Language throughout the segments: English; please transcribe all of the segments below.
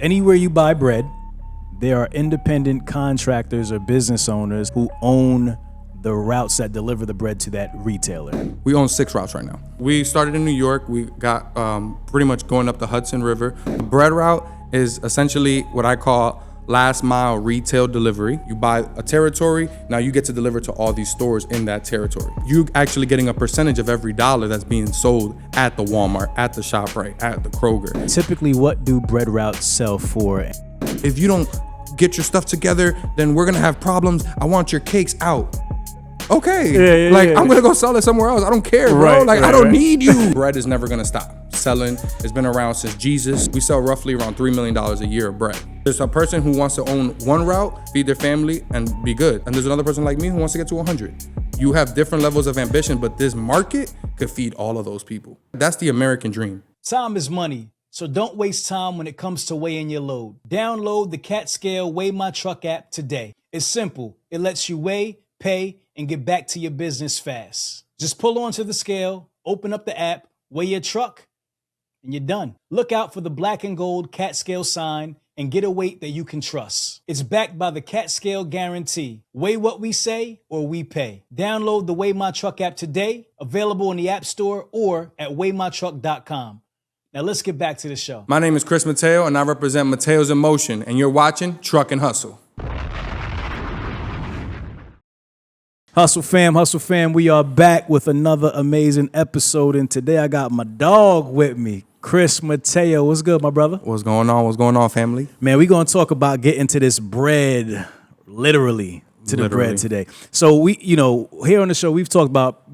Anywhere you buy bread, there are independent contractors or business owners who own the routes that deliver the bread to that retailer. We own 6 routes right now. We started in New York. We got pretty much going up the Hudson River. A bread route is essentially what I call last mile retail delivery. You buy a territory, now you get to deliver to all these stores in that territory. You actually getting a percentage of every dollar that's being sold at the Walmart, at the ShopRite, at the Kroger. Typically, what do bread routes sell for? If you don't get your stuff together, then we're gonna have problems. I want your cakes out. Okay, I'm gonna go sell it somewhere else. I don't care, bro. I don't need you. Bread is never gonna stop. Selling has been around since Jesus. We sell roughly around $3 million a year of bread. There's a person who wants to own one route, feed their family, and be good. And there's another person like me who wants to get to 100. You have different levels of ambition, but this market could feed all of those people. That's the American dream. Time is money, so don't waste time when it comes to weighing your load. Download the CatScale Weigh My Truck app today. It's simple. It lets you weigh, pay, and get back to your business fast. Just pull onto the scale, open up the app, weigh your truck, and you're done. Look out for the black and gold CatScale sign and get a weight that you can trust. It's backed by the CatScale guarantee. Weigh what we say or we pay. Download the Weigh My Truck app today, available in the App Store or at weightmytruck.com. Now let's get back to the show. My name is Chris Mateo, and I represent MATEO'S in Motion, and you're watching Truck and Hustle. Hustle fam, we are back with another amazing episode, and today I got my dog with me, Chris Mateo. What's good, my brother? What's going on, family? Man, we're going to talk about getting to this bread, literally the bread today. So we, here on the show, we've talked about,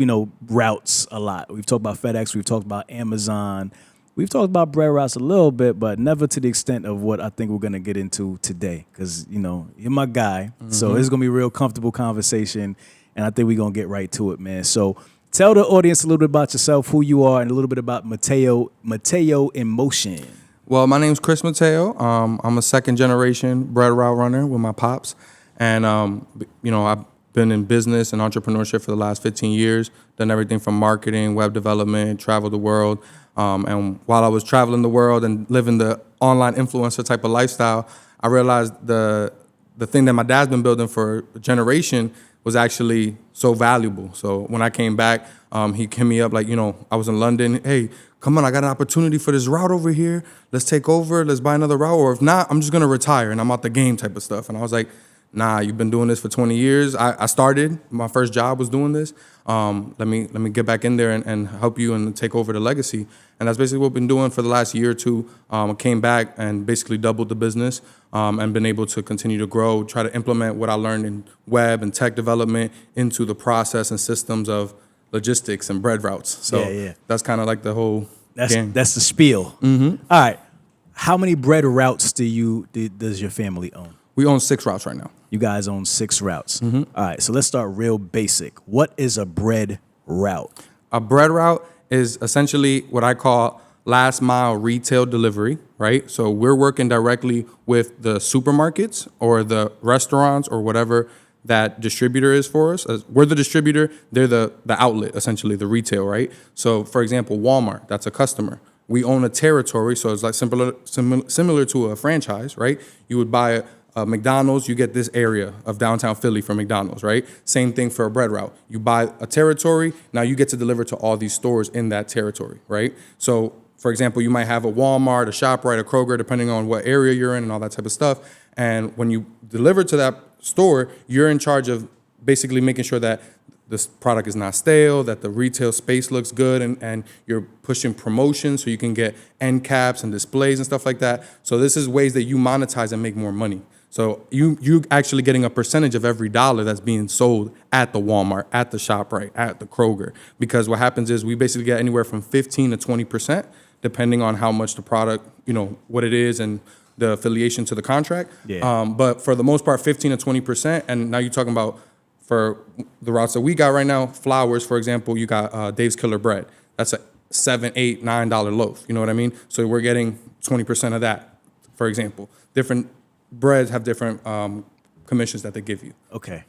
routes a lot. We've talked about FedEx, we've talked about Amazon, we've talked about bread routes a little bit, but never to the extent of what I think we're going to get into today, because, you're my guy, so it's going to be a real comfortable conversation. And I think we're going to get right to it, man. So tell the audience a little bit about yourself, who you are, and a little bit about Mateo in Motion. Well, my name's Chris Mateo. I'm a second generation bread route runner with my pops. And, I've been in business and entrepreneurship for the last 15 years, done everything from marketing, web development, traveled the world. And while I was traveling the world and living the online influencer type of lifestyle, I realized the thing that my dad's been building for a generation was actually so valuable. So when I came back, he hit me up I was in London. Hey, come on, I got an opportunity for this route over here. Let's take over. Let's buy another route. Or if not, I'm just going to retire and I'm out the game type of stuff. And I was like, nah, you've been doing this for 20 years. I started, my first job was doing this. Let me get back in there and help you and take over the legacy. And that's basically what we've been doing for the last year or two. I came back and basically doubled the business and been able to continue to grow, try to implement what I learned in web and tech development into the process and systems of logistics and bread routes. So that's kind of like the whole game. That's the spiel. Mm-hmm. All right. How many bread routes does your family own? We own 6 routes right now. You guys own 6 routes. Mm-hmm. All right, so let's start real basic. What is a bread route? A bread route is essentially what I call last mile retail delivery, right? So we're working directly with the supermarkets or the restaurants or whatever that distributor is for us. We're the distributor, they're the outlet, essentially, the retail, right? So for example, Walmart, that's a customer. We own a territory, so it's like similar to a franchise, right? You would buy a McDonald's, you get this area of downtown Philly from McDonald's, right? Same thing for a bread route. You buy a territory, now you get to deliver to all these stores in that territory, right? So, for example, you might have a Walmart, a ShopRite, a Kroger, depending on what area you're in and all that type of stuff. And when you deliver to that store, you're in charge of basically making sure that this product is not stale, that the retail space looks good, and you're pushing promotions so you can get end caps and displays and stuff like that. So this is ways that you monetize and make more money. So you actually getting a percentage of every dollar that's being sold at the Walmart, at the ShopRite, at the Kroger. Because what happens is we basically get anywhere from 15 to 20%, depending on how much the product, what it is and the affiliation to the contract. Yeah. But for the most part, 15 to 20%. And now you're talking about for the routes that we got right now, flours, for example, you got Dave's Killer Bread. That's a $7, $8, $9 loaf. You know what I mean? So we're getting 20% of that, for example. Different breads have different commissions that they give you. Okay.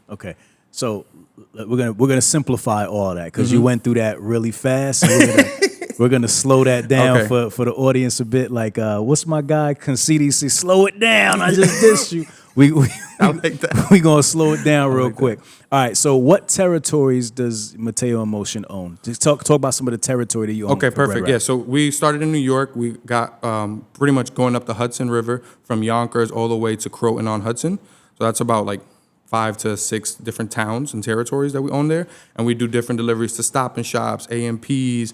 So we're gonna simplify all that because you went through that really fast. So we're We're gonna slow that down Okay. for the audience a bit. Like, what's my guy Concede? Say, slow it down. I just dissed you. We I like that. we gonna slow it down real like quick. All right. So, what territories does Mateo in Motion own? Just talk about some of the territory that you own. Okay, for Bread perfect. Wrap. Yeah, so we started in New York. We got pretty much going up the Hudson River from Yonkers all the way to Croton on Hudson. So that's about like 5 to 6 different towns and territories that we own there. And we do different deliveries to Stop and Shops, AMPs,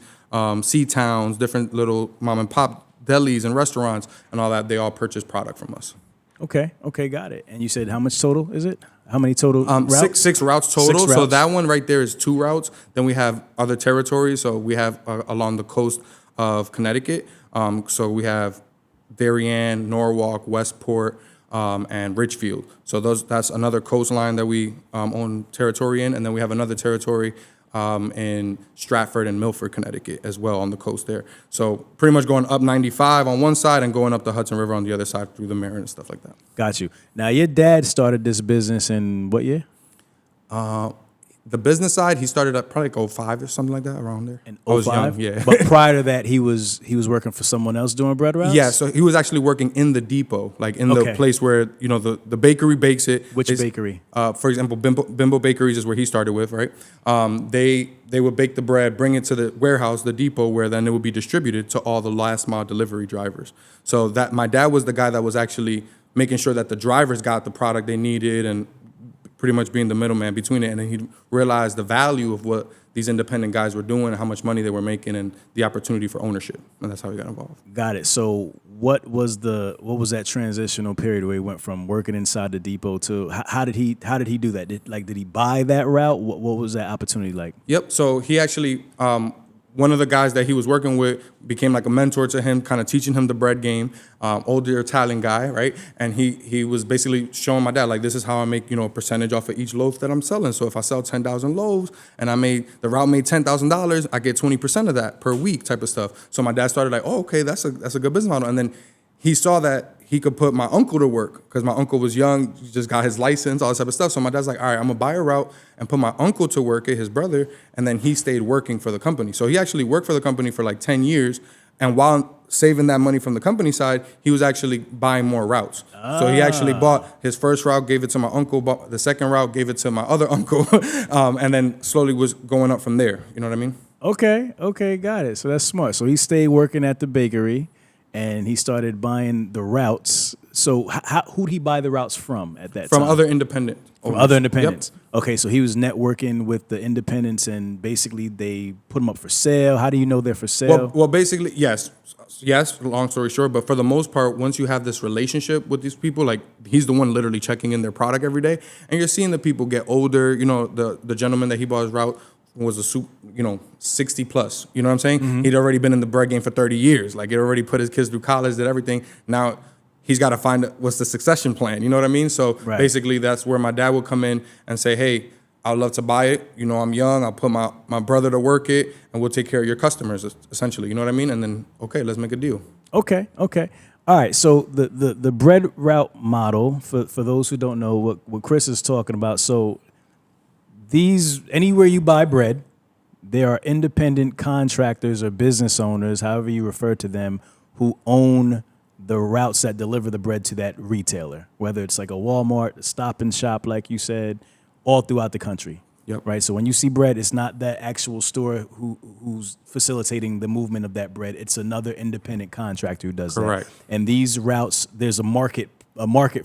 C-towns, different little mom and pop delis and restaurants and all that. They all purchase product from us. Okay, got it. And you said how much total is it? How many total routes? Six routes total. 6 So routes. that one right there is 2 routes. Then we have other territories. So we have along the coast of Connecticut. So we have Darien, Norwalk, Westport, and Richfield. So that's another coastline that we own territory in. And then we have another territory in Stratford and Milford, Connecticut as well on the coast there. So pretty much going up 95 on one side and going up the Hudson River on the other side through the Marin and stuff like that. Got you. Now, your dad started this business in what year? The business side, he started at probably like 05 or something like that, around there. In 05? I was young, yeah. But prior to that, he was working for someone else doing bread routes? Yeah, so he was actually working in the depot, like in Okay. the place where, you know, the bakery bakes it. Which bakery? For example, Bimbo Bakeries is where he started with, right? They would bake the bread, bring it to the warehouse, the depot, where then it would be distributed to all the last mile delivery drivers. So that my dad was the guy that was actually making sure that the drivers got the product they needed and pretty much being the middleman between it. And then he realized the value of what these independent guys were doing and how much money they were making and the opportunity for ownership. And that's how he got involved. Got it. So what was that transitional period where he went from working inside the depot to how did he do that? Did he buy that route? What was that opportunity like? Yep. So he actually, one of the guys that he was working with became like a mentor to him, kind of teaching him the bread game. Older Italian guy, right? And he was basically showing my dad, like, this is how I make, a percentage off of each loaf that I'm selling. So if I sell 10,000 loaves and the route made $10,000, I get 20% of that per week, type of stuff. So my dad started like, oh, okay, that's a good business model. And then he saw that he could put my uncle to work because my uncle was young, he just got his license, all this type of stuff. So my dad's like, all right, I'm gonna buy a route and put my uncle to work, his brother, and then he stayed working for the company. So he actually worked for the company for like 10 years. And while saving that money from the company side, he was actually buying more routes. So he actually bought his first route, gave it to my uncle, bought the second route, gave it to my other uncle, and then slowly was going up from there. You know what I mean? Okay, got it. So that's smart. So he stayed working at the bakery, and he started buying the routes. So who'd he buy the routes from at that From time? other independent From owners. other independents. Yep. Okay, so he was networking with the independents, and basically they put them up for sale. How do you know they're for sale? Well, basically, yes. Long story short, but for the most part, once you have this relationship with these people, like he's the one literally checking in their product every day, and you're seeing the people get older. The gentleman that he bought his route was 60 plus. You know what I'm saying? Mm-hmm. He'd already been in the bread game for 30 years. Like he'd already put his kids through college, did everything. Now he's got to find what's the succession plan. You know what I mean? So Right. basically, that's where my dad would come in and say, hey, I'd love to buy it. I'm young. I'll put my brother to work it, and we'll take care of your customers, essentially. You know what I mean? And then, okay, let's make a deal. Okay. All right, so the bread route model, for those who don't know what Chris is talking about, so anywhere you buy bread, there are independent contractors or business owners, however you refer to them, who own the routes that deliver the bread to that retailer, whether it's like a Walmart, a Stop and Shop, like you said, all throughout the country. Yep. Right. So when you see bread, it's not that actual store who's facilitating the movement of that bread. It's another independent contractor who does Correct. that. And these routes, there's a market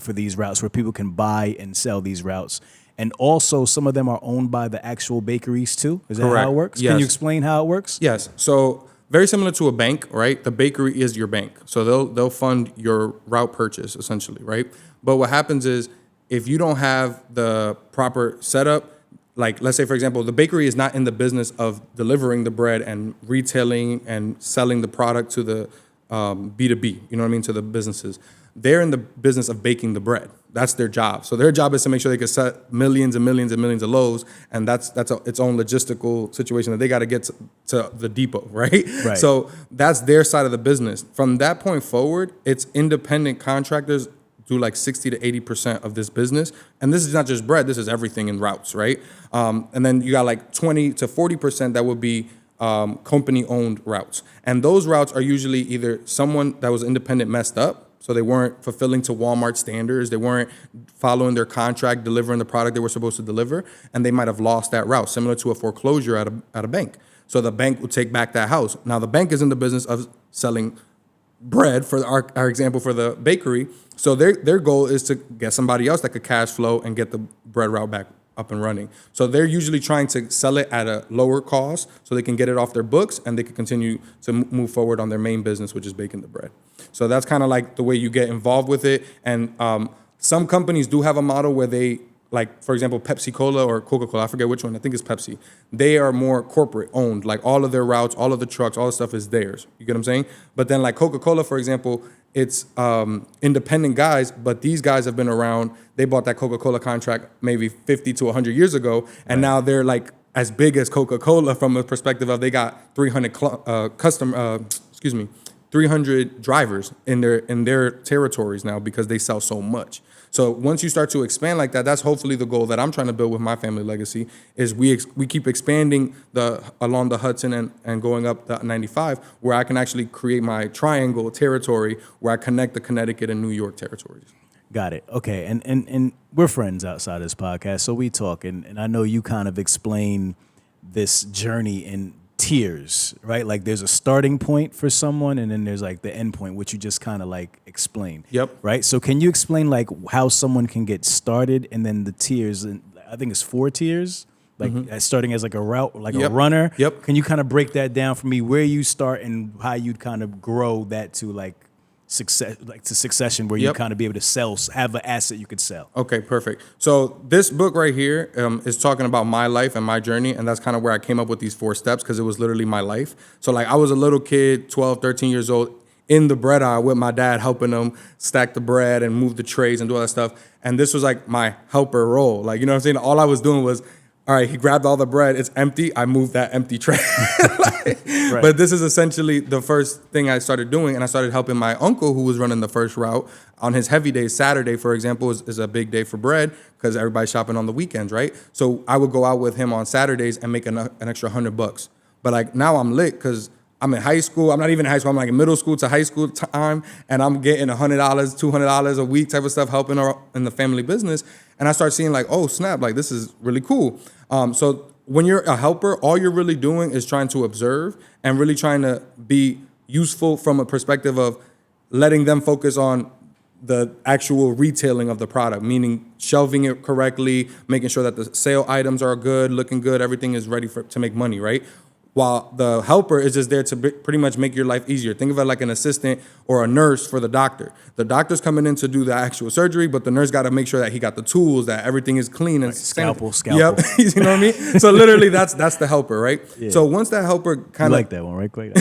for these routes where people can buy and sell these routes. And also, some of them are owned by the actual bakeries too. Is that Correct. how it works? Yes. Can you explain how it works? Yes. So very similar to a bank, right? The bakery is your bank. So they'll fund your route purchase, essentially, right? But what happens is if you don't have the proper setup, like let's say, for example, the bakery is not in the business of delivering the bread and retailing and selling the product to the B2B, you know what I mean, to the businesses. They're in the business of baking the bread. That's their job. So their job is to make sure they can set millions and millions and millions of loaves, and that's its own logistical situation that they got to get to the depot, right? Right. So that's their side of the business. From that point forward, it's independent contractors do like 60 to 80% of this business. And this is not just bread, this is everything in routes, right? And then you got like 20 to 40% that would be company-owned routes. And those routes are usually either someone that was independent messed up, so they weren't fulfilling to Walmart standards, they weren't following their contract, delivering the product they were supposed to deliver, and they might have lost that route, similar to a foreclosure at a bank. So the bank will take back that house. Now, the bank is in the business of selling bread, for our example for the bakery. So their goal is to get somebody else that could cash flow and get the bread route back up and running. So they're usually trying to sell it at a lower cost so they can get it off their books and they can continue to move forward on their main business, which is baking the bread. So that's kind of like the way you get involved with it. And some companies do have a model where they, like, for example, Pepsi-Cola or Coca-Cola, I forget which one, I think it's Pepsi. They are more corporate owned, like all of their routes, all of the trucks, all the stuff is theirs. You get what I'm saying? But then like Coca-Cola, for example, it's independent guys, but these guys have been around. They bought that Coca-Cola contract maybe 50 to 100 years ago, and now they're like as big as Coca-Cola from a perspective of they got 300 300 drivers in their territories now because they sell so much. So once you start to expand like that, that's hopefully the goal that I'm trying to build with my family legacy is we keep expanding along the Hudson and going up the 95 where I can actually create my triangle territory where I connect the Connecticut and New York territories. Got it. Okay. And we're friends outside of this podcast, so we talk. And I know you kind of explain this journey in tiers, right? Like there's a starting point for someone and then there's like the end point, which you just kind of like explain. Yep. Right? So can you explain like how someone can get started and then the tiers, and I think it's 4 tiers, like starting as like a route, like a runner. Yep. Can you kind of break that down for me, where you start and how you'd kind of grow that to like success, like to succession, where you kind of be able to have an asset you could sell? Okay, perfect. So this book right here is talking about my life and my journey, and that's kind of where I came up with these 4 steps because it was literally my life. So like I was a little kid, 12, 13 years old, in the bread aisle with my dad, helping him stack the bread and move the trays and do all that stuff. And this was like my helper role. Like, you know what I'm saying? All I was doing was, all right, he grabbed all the bread, it's empty, I moved that empty tray. Right. But this is essentially the first thing I started doing, and I started helping my uncle who was running the first route on his heavy days. Saturday, for example, is a big day for bread because everybody's shopping on the weekends, right? So I would go out with him on Saturdays and make an extra $100. But like now I'm lit because I'm in high school. I'm not even in high school. I'm like in middle school to high school time, and I'm getting $100, $200 a week type of stuff, helping her in the family business. And I start seeing like, oh snap, like this is really cool. So when you're a helper, all you're really doing is trying to observe and really trying to be useful from a perspective of letting them focus on the actual retailing of the product, meaning shelving it correctly, making sure that the sale items are good, looking good, everything is ready to make money, right? While the helper is just there to pretty much make your life easier. Think of it like an assistant or a nurse for the doctor. The doctor's coming in to do the actual surgery, but the nurse got to make sure that he got the tools, that everything is clean and scalpel. Yep, you know what I mean? So literally, that's the helper, right? Yeah. So once that helper kind of like that one, right? Quick.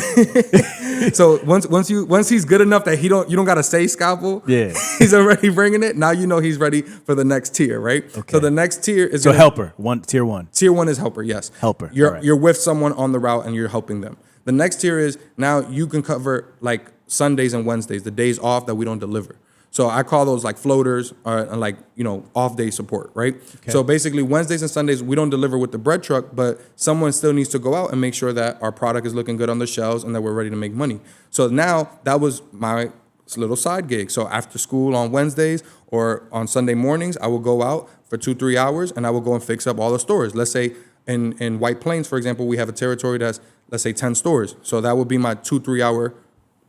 So once he's good enough that you don't got to say scalpel, yeah, he's already bringing it. Now you know he's ready for the next tier, right? Okay. So the next tier is helper. Tier 1. Tier 1 is helper. Yes, helper. You're with someone on the route and you're helping them. The next tier is now you can cover like Sundays and Wednesdays, the days off that we don't deliver. So I call those like floaters or like, off day support, right? Okay. So basically Wednesdays and Sundays, we don't deliver with the bread truck, but someone still needs to go out and make sure that our product is looking good on the shelves and that we're ready to make money. So now that was my little side gig. So after school on Wednesdays or on Sunday mornings, I will go out for 2-3 hours and I will go and fix up all the stores. Let's say in White Plains, for example, we have a territory that's, let's say 10 stores. So that would be my 2-3 hour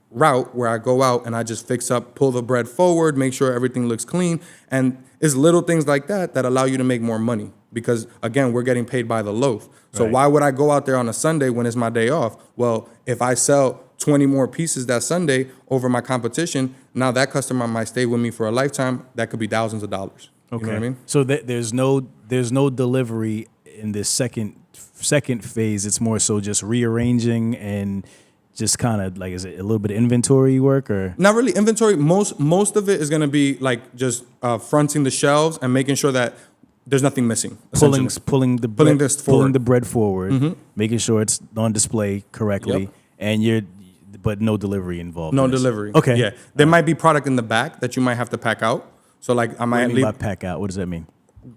route where I go out and I just fix up, pull the bread forward, make sure everything looks clean. And it's little things like that allow you to make more money because, again, we're getting paid by the loaf. So why would I go out there on a Sunday when it's my day off? Well, if I sell 20 more pieces that Sunday over my competition, now that customer might stay with me for a lifetime. That could be thousands of dollars. Okay. You know what I mean? So there's no delivery in this second phase. It's more so just rearranging and just kind of like, is it a little bit of inventory work or? Not really inventory. Most of it is going to be like just fronting the shelves and making sure that there's nothing missing. Pulling the bread forward, making sure it's on display correctly, and but no delivery involved. No delivery. Okay. Yeah. There might be product in the back that you might have to pack out. So like I might leave. By pack out, what does that mean?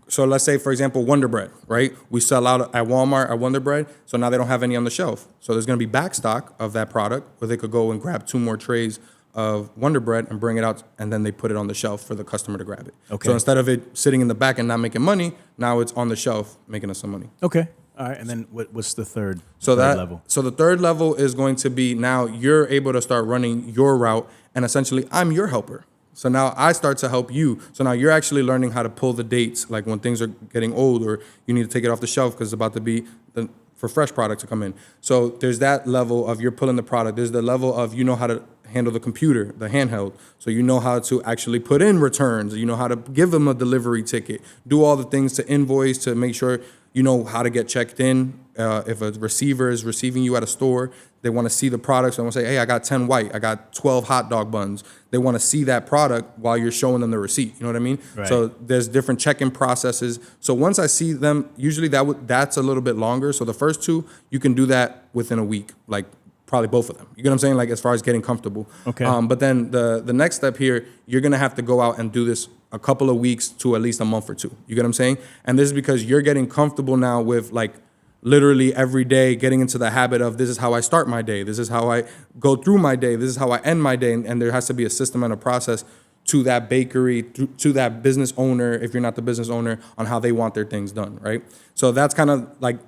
So let's say, for example, Wonder Bread, right? We sell out at Walmart at Wonder Bread, so now they don't have any on the shelf. So there's going to be back stock of that product where they could go and grab 2 more trays of Wonder Bread and bring it out, and then they put it on the shelf for the customer to grab it. Okay. So instead of it sitting in the back and not making money, now it's on the shelf making us some money. Okay. All right. And then what's the third level? So the third level is going to be now you're able to start running your route, and essentially I'm your helper. So now I start to help you. So now you're actually learning how to pull the dates, like when things are getting old or you need to take it off the shelf because it's about to be for fresh product to come in. So there's that level of you're pulling the product. There's the level of you know how to handle the computer, the handheld. So you know how to actually put in returns. You know how to give them a delivery ticket, do all the things to invoice to make sure you know how to get checked in. If a receiver is receiving you at a store, they want to see the products. They want to say, hey, I got 10 white. I got 12 hot dog buns. They want to see that product while you're showing them the receipt. You know what I mean? Right. So there's different check-in processes. So once I see them, usually that's a little bit longer. So the first 2, you can do that within a week, like probably both of them. You get what I'm saying? Like as far as getting comfortable. Okay. But then the next step here, you're going to have to go out and do this a couple of weeks to at least a month or 2. You get what I'm saying? And this is because you're getting comfortable now with like literally every day getting into the habit of this is how I start my day. This is how I go through my day. This is how I end my day. And there has to be a system and a process to that bakery, to that business owner, if you're not the business owner, on how they want their things done, right? So that's kind of like,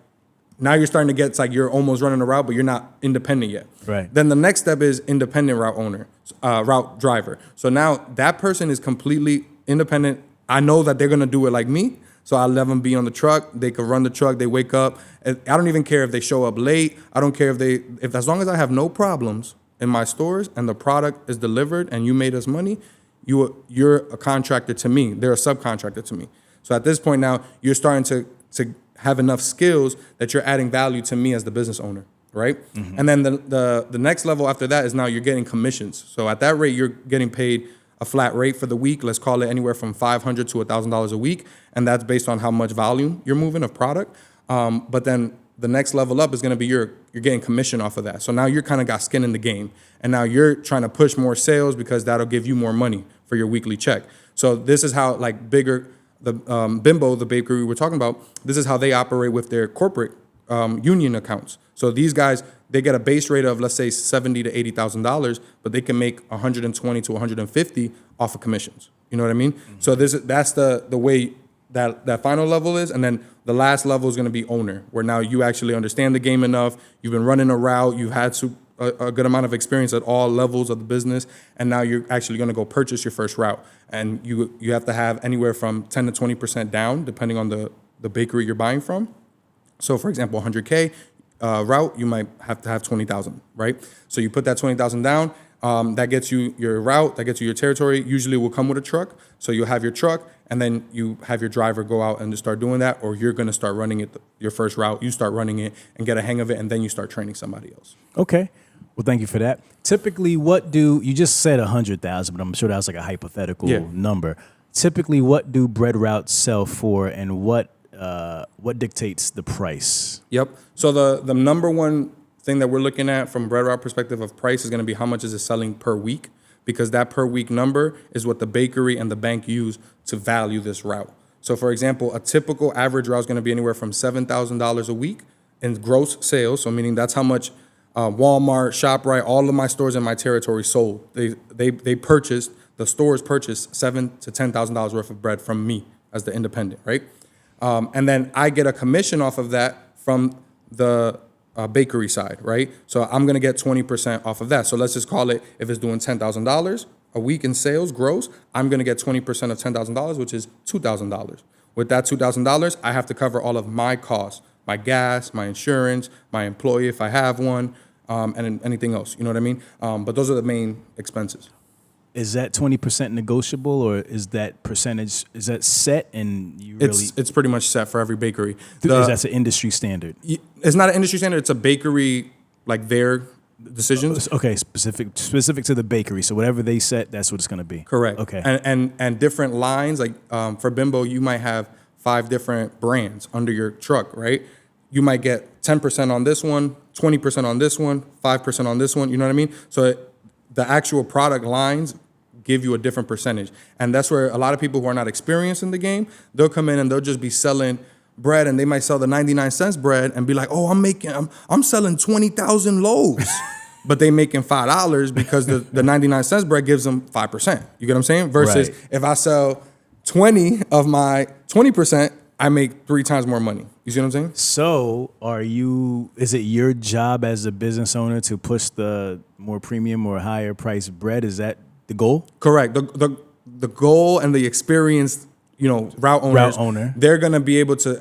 now you're starting to get, it's like you're almost running a route, but you're not independent yet. Right. Then the next step is independent route driver. So now that person is completely independent. I know that they're going to do it like me. So I let them be on the truck. They could run the truck. They wake up. I don't even care if they show up late. I don't care if as long as I have no problems in my stores and the product is delivered and you made us money, you're a contractor to me. They're a subcontractor to me. So at this point now, you're starting to have enough skills that you're adding value to me as the business owner, right? Mm-hmm. And then the next level after that is now you're getting commissions. So at that rate, you're getting paid a flat rate for the week. Let's call it anywhere from $500 to $1,000 a week. And that's based on how much volume you're moving of product. But then the next level up is going to be you're getting commission off of that. So now you're kind of got skin in the game. And now you're trying to push more sales because that'll give you more money for your weekly check. So this is how like the Bimbo, the bakery we were talking about, this is how they operate with their corporate union accounts. So these guys, they get a base rate of, let's say, $70,000 to $80,000, but they can make $120,000 to $150,000 off of commissions. You know what I mean? Mm-hmm. So that's the way that final level is. And then the last level is going to be owner, where now you actually understand the game enough. You've been running a route. You've had a good amount of experience at all levels of the business. And now you're actually going to go purchase your first route. And you have to have anywhere from 10 to 20% down, depending on the bakery you're buying from. So, for example, 100K route, you might have to have 20,000, right? So you put that 20,000 down. That gets you your route. That gets you your territory. Usually, will come with a truck. So you'll have your truck, and then you have your driver go out and just start doing that, or you're going to start running it. Your first route, you start running it and get a hang of it, and then you start training somebody else. Okay. Well, thank you for that. Typically, you just said 100,000, but I'm sure that was like a hypothetical number. Typically, what do bread routes sell for, and what dictates the price? Yep. So the number one thing that we're looking at from bread route perspective of price is going to be how much is it selling per week, because that per week number is what the bakery and the bank use to value this route. So, for example, a typical average route is going to be anywhere from $7,000 a week in gross sales. So, meaning that's how much Walmart, ShopRite, all of my stores in my territory sold. The stores purchased $7,000 to $10,000 worth of bread from me as the independent, right? And then I get a commission off of that from the bakery side, right? So I'm going to get 20% off of that. So let's just call it, if it's doing $10,000 a week in sales gross, I'm going to get 20% of $10,000, which is $2,000. With that $2,000, I have to cover all of my costs, my gas, my insurance, my employee if I have one, and anything else. You know what I mean? But those are the main expenses. Is that 20% negotiable, or is that percentage, is that set and you really... It's pretty much set for every bakery. That's an industry standard? It's not an industry standard. It's a bakery, like their decisions. Okay, specific to the bakery. So whatever they set, that's what it's going to be. Correct. Okay. And different lines, like for Bimbo, you might have 5 different brands under your truck, right? You might get 10% on this one, 20% on this one, 5% on this one. You know what I mean? So the actual product lines give you a different percentage. And that's where a lot of people who are not experienced in the game, they'll come in and they'll just be selling bread, and they might sell the 99 cents bread and be like, oh, I'm selling 20,000 loaves. But they making $5 because the 99 cents bread gives them 5%. You get what I'm saying? Versus if I sell 20 of my 20%, I make 3 times more money. You see what I'm saying? So is it your job as a business owner to push the more premium or higher priced bread? Is that the goal? Correct. The goal and the experienced, route owner, they're going to be able to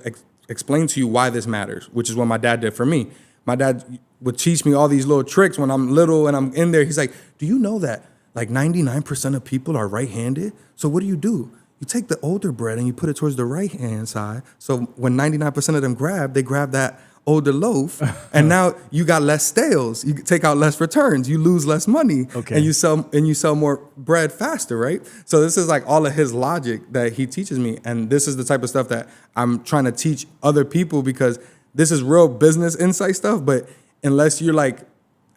explain to you why this matters, which is what my dad did for me. My dad would teach me all these little tricks when I'm little and I'm in there. He's like, do you know that like 99% of people are right-handed? So what do? You take the older bread and you put it towards the right-hand side. So when 99% of them they grab that older loaf, and now you got less stales. You take out less returns. You lose less money, and you sell more bread faster, right? So this is like all of his logic that he teaches me, and this is the type of stuff that I'm trying to teach other people, because this is real business insight stuff. But unless you're like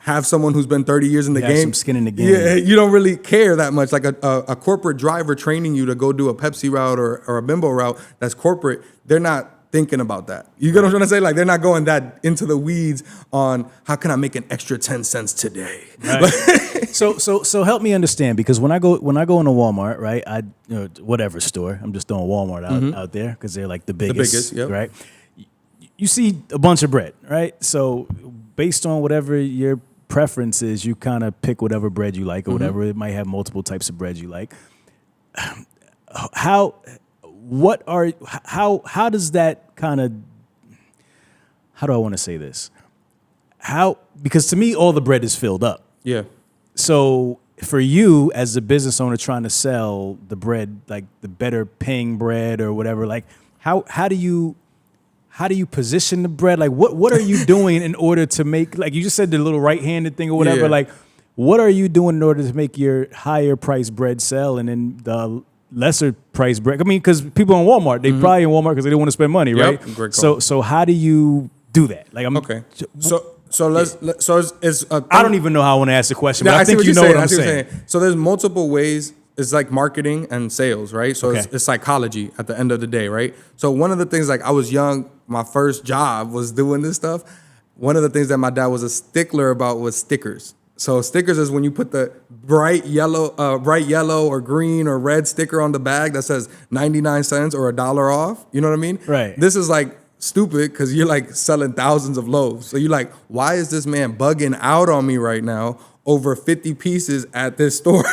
have someone who's been 30 years in the game, some skin in the game. Yeah, you don't really care that much. Like a corporate driver training you to go do a Pepsi route or a Bimbo route that's corporate, they're not thinking about that. You get what I'm trying to say? Like, they're not going that into the weeds on how can I make an extra 10 cents today. Right. So help me understand, because when I go into Walmart, right, whatever store, I'm just throwing Walmart out there because they're like the biggest, yep. Right? You see a bunch of bread, right? So based on whatever your preference is, you kind of pick whatever bread you like or whatever. It might have multiple types of bread you like. How does that kind of, how do I want to say this? Because to me, all the bread is filled up. Yeah. So for you as a business owner trying to sell the bread, like the better paying bread or whatever, like how do you position the bread? Like what are you doing in order to make, like you just said, the little right-handed thing or whatever, like what are you doing in order to make your higher priced bread sell and then the lesser priced bread? I mean, because people in Walmart, they probably in Walmart because they don't want to spend money, right? Great call. So how do you do that? Like okay. So it's I don't even know how I want to ask the question, but I I think you know what I'm saying. So there's multiple ways. It's like marketing and sales, right? So it's psychology at the end of the day, right? So one of the things, like I was young, my first job was doing this stuff. One of the things that my dad was a stickler about was stickers. So stickers is when you put the bright yellow or green or red sticker on the bag that says 99 cents or $1 off. You know what I mean? Right. This is like stupid because you're like selling thousands of loaves. So you're like, why is this man bugging out on me right now over 50 pieces at this store?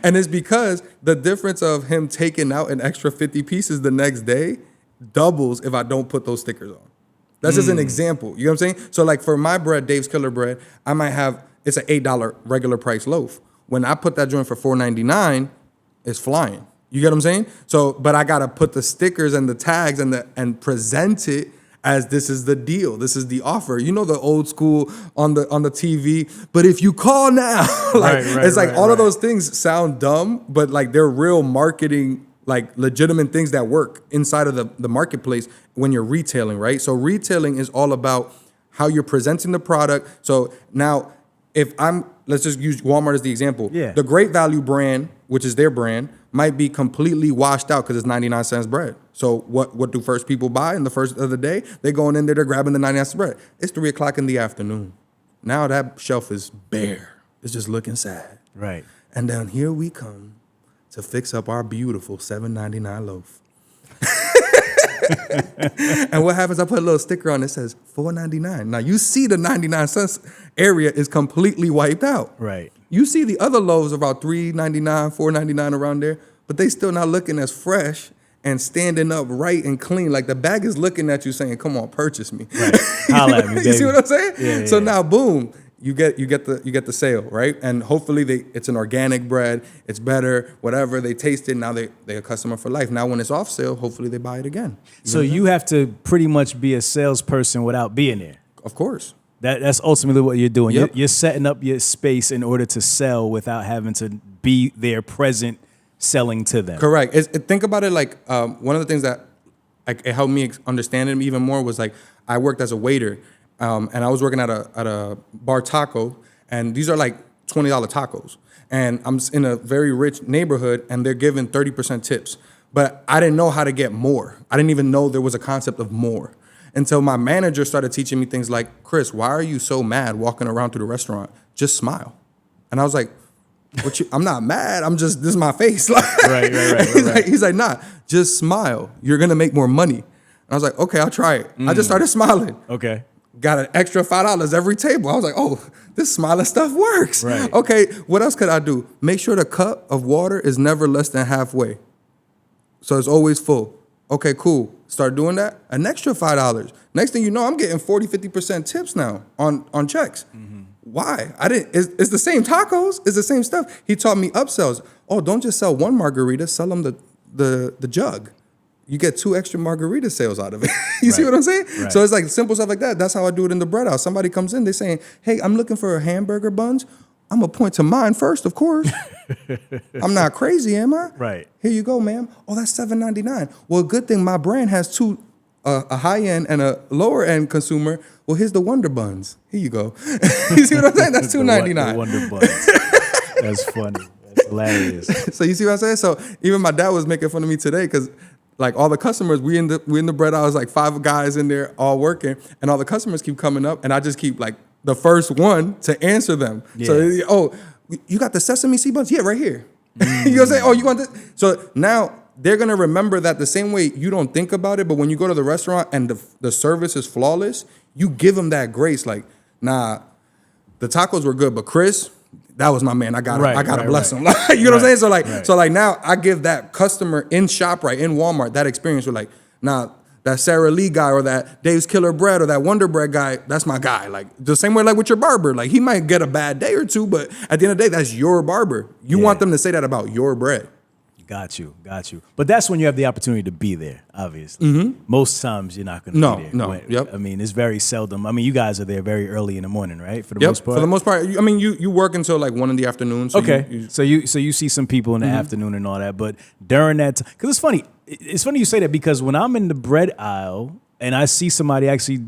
And it's because the difference of him taking out an extra 50 pieces the next day doubles if I don't put those stickers on. That's just an example. You know what I'm saying? So like for my bread, Dave's Killer Bread, I might have, it's an $8 regular price loaf. When I put that joint for $4.99, it's flying. You get what I'm saying? So, but I gotta put the stickers and the tags and present it as this is the deal, this is the offer. You know, the old school on the TV. But if you call now, all of those things sound dumb, but like they're real marketing, like legitimate things that work inside of the marketplace when you're retailing, right? So retailing is all about how you're presenting the product. So now, let's just use Walmart as the example. Yeah. The Great Value brand, which is their brand, might be completely washed out because it's 99 cents bread. So what do first people buy in the first of the day? They're going in there, they're grabbing the 99 cents bread. It's 3 o'clock in the afternoon. Now that shelf is bare. It's just looking sad. Right. And then here we come to fix up our beautiful $7.99 loaf. And what happens? I put a little sticker on it that says $4.99. Now you see the 99 cents area is completely wiped out. Right. You see the other loaves about $3.99, $4.99 around there, but they still not looking as fresh and standing up right and clean. Like the bag is looking at you saying, "Come on, purchase me." Right. Holla at me, baby. You see what I'm saying? Yeah, so yeah. now, boom. You get the sale, right? And hopefully it's an organic bread. It's better, whatever. They taste it. Now they're a customer for life. Now when it's off sale, hopefully they buy it again. So you have to pretty much be a salesperson without being there. Of course. That's ultimately what you're doing. Yep. You're setting up your space in order to sell without having to be there present selling to them. Correct. Think about it like one of the things that it helped me understand it even more was like I worked as a waiter. And I was working at a bar taco, and these are like $20 tacos. And I'm in a very rich neighborhood and they're giving 30% tips. But I didn't know how to get more. I didn't even know there was a concept of more until my manager started teaching me things like, Chris, why are you so mad walking around through the restaurant? Just smile. And I was like, I'm not mad. This is my face. Right. He's like, nah, just smile. You're going to make more money. And I was like, okay, I'll try it. I just started smiling. Okay. Got an extra $5 every table. I was like, oh, this smiling stuff works. Right. Okay, what else could I do? Make sure the cup of water is never less than halfway. So it's always full. Okay, cool. Start doing that. An extra $5. Next thing you know, I'm getting 40, 50% tips now on checks. Mm-hmm. Why? It's the same tacos. It's the same stuff. He taught me upsells. Oh, don't just sell one margarita. Sell them the jug. You get 2 extra margarita sales out of it. You see what I'm saying? Right. So it's like simple stuff like that. That's how I do it in the bread house. Somebody comes in, they're saying, hey, I'm looking for hamburger buns. I'm going to point to mine first, of course. I'm not crazy, am I? Right. Here you go, ma'am. Oh, that's $7.99. Well, good thing my brand has 2, a high-end and a lower-end consumer. Well, here's the Wonder Buns. Here you go. You see what I'm saying? That's $2.99. The Wonder Buns. That's funny. That's hilarious. So you see what I'm saying? So even my dad was making fun of me today because like all the customers, we in the bread house, like 5 guys in there all working, and all the customers keep coming up, and I just keep like the first one to answer them. Yeah. So, oh, you got the sesame seed buns? Yeah, right here. You know what I'm saying? Oh, you want this? So now they're gonna remember that the same way you don't think about it, but when you go to the restaurant and the service is flawless, you give them that grace. Like, nah, the tacos were good, but Chris, that was my man. I gotta bless him. You know what I'm saying? So like now I give that customer in ShopRite, in Walmart, that experience with like, nah, that Sarah Lee guy or that Dave's Killer Bread or that Wonder Bread guy, that's my guy. Like the same way like with your barber. Like he might get a bad day or two, but at the end of the day, that's your barber. You want them to say that about your bread. Got you. But that's when you have the opportunity to be there, obviously. Mm-hmm. Most times you're not going to be there. No. Yep. I mean, it's very seldom. I mean, you guys are there very early in the morning, right? For the most part? For the most part. I mean, you work until like 1 in the afternoon. So okay. So you see some people in the afternoon and all that. But during that time, because it's funny. It's funny you say that because when I'm in the bread aisle and I see somebody actually,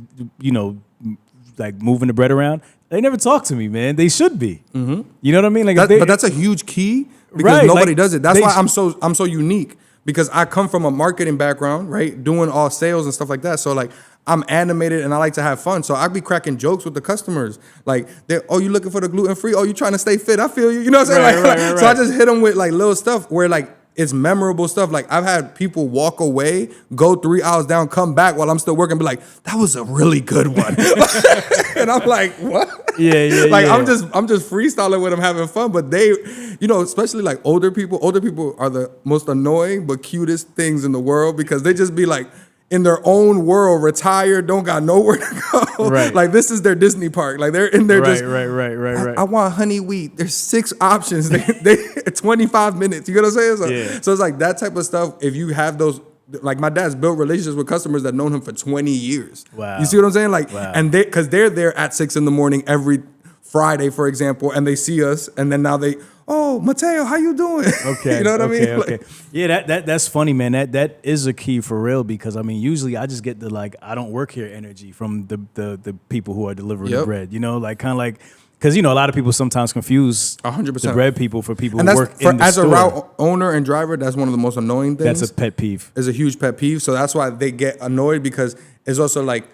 like moving the bread around, they never talk to me, man. They should be. Mm-hmm. You know what I mean? Like, but that's a huge key. Because nobody does it. That's why I'm so unique, because I come from a marketing background, right? Doing all sales and stuff like that. So like I'm animated and I like to have fun. So I be cracking jokes with the customers. Like, oh, you looking for the gluten-free? Oh, you trying to stay fit? I feel you. You know what I'm saying? Right. So I just hit them with like little stuff where like it's memorable stuff. Like I've had people walk away, go 3 hours down, come back while I'm still working, be like, that was a really good one. And I'm like, what? Yeah. Like I'm just freestyling with them, having fun. But they, especially like older people are the most annoying but cutest things in the world, because they just be like in their own world, retired, don't got nowhere to go. Right. Like this is their Disney park. Like they're in there right. I want honey wheat. There's 6 options. They 25 minutes. You know what I'm saying? So it's like that type of stuff. If you have those, like my dad's built relationships with customers that known him for 20 years. Wow. You see what I'm saying? Like, and because they're there at 6 a.m. every Friday, for example, and they see us, and then now oh, Mateo, how you doing? Okay. You know what I mean? Okay. Like, yeah, that's funny, man. That is a key for real, because I mean, usually I just get the like, I don't work here energy from the people who are delivering the bread. Like kind of like, because a lot of people sometimes confuse 100% the bread people for people and who work in the as store. A route owner and driver, that's one of the most annoying things. That's a pet peeve. It's a huge pet peeve. So that's why they get annoyed, because it's also like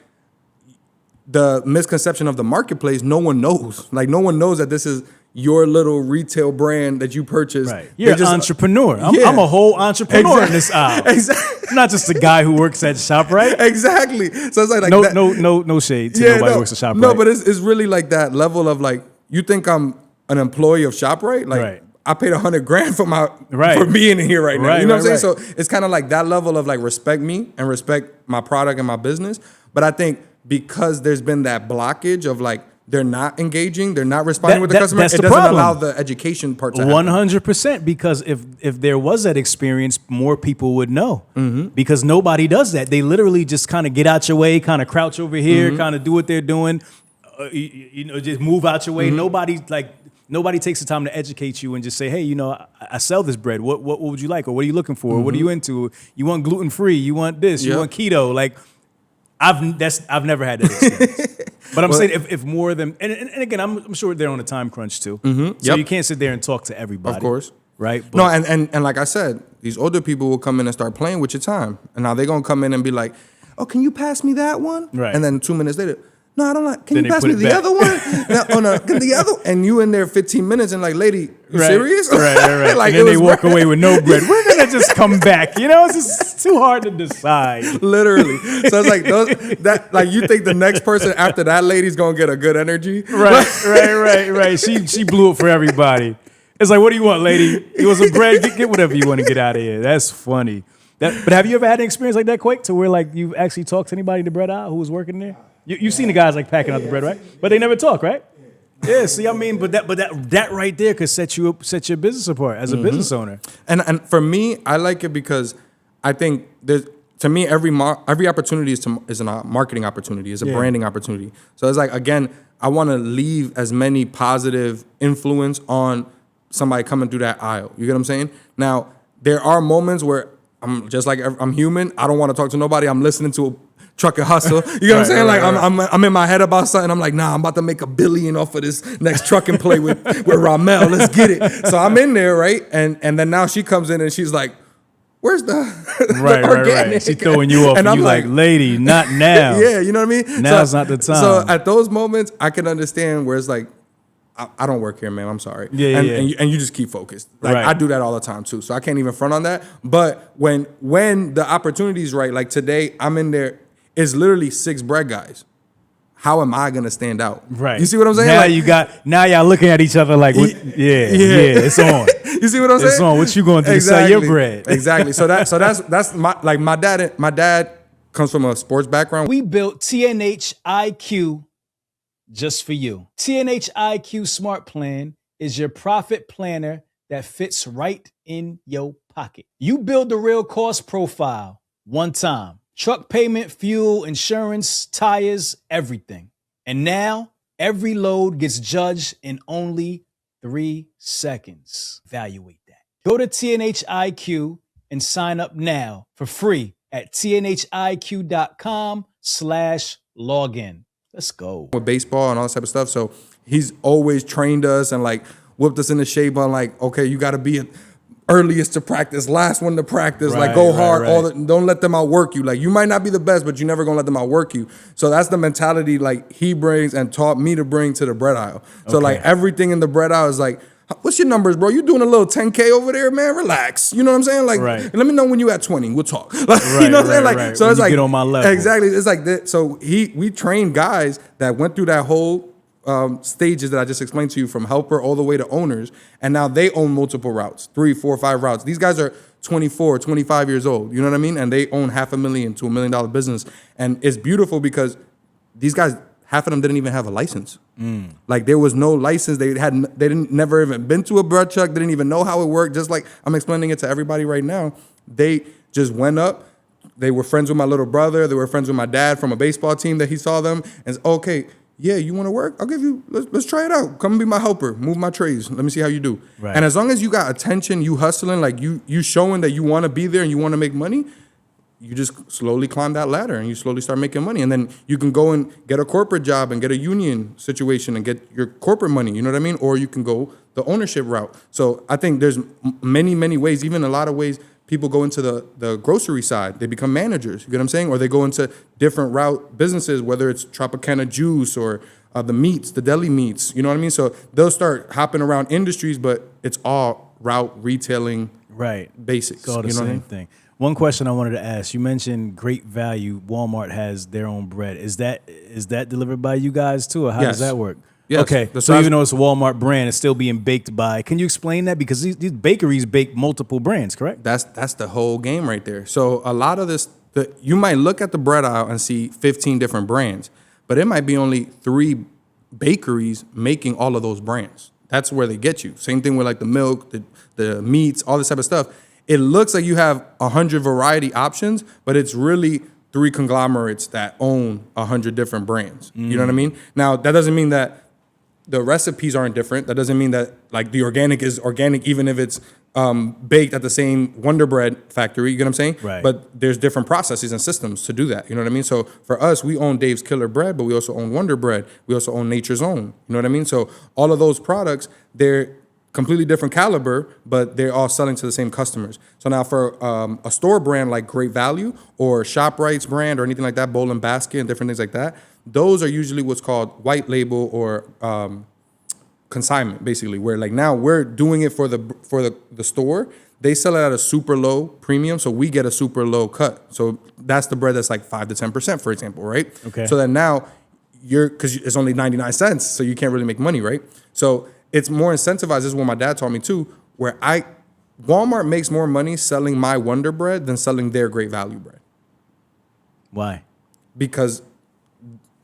the misconception of the marketplace. No one knows. Like no one knows that this is your little retail brand that you purchased. Right. You're an entrepreneur. I'm a whole entrepreneur in this aisle. Exactly. I'm not just a guy who works at ShopRite. Exactly. So it's like no shade to nobody who works at ShopRite. No, but it's really like that level of like, you think I'm an employee of ShopRite? Like I paid $100,000 for being in here right now. You know what I'm saying? So it's kind of like that level of like, respect me and respect my product and my business. But I think because there's been that blockage of like, they're not engaging, they're not responding with the customer, it doesn't allow the education part to happen. 100%, because if there was that experience, more people would know. Mm-hmm. Because nobody does that. They literally just kind of get out your way, kind of crouch over here, kind of do what they're doing, just move out your way. Mm-hmm. Nobody takes the time to educate you and just say, hey, I sell this bread. What would you like? Or what are you looking for? Mm-hmm. What are you into? You want gluten-free? You want this? You want keto? Like, I've never had that experience. But I'm saying if more of them, and again, I'm sure they're on a time crunch too. So you can't sit there and talk to everybody. Of course. Right? But, No, and like I said, these older people will come in and start playing with your time. And now they're going to come in and be like, oh, can you pass me that one? Right. And then 2 minutes later, no, I don't like, can Then you they pass put me it the back. other one? No, oh, no, can the other? And you in there 15 minutes and like, lady, you right, serious? Right. Like, and then it they was walk away with no bread. We're going to just come back. You know, it's just too hard to decide. Literally. So it's like, like you think the next person after that lady's going to get a good energy? Right. She blew it for everybody. It's like, what do you want, lady? You want some bread? Get whatever you want to get out of here. That's funny. But have you ever had an experience like that, Quake, to where like you've actually talked to anybody in the bread aisle who was working there? You've seen the guys like packing out the bread, right? But they never talk, right? Yeah. See, I mean, but that right there could set your business apart as a business owner. And for me, I like it because I think to me every opportunity is a marketing opportunity, is a branding opportunity. So it's like, again, I want to leave as many positive influence on somebody coming through that aisle. You get what I'm saying? Now, there are moments where I'm just like, I'm human. I don't want to talk to nobody. I'm listening to a truck and hustle. You know what I'm saying? Like I'm in my head about something. I'm like, nah, I'm about to make $1 billion off of this next truck and play with Ramel. Let's get it. So I'm in there, right? And then now she comes in and she's like, where's the organic? Right. She throwing you off and you like, lady, not now. Yeah, you know what I mean? Now's not the time. So at those moments, I can understand where it's like, I don't work here, man. I'm sorry. And you just keep focused. Like I do that all the time too. So I can't even front on that. But when the opportunity's right, like today, I'm in there. It's literally 6 bread guys. How am I gonna stand out? Right. You see what I'm saying? Now y'all looking at each other like, it's on. You see what I'm saying? It's on. What you gonna do to sell your bread? Exactly. So that's my dad comes from a sports background. We built TNH IQ just for you. TNH IQ Smart Plan is your profit planner that fits right in your pocket. You build the real cost profile one time. Truck payment, fuel, insurance, tires, everything. And now every load gets judged in only 3 seconds. Evaluate that. Go to TNH IQ and sign up now for free at tnhiq.com/login. Let's go. With baseball and all that type of stuff. So he's always trained us and like whipped us into shape on like, okay, you got to be earliest to practice, last one to practice, like go hard, don't let them outwork you. Like you might not be the best, but you're never gonna let them outwork you. So that's the mentality like he brings and taught me to bring to the bread aisle. So like everything in the bread aisle is like, what's your numbers, bro? You doing a little 10K over there, man? Relax. You know what I'm saying? Like, let me know when you at 20. We'll talk. Like, you know what I'm saying? Like, so when it's like get on my level. Exactly. It's like that. So we trained guys that went through that whole stages that I just explained to you, from helper all the way to owners, and now they own multiple routes, 3, 4, 5 routes. These guys are 24, 25 years old. You know what I mean? And they own $500,000 to $1 million business, and it's beautiful because these guys, half of them didn't even have a license. Like there was no license. They didn't never even been to a bread truck. They didn't even know how it worked. Just like I'm explaining it to everybody right now. They just went up. They were friends with my little brother. They were friends with my dad from a baseball team that he saw them. And said, okay, yeah, you want to work? I'll give you, let's try it out. Come be my helper. Move my trays. Let me see how you do. And as long as you got attention, you hustling, like you showing that you want to be there and you want to make money, you just slowly climb that ladder and you slowly start making money. And then you can go and get a corporate job and get a union situation and get your corporate money. You know what I mean? Or you can go the ownership route. So I think there's many, many ways, even a lot of ways people go into the grocery side. They become managers. You get what I'm saying? Or they go into different route businesses, whether it's Tropicana juice or the meats, the deli meats. You know what I mean? So they'll start hopping around industries, but it's all route retailing basics. It's all the same thing. One question I wanted to ask, you mentioned Great Value. Walmart has their own bread. Is that delivered by you guys too, or how does that work? Yes. Okay, so even though it's a Walmart brand, it's still being baked by. Can you explain that? Because these bakeries bake multiple brands, correct? That's the whole game right there. So a lot of this, you might look at the bread aisle and see 15 different brands, but it might be only 3 bakeries making all of those brands. That's where they get you. Same thing with like the milk, the meats, all this type of stuff. It looks like you have 100 variety options, but it's really 3 conglomerates that own 100 different brands. You know what I mean? Now, that doesn't mean that the recipes aren't different. That doesn't mean that like the organic is organic, even if it's baked at the same Wonder Bread factory. You get what I'm saying? Right. But there's different processes and systems to do that. You know what I mean? So for us, we own Dave's Killer Bread, but we also own Wonder Bread. We also own Nature's Own. You know what I mean? So all of those products, they're completely different caliber, but they're all selling to the same customers. So now for a store brand like Great Value or ShopRite's brand or anything like that, Bowl and Basket and different things like that, those are usually what's called white label or consignment, basically, where like now we're doing it for the store. They sell it at a super low premium, so we get a super low cut. So that's the bread that's like 5 to 10%, for example, right? Okay. So then now because it's only 99 cents, so you can't really make money, right? So it's more incentivized. This is what my dad taught me too, where Walmart makes more money selling my Wonder Bread than selling their Great Value bread. Why? Because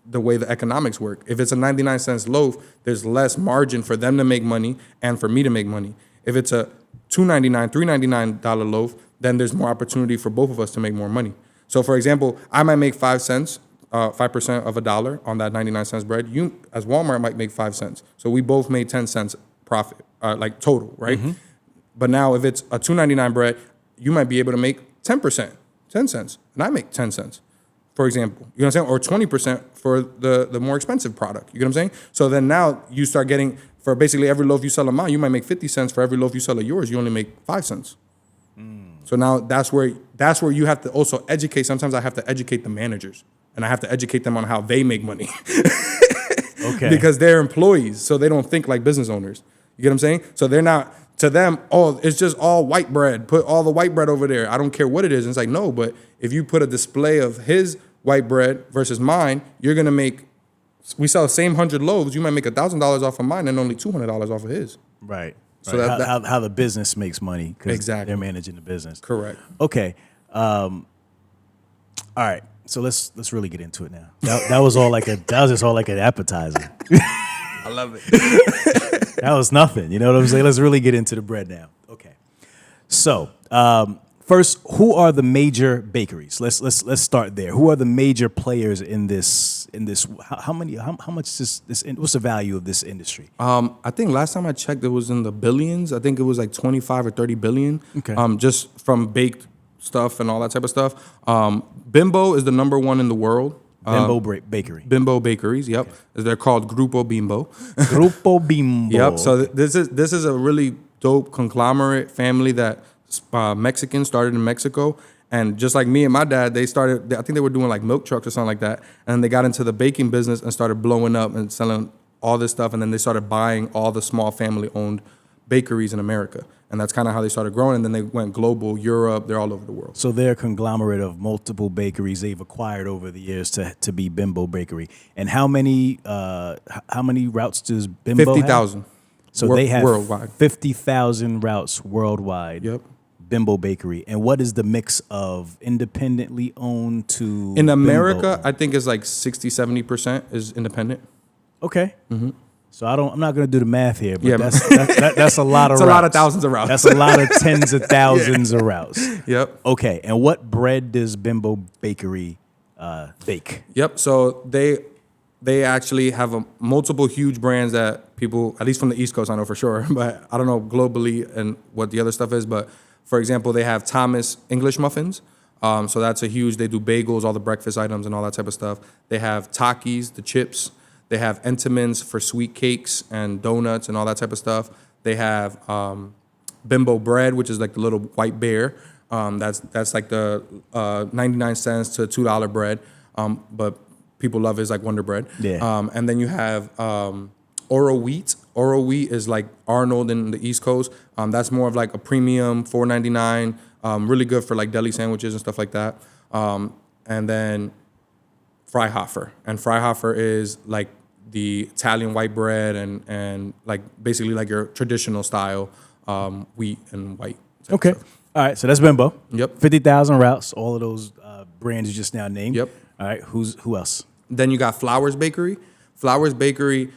the way the economics work. If it's a 99 cents loaf, there's less margin for them to make money and for me to make money. If it's a $2.99, $3.99 loaf, then there's more opportunity for both of us to make more money. So for example, I might make 5 cents, 5% of a dollar on that 99 cents bread. You, as Walmart, might make 5 cents. So we both made 10 cents profit, like total, right? Mm-hmm. But now if it's a $2.99 bread, you might be able to make 10%, 10 cents, and I make 10 cents. For example, you know what I'm saying? Or 20% for the more expensive product. You get what I'm saying? So then now you start getting, for basically every loaf you sell of mine, you might make 50 cents. For every loaf you sell of yours, you only make 5 cents. So now that's where you have to also educate. Sometimes I have to educate the managers, and I have to educate them on how they make money. Okay. Because they're employees, so they don't think like business owners. You get what I'm saying? So they're not, to them, oh, it's just all white bread. Put all the white bread over there. I don't care what it is. And it's like, no, but if you put a display of his white bread versus mine, you're going to make, we sell the same 100 loaves. You might make $1,000 off of mine and only $200 off of his. Right. So right. How the business makes money because Exactly. they're managing the business. Correct. Okay. All right. So let's really get into it now. That was just all like an appetizer. I love it. That was nothing. You know what I'm saying? Let's really get into the bread now. Okay. So first, who are the major bakeries? Let's start there. Who are the major players in this? How much is this? What's the value of this industry? I think last time I checked, it was in the billions. I think it was like 25 or 30 billion. Okay. Just from baked stuff and all that type of stuff. Bimbo is the number one in the world. Bimbo Bakery. Bimbo Bakeries, yep. Okay. They're called Grupo Bimbo. Grupo Bimbo. Yep. So this is a really dope conglomerate family that Mexicans started in Mexico. And just like me and my dad, they started, I think they were doing like milk trucks or something like that. And they got into the baking business and started blowing up and selling all this stuff. And then they started buying all the small family-owned bakeries in America. And that's kind of how they started growing. And then they went global, Europe, they're all over the world. So they're a conglomerate of multiple bakeries they've acquired over the years to be Bimbo Bakery. And how many routes does Bimbo 50,000. have? So they have worldwide. 50,000 routes worldwide. Yep. Bimbo Bakery. And what is the mix of independently owned to In America, Bimbo? I think it's like 60-70% is independent. Okay. Mm-hmm. So I'm not going to do the math here, but Yeah. that's a lot of It's routes. a lot of thousands of routes. That's a lot of tens of thousands of routes. Yep. Okay. And what bread does Bimbo Bakery bake? Yep. So they actually have multiple huge brands that people, at least from the East Coast, I know for sure, but I don't know globally and what the other stuff is. But for example, they have Thomas English muffins. So that's they do bagels, all the breakfast items and all that type of stuff. They have Takis, the chips. They have Entenmann's for sweet cakes and donuts and all that type of stuff. They have Bimbo bread, which is like the little white bear. That's like the 99 cents to $2 bread. But people love it. It's like Wonder Bread. Yeah. And then you have Oro Wheat. Oro Wheat is like Arnold in the East Coast. That's more of like a premium, $4.99. Really good for like deli sandwiches and stuff like that. And then Freihofer. And Freihofer is like the Italian white bread and like basically like your traditional style wheat and white. Okay. All right. So that's Bimbo. Yep. 50,000 routes. All of those brands you just now named. Yep. All right. Who else? Then you got Flowers Bakery. Flowers Bakery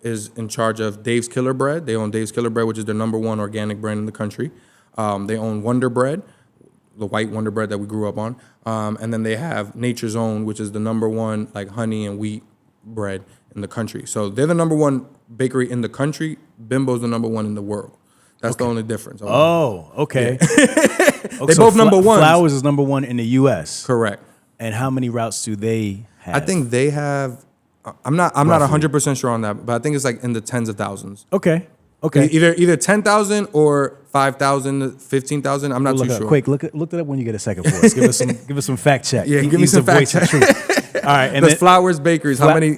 is in charge of Dave's Killer Bread. They own Dave's Killer Bread, which is their number one organic brand in the country. They own Wonder Bread, the white Wonder Bread that we grew up on. And then they have Nature's Own, which is the number one like honey and wheat bread in the country. So they're the number one bakery in the country. Bimbo's the number one in the world. That's the only difference. Oh, okay. They both number ones. Flowers is number one in the U.S. Correct. And how many routes do they have? I think they have. I'm not 100% sure on that, but I think it's like in the tens of thousands. Okay. Okay. Either 10,000 or 5,000, 15,000. I'm not too sure. Quick, look that up when you get a second for us. Give us some fact check. Yeah, give me some fact check. All right, and then Flowers Bakeries. How many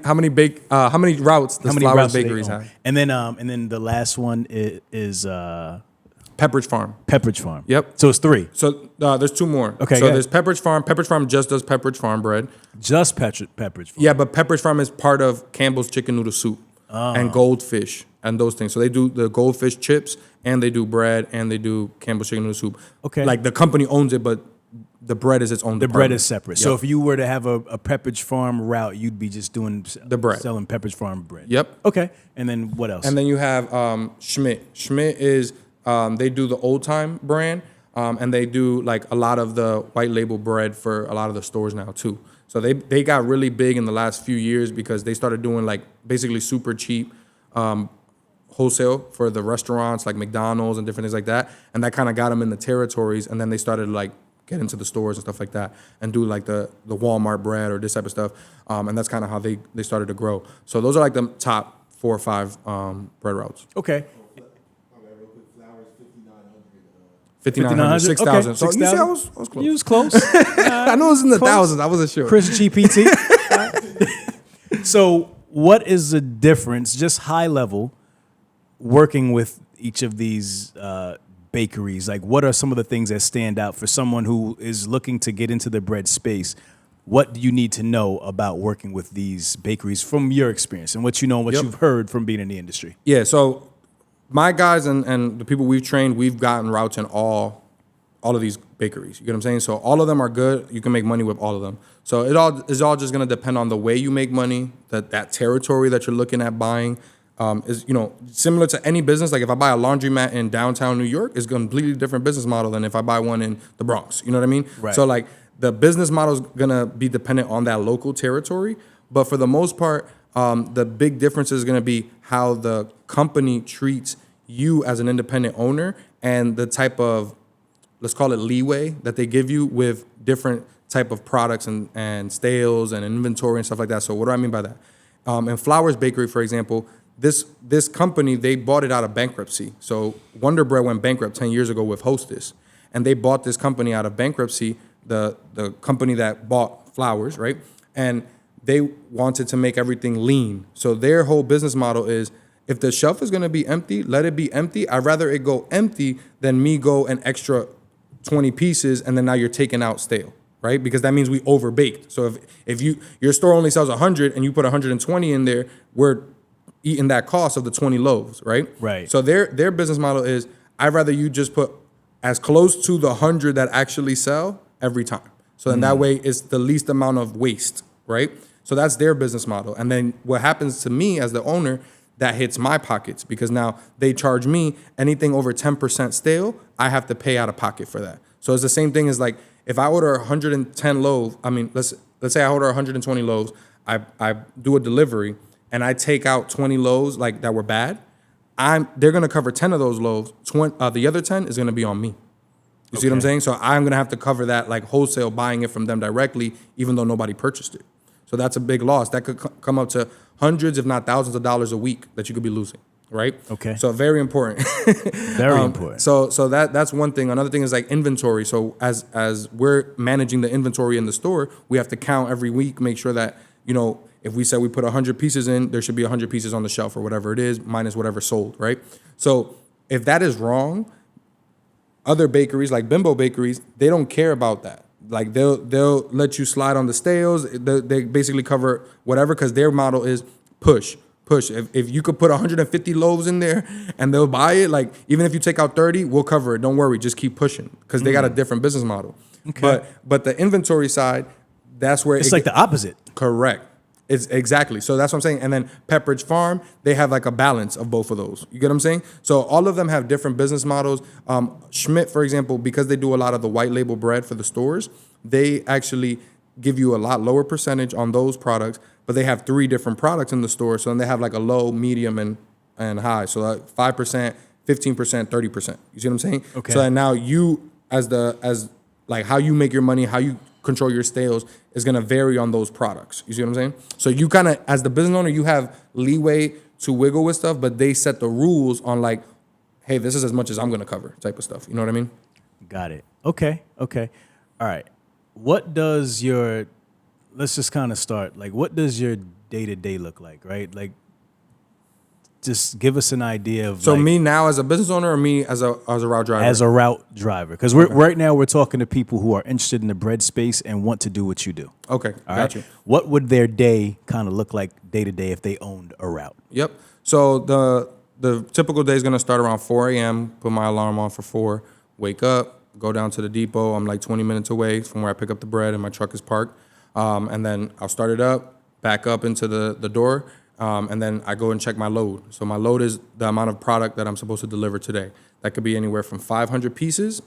routes does Flowers Bakeries have? And then the last one is Pepperidge Farm. Pepperidge Farm. Yep. So it's 3. So there's 2 more. Okay. So there's Pepperidge Farm. Pepperidge Farm just does Pepperidge Farm bread. Just Pepperidge Farm. Yeah, but Pepperidge Farm is part of Campbell's Chicken Noodle Soup and Goldfish and those things. So they do the Goldfish chips and they do bread and they do Campbell's Chicken Noodle Soup. Okay. Like the company owns it, but the bread is its own The department. bread is separate. Yep. So if you were to have a Pepperidge Farm route, you'd be just doing the bread, selling Pepperidge Farm bread. Yep. Okay. And then what else? And then you have Schmidt. Schmidt is they do the old time brand, and they do like a lot of the white label bread for a lot of the stores now too. So they got really big in the last few years because they started doing like basically super cheap wholesale for the restaurants like McDonald's and different things like that. And that kind of got them in the territories. And then they started like get into the stores and stuff like that and do like the Walmart bread or this type of stuff. And that's kind of how they started to grow. So those are like the top 4 or 5 bread routes. Okay. 5,900, 6,000. Okay, so 6,000. you see, I was close. You was close. I know it was in the thousands. I wasn't sure. Chris GPT. So what is the difference, just high level, working with each of these bakeries? Like, what are some of the things that stand out for someone who is looking to get into the bread space? What do you need to know about working with these bakeries from your experience and what you know and what you've heard from being in the industry? Yeah, so my guys and the people we've trained, we've gotten routes in all of these bakeries. You get what I'm saying? So all of them are good. You can make money with all of them. So it all is all just going to depend on the way you make money, that territory that you're looking at buying. Is similar to any business. Like if I buy a laundromat in downtown New York, it's a completely different business model than if I buy one in the Bronx. You know what I mean? Right. So like the business model is gonna be dependent on that local territory, but for the most part, the big difference is gonna be how the company treats you as an independent owner and the type of, let's call it leeway that they give you with different type of products and stales and inventory and stuff like that. So what do I mean by that? In Flowers Bakery, for example, this company, they bought it out of bankruptcy. So Wonder Bread went bankrupt 10 years ago with Hostess. And they bought this company out of bankruptcy, the company that bought Flowers, right? And they wanted to make everything lean. So their whole business model is, if the shelf is gonna be empty, let it be empty. I'd rather it go empty than me go an extra 20 pieces and then now you're taking out stale, right? Because that means we overbaked. So if your store only sells 100 and you put 120 in there, we're eating that cost of the 20 loaves, right? Right. So their business model is, I'd rather you just put as close to the 100 that actually sell every time. So then that way it's the least amount of waste, right? So that's their business model. And then what happens to me as the owner, that hits my pockets because now they charge me anything over 10% stale, I have to pay out of pocket for that. So it's the same thing as like, if I order 110 loaves, I mean, let's say I order 120 loaves, I do a delivery, and I take out 20 loaves like that were bad, they're gonna cover 10 of those loaves. The other 10 is gonna be on me. You see what I'm saying? So I'm gonna have to cover that like wholesale, buying it from them directly, even though nobody purchased it. So that's a big loss. That could come up to hundreds, if not thousands of dollars a week that you could be losing, right? Okay. So very important. Very important. So that's one thing. Another thing is like inventory. So as we're managing the inventory in the store, we have to count every week, make sure that, if we said we put 100 pieces in, there should be 100 pieces on the shelf or whatever it is, minus whatever sold, right? So if that is wrong, other bakeries like Bimbo Bakeries, they don't care about that. Like they'll let you slide on the stales. They basically cover whatever because their model is push. If you could put 150 loaves in there and they'll buy it, like even if you take out 30, we'll cover it. Don't worry, just keep pushing because they got a different business model. Okay. But the inventory side, that's where it's like the opposite. Correct. It's exactly. So that's what I'm saying. And then Pepperidge Farm, they have like a balance of both of those. You get what I'm saying? So all of them have different business models. Schmidt, for example, because they do a lot of the white label bread for the stores, they actually give you a lot lower percentage on those products, but they have 3 different products in the store. So then they have like a low, medium, and high. So like 5%, 15%, 30%. You see what I'm saying? Okay. So that now you, as like how you make your money, how you control your sales is going to vary on those products. You see what I'm saying? So you kind of, as the business owner, you have leeway to wiggle with stuff, but they set the rules on like, hey, this is as much as I'm going to cover type of stuff. You know what I mean? Got it. Okay. All right. What does your, let's just kind of start, like, what does your day-to-day look like, right? Like, just give us an idea of So like, me now as a business owner, or me as a route driver? as a route driver, because right now we're talking to people who are interested in the bread space and want to do what you do. Okay, All got right. you. What would their day kind of look like day to day if they owned a route? Yep. So the typical day is going to start around 4 a.m., put my alarm on for 4, wake up, go down to the depot. I'm like 20 minutes away from where I pick up the bread and my truck is parked. And then I'll start it up, back up into the door, and then I go and check my load. So my load is the amount of product that I'm supposed to deliver today. That could be anywhere from 500 pieces,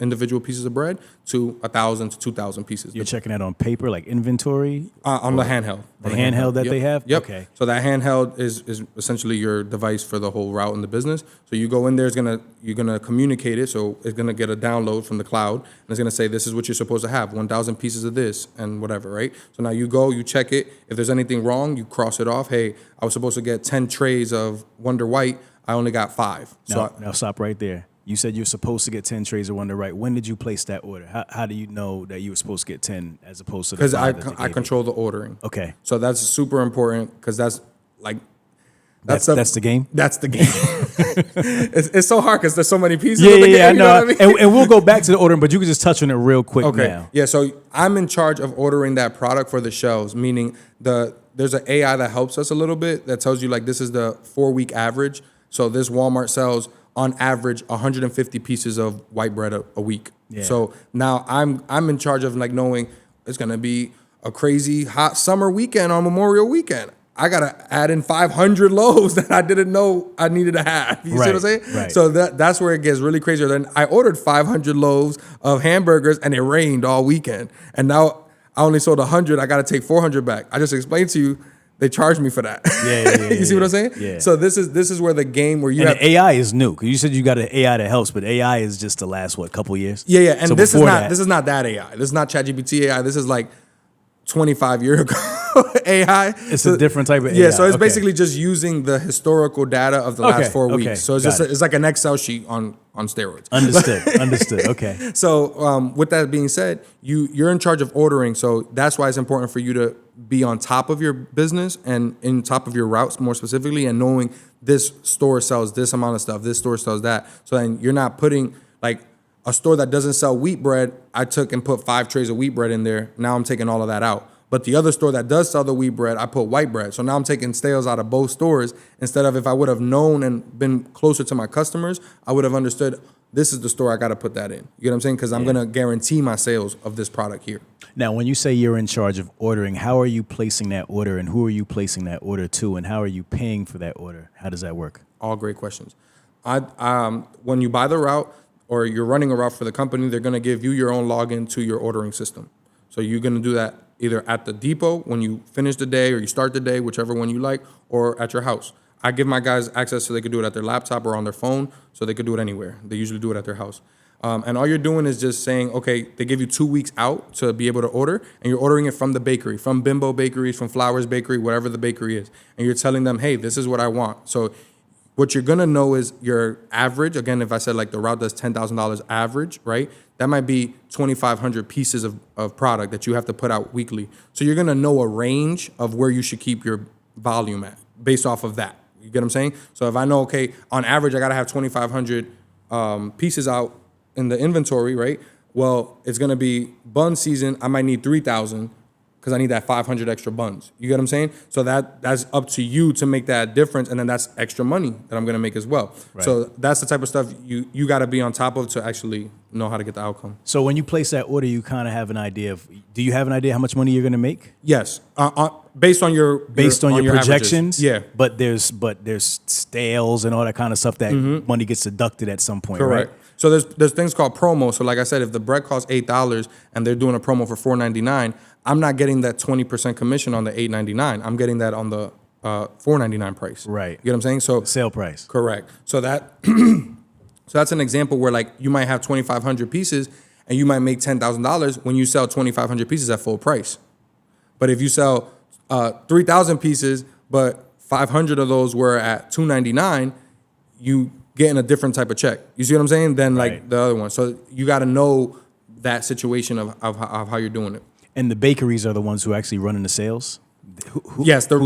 individual pieces of bread, to 1,000 to 2,000 pieces. You're checking that on paper, like inventory? On the handheld. The handheld that Yep. they have? Yep. Okay. So that handheld is essentially your device for the whole route in the business. So you go in there, you're gonna communicate it. So it's gonna get a download from the cloud, and it's gonna say this is what you're supposed to have, 1,000 pieces of this and whatever, right? So now you go, you check it. If there's anything wrong, you cross it off. Hey, I was supposed to get 10 trays of Wonder White. I only got 5. Now stop right there. You said you're supposed to get 10 trays of Wonder Right. When did you place that order? How do you know that you were supposed to get 10 as opposed to the 5 because that they I gave control the ordering. you? Okay. So that's super important because that's like That's the game? That's the game. it's so hard because there's so many pieces. Yeah, of the game, I you know. know what I mean? And we'll go back to the ordering, but you can just touch on it real quick Okay. now. Yeah. So I'm in charge of ordering that product for the shelves, meaning there's an AI that helps us a little bit that tells you like this is the 4-week average. So this Walmart sells on average 150 pieces of white bread a week. Yeah. So now I'm in charge of like knowing it's gonna be a crazy hot summer weekend on Memorial Weekend. I gotta add in 500 loaves that I didn't know I needed to have. You see what I'm saying? Right. So that's where it gets really crazy. Then I ordered 500 loaves of hamburgers and it rained all weekend. And now I only sold 100. I gotta take 400 back. I just explained to you. They charged me for that. Yeah. You see what I'm saying? Yeah. So this is where the game where you And have the AI is new. Because you said you got an AI that helps, but AI is just the last, couple years? Yeah. And So this is before not that- this is not that AI. This is not ChatGPT AI. This is like 25 years ago AI. It's a different type of Yeah, AI. so it's Okay. basically just using the historical data of the last 4 weeks. Okay. So it's Got just it. it's like an Excel sheet on steroids. Understood. Okay. So with that being said, you're in charge of ordering. So that's why it's important for you to be on top of your business and in top of your routes more specifically, and knowing this store sells this amount of stuff, this store sells that. So then you're not putting like a store that doesn't sell wheat bread. I took and put 5 trays of wheat bread in there. Now I'm taking all of that out. But the other store that does sell the wheat bread, I put white bread. So now I'm taking sales out of both stores instead of if I would have known and been closer to my customers, I would have understood this is the store I got to put that in. You get what I'm saying? Because I'm going to guarantee my sales of this product here. Now, when you say you're in charge of ordering, how are you placing that order and who are you placing that order to and how are you paying for that order? How does that work? All great questions. When you buy the route or you're running a route for the company, they're going to give you your own login to your ordering system. So you're going to do that either at the depot when you finish the day or you start the day, whichever one you like, or at your house. I give my guys access so they could do it at their laptop or on their phone, so they could do it anywhere. They usually do it at their house. And all you're doing is just saying, okay, they give you 2 weeks out to be able to order, and you're ordering it from the bakery, from Bimbo Bakeries, from Flowers Bakery, whatever the bakery is. And you're telling them, hey, this is what I want. So what you're gonna know is your average. Again, if I said like the route does $10,000 average, right? That might be 2,500 pieces of product that you have to put out weekly. So you're gonna know a range of where you should keep your volume at based off of that. You get what I'm saying? So if I know, okay, on average, I gotta have 2,500 pieces out in the inventory, right? Well, it's gonna be bun season. I might need 3,000 because I need that 500 extra buns. You get what I'm saying? So that's up to you to make that difference, and then that's extra money that I'm gonna make as well. Right. So that's the type of stuff you gotta be on top of to actually know how to get the outcome. So when you place that order, you kind of have an idea of, do you have an idea how much money you're going to make? Yes, based on your projections? averages. Yeah. But there's stales and all that kind of stuff that money gets deducted at some point, Correct. right? So there's things called promo. So like I said, if the bread costs $8 and they're doing a promo for $4.99, I'm not getting that 20% commission on the $8.99. I'm getting that on the $4.99 price. Right. You get what I'm saying? So Sale price. correct. So that's an example where like you might have 2,500 pieces and you might make $10,000 when you sell 2,500 pieces at full price. But if you sell 3,000 pieces, but 500 of those were at $2.99, you getting a different type of check. You see what I'm saying? Than like Right. the other one. So you got to know that situation of how you're doing it. And the bakeries are the ones who actually running the sales? Yes, they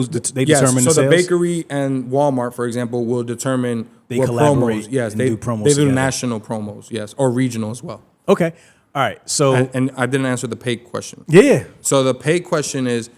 determine so the sales? the bakery and Walmart, for example, will determine They what collaborate promos. Yes, and they do promos they do together. national promos. Yes, or regional as well. Okay. All right. So, And I didn't answer the pay question. yeah. So the pay question is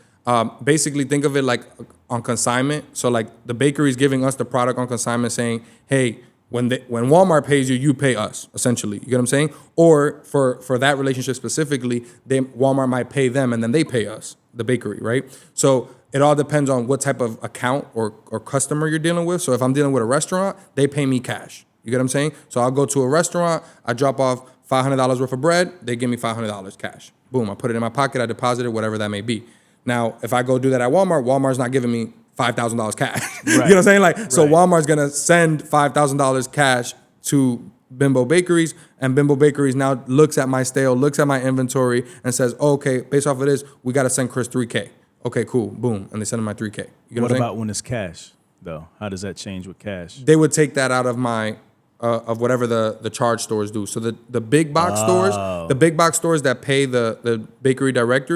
basically think of it like on consignment. So like the bakery is giving us the product on consignment, saying, "Hey, when Walmart pays you, you pay us." Essentially, you get what I'm saying? Or for that relationship specifically, Walmart might pay them and then they pay us, the bakery, right? So it all depends on what type of account or customer you're dealing with. So if I'm dealing with a restaurant, they pay me cash. You get what I'm saying? So I'll go to a restaurant, I drop off $500 worth of bread, they give me $500 cash. Boom, I put it in my pocket, I deposit it, whatever that may be. Now, if I go do that at Walmart, Walmart's not giving me $5,000 cash. You know what I'm saying? Like, so Right. Walmart's gonna send $5,000 cash to Bimbo Bakeries, and Bimbo Bakeries now looks at my stale, looks at my inventory, and says, oh, okay, based off of this, we gotta send Chris $3K. Okay, cool, boom, and they send him my $3K. You get What I'm saying? about when it's cash, though? How does that change with cash? They would take that out of my of whatever the charge stores do. So the big box stores, the big box stores that pay the bakery direct,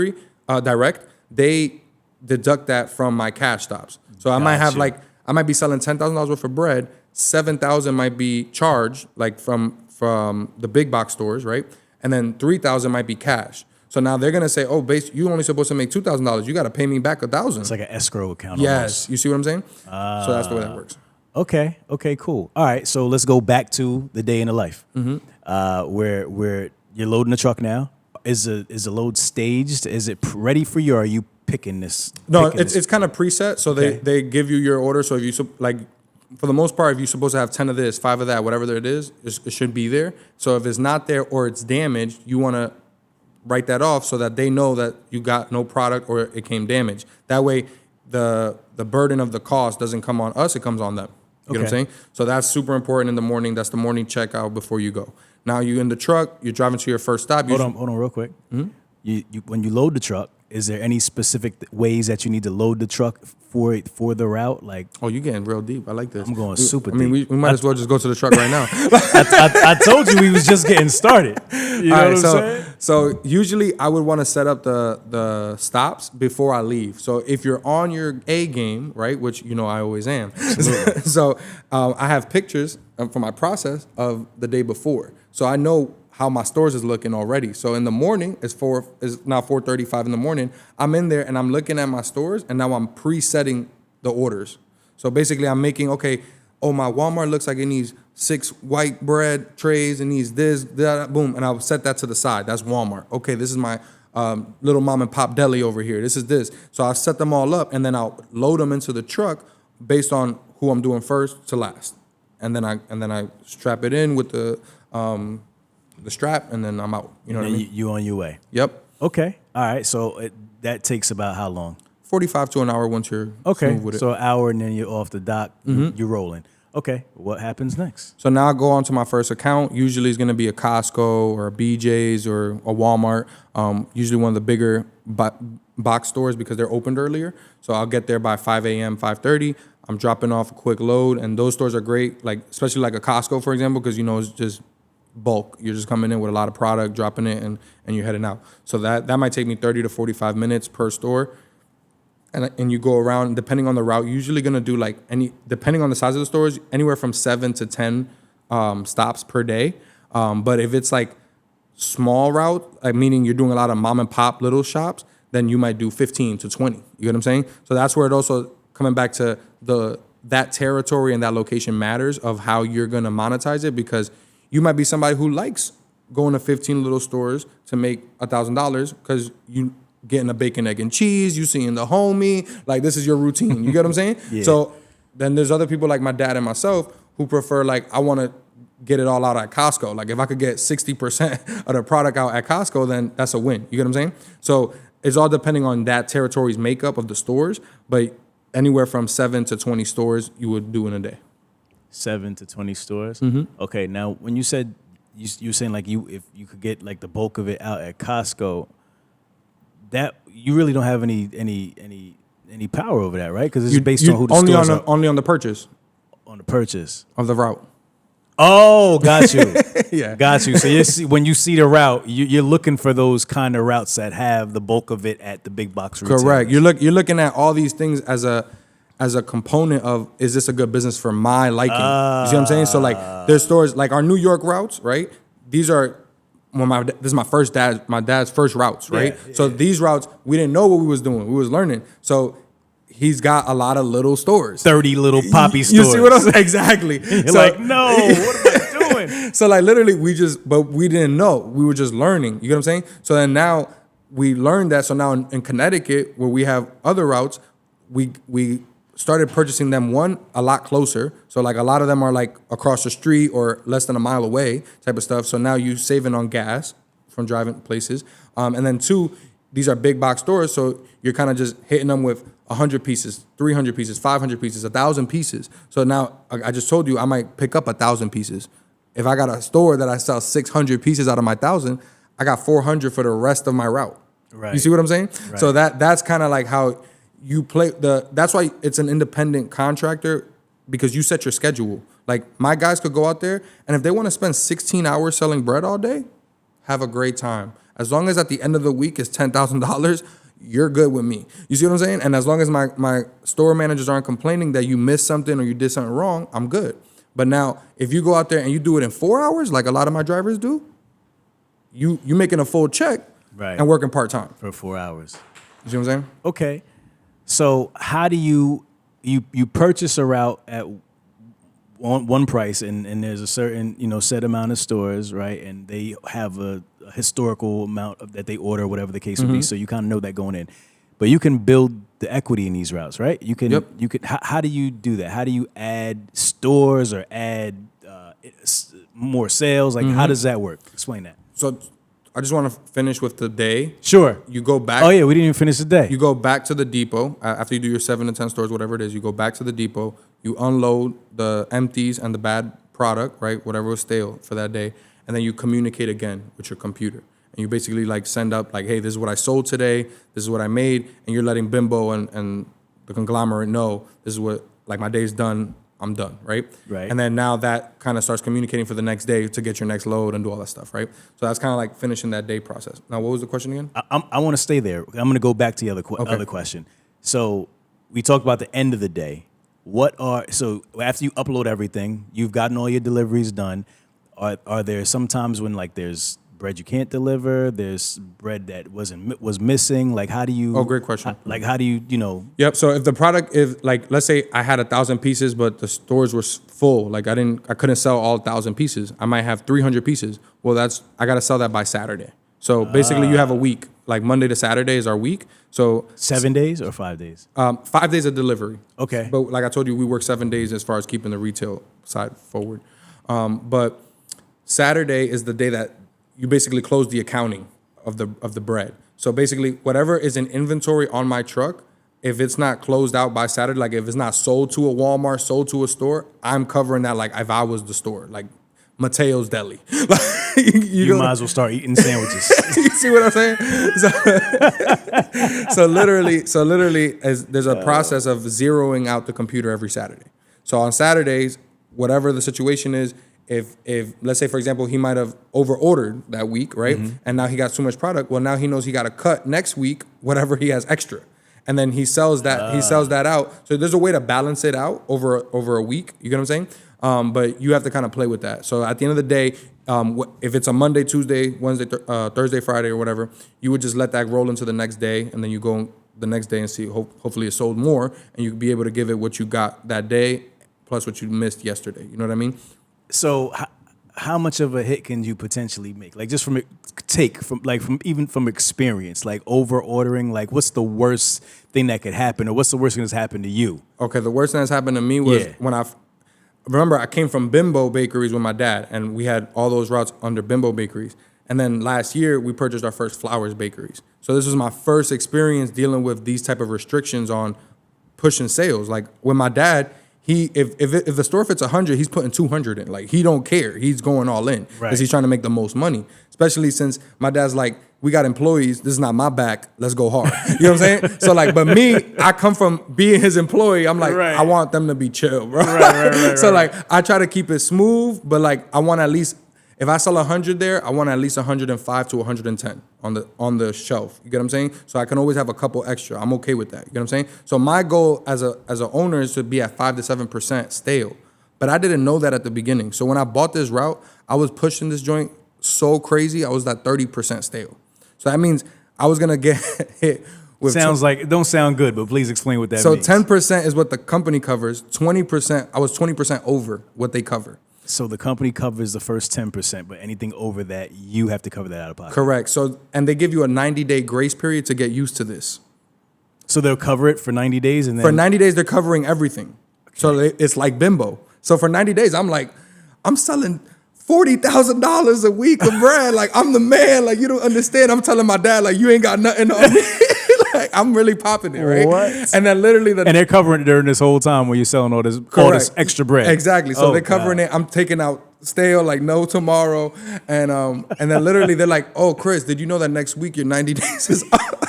they deduct that from my cash stops. So I might have Gotcha. I might be selling $10,000 worth of bread, 7,000 might be charged like from the big box stores, right? And then 3,000 might be cash. So now they're gonna say, oh, you only supposed to make $2,000. You got to pay me back 1,000. It's like an escrow account. Yes, Almost. you see what I'm saying? So that's the way that works. Okay. Okay. Cool. All right. So let's go back to the day in the life, where you're loading the truck now. Is the load staged? Is it ready for you? Or are you picking this? No, picking it's this? kind of preset. So Okay. they give you your order. So if you like, for the most part, if you're supposed to have 10 of this, 5 of that, whatever it is, it should be there. So if it's not there or it's damaged, you want to write that off so that they know that you got no product or it came damaged. That way, the burden of the cost doesn't come on us; it comes on them. You know what I'm Okay. saying? So that's super important in the morning. That's the morning checkout before you go. Now you in the truck, you're driving to your first stop. Hold on, real quick. You when you load the truck, is there any specific ways that you need to load the truck for the route? Like Oh, you getting real deep. I like this. I'm going super I mean, deep. we might as well just go to the truck right now. I told you we was just getting started. You know All right, what I'm saying? so usually I would want to set up the stops before I leave. So if you're on your A game, right, which you know I always am. So I have pictures for my process of the day before, so I know how my stores is looking already. So in the morning, it's now 4:35 in the morning. I'm in there and I'm looking at my stores, and now I'm presetting the orders. So basically, I'm making my Walmart looks like it needs 6 white bread trays, it needs this, that, boom, and I'll set that to the side. That's Walmart. Okay, this is my little mom and pop deli over here. This is this. So I'll set them all up, and then I'll load them into the truck based on who I'm doing first to last, and then I strap it in with the strap, and then I'm out. You know what I And mean? you on your way. Yep. Okay. All right. So that takes about how long? 45 to an hour once you're Okay. smooth with it. So an hour and then you're off the dock. You're rolling. Okay. What happens next? So now I go on to my first account. Usually it's going to be a Costco or a BJ's or a Walmart. Usually one of the bigger box stores because they're opened earlier. So I'll get there by 5 a.m., 5:30. I'm dropping off a quick load. And those stores are great, like especially like a Costco, for example, because, it's just bulk. You're just coming in with a lot of product, dropping it, and you're heading out. So that might take me 30 to 45 minutes per store. And you go around, depending on the route, you're usually going to do depending on the size of the stores, anywhere from 7 to 10 stops per day. But if it's like small route, meaning you're doing a lot of mom and pop little shops, then you might do 15 to 20. You get what I'm saying? So that's where it also, coming back to that territory and that location matters of how you're going to monetize it, because you might be somebody who likes going to 15 little stores to make $1,000 because you getting a bacon, egg, and cheese, you seeing the homie, like this is your routine. You get what I'm saying? Yeah. So then there's other people like my dad and myself who prefer I want to get it all out at Costco. Like if I could get 60% of the product out at Costco, then that's a win. You get what I'm saying? So it's all depending on that territory's makeup of the stores. But anywhere from 7 to 20 stores you would do in a day. 7 to 20 stores. Mm-hmm. Okay, now when you said you were saying like if you could get like the bulk of it out at Costco, that you really don't have any power over that, right? Because it's based on who the only stores on are only on the purchase on the purchase. of the route. Oh, got you. Yeah. Got you. So when you see the route, you're looking for those kind of routes that have the bulk of it at the big box retailers. Correct. You're looking at all these things as a component of, is this a good business for my liking? You see what I'm saying? So like there's stores like our New York routes, right? These are this is my dad's first routes, right? Yeah, so these routes, we didn't know what we was doing. We was learning. So he's got a lot of little stores. 30 little poppy stores. You see what I'm saying? Exactly. You're like, no, what am I doing? So like literally but we didn't know. We were just learning. You get what I'm saying? So then now we learned that. So now in Connecticut, where we have other routes, we started purchasing them a lot closer. So like a lot of them are like across the street or less than a mile away type of stuff. So now you saving on gas from driving places. And then 2, these are big box stores. So you're kind of just hitting them with 100 pieces, 300 pieces, 500 pieces, 1,000 pieces. So now I just told you I might pick up 1,000 pieces. If I got a store that I sell 600 pieces out of my 1,000, I got 400 for the rest of my route. Right. You see what I'm saying? Right. So that's kind of like how you play that's why it's an independent contractor, because you set your schedule. Like my guys could go out there and if they want to spend 16 hours selling bread all day, have a great time. As long as at the end of the week is $10,000, you're good with me. You see what I'm saying? And as long as my store managers aren't complaining that you missed something or you did something wrong, I'm good. But now if you go out there and you do it in 4 hours, like a lot of my drivers do, you making a full check and working part-time. For 4 hours. You see what I'm saying? Okay. So how do you purchase a route at one price and there's a certain set amount of stores, right? And they have a historical amount that they order, whatever the case would be. So you kind of know that going in, but you can build the equity in these routes, right? You can. How do you do that? How do you add stores or add more sales? Like how does that work? Explain that. So I just want to finish with the day. Sure. You go back. Oh yeah, we didn't even finish the day. You go back to the depot after you do your 7 to 10 stores, whatever it is. You go back to the depot. You unload the empties and the bad product, right? Whatever was stale for that day, and then you communicate again with your computer. And you basically like send up like, hey, this is what I sold today. This is what I made, and you're letting Bimbo and the conglomerate know this is what, like, my day's done. I'm done, right? Right. And then now that kind of starts communicating for the next day to get your next load and do all that stuff, right? So that's kind of like finishing that day process. Now, what was the question again? I want to stay there. I'm going to go back to the other question. So we talked about the end of the day. So after you upload everything, you've gotten all your deliveries done. Are there some times when like there's bread you can't deliver? There's bread that was missing. Like how do you? Oh, great question. How do you Yep. So if the product, like let's say I had 1,000 pieces, but the stores were full, like I couldn't sell all 1,000 pieces. I might have 300 pieces. Well, I got to sell that by Saturday. So basically, you have a week. Like Monday to Saturday is our week. So 7 days or 5 days? 5 days of delivery. Okay. But like I told you, we work 7 days as far as keeping the retail side forward. But Saturday is the day that you basically close the accounting of the bread. So basically, whatever is in inventory on my truck, if it's not closed out by Saturday, like if it's not sold to a Walmart, sold to a store, I'm covering that like if I was the store, like MATEO'S Deli. you might as well start eating sandwiches. You see what I'm saying? So literally, there's a process of zeroing out the computer every Saturday. So on Saturdays, whatever the situation is, if let's say, for example, he might have over-ordered that week, right? Mm-hmm. And now he got too much product. Well, now he knows he got to cut next week whatever he has extra. And then he sells that out. So there's a way to balance it out over a week. You get what I'm saying? But you have to kind of play with that. So at the end of the day, if it's a Monday, Tuesday, Wednesday, Thursday, Friday, or whatever, you would just let that roll into the next day, and then you go the next day and see. Hopefully, it sold more, and you be able to give it what you got that day plus what you missed yesterday. You know what I mean? So how much of a hit can you potentially make? Like just from experience, like over ordering, like what's the worst thing that could happen, or what's the worst thing that's happened to you? Okay, the worst thing that's happened to me was when remember I came from Bimbo Bakeries with my dad, and we had all those routes under Bimbo Bakeries. And then last year we purchased our first Flowers Bakeries. So this was my first experience dealing with these type of restrictions on pushing sales. Like with my dad, if the store fits 100, he's putting 200 in. Like he don't care. He's going all in because he's trying to make the most money. Especially since my dad's like, we got employees. This is not my back. Let's go hard. You know what I'm saying? So like, but me, I come from being his employee. I'm like, I want them to be chill, bro. So like, I try to keep it smooth, but like, I want at least, if I sell 100 there, I want at least 105 to 110 on the shelf. You get what I'm saying? So I can always have a couple extra. I'm okay with that. You get what I'm saying? So my goal as a owner is to be at 5 to 7% stale. But I didn't know that at the beginning. So when I bought this route, I was pushing this joint so crazy. I was at 30% stale. So that means I was gonna get hit with. Sounds like it don't sound good, but please explain what that means. So 10% is what the company covers. 20%, I was 20% over what they cover. So the company covers the first 10%, but anything over that, you have to cover that out of pocket. Correct. So, and they give you a 90-day grace period to get used to this. So they'll cover it for 90 days, and then for 90 days they're covering everything. Okay. So it's like bimbo. So for 90 days, I'm like, I'm selling $40,000 a week of bread. Like I'm the man. Like you don't understand. I'm telling my dad, like you ain't got nothing on me. Like I'm really popping it, right? What? And then literally and they're covering it during this whole time when you're selling all this extra bread. Exactly. So they're covering it. I'm taking out stale, like no tomorrow. And then literally they're like, oh, Chris, did you know that next week your 90 days is up?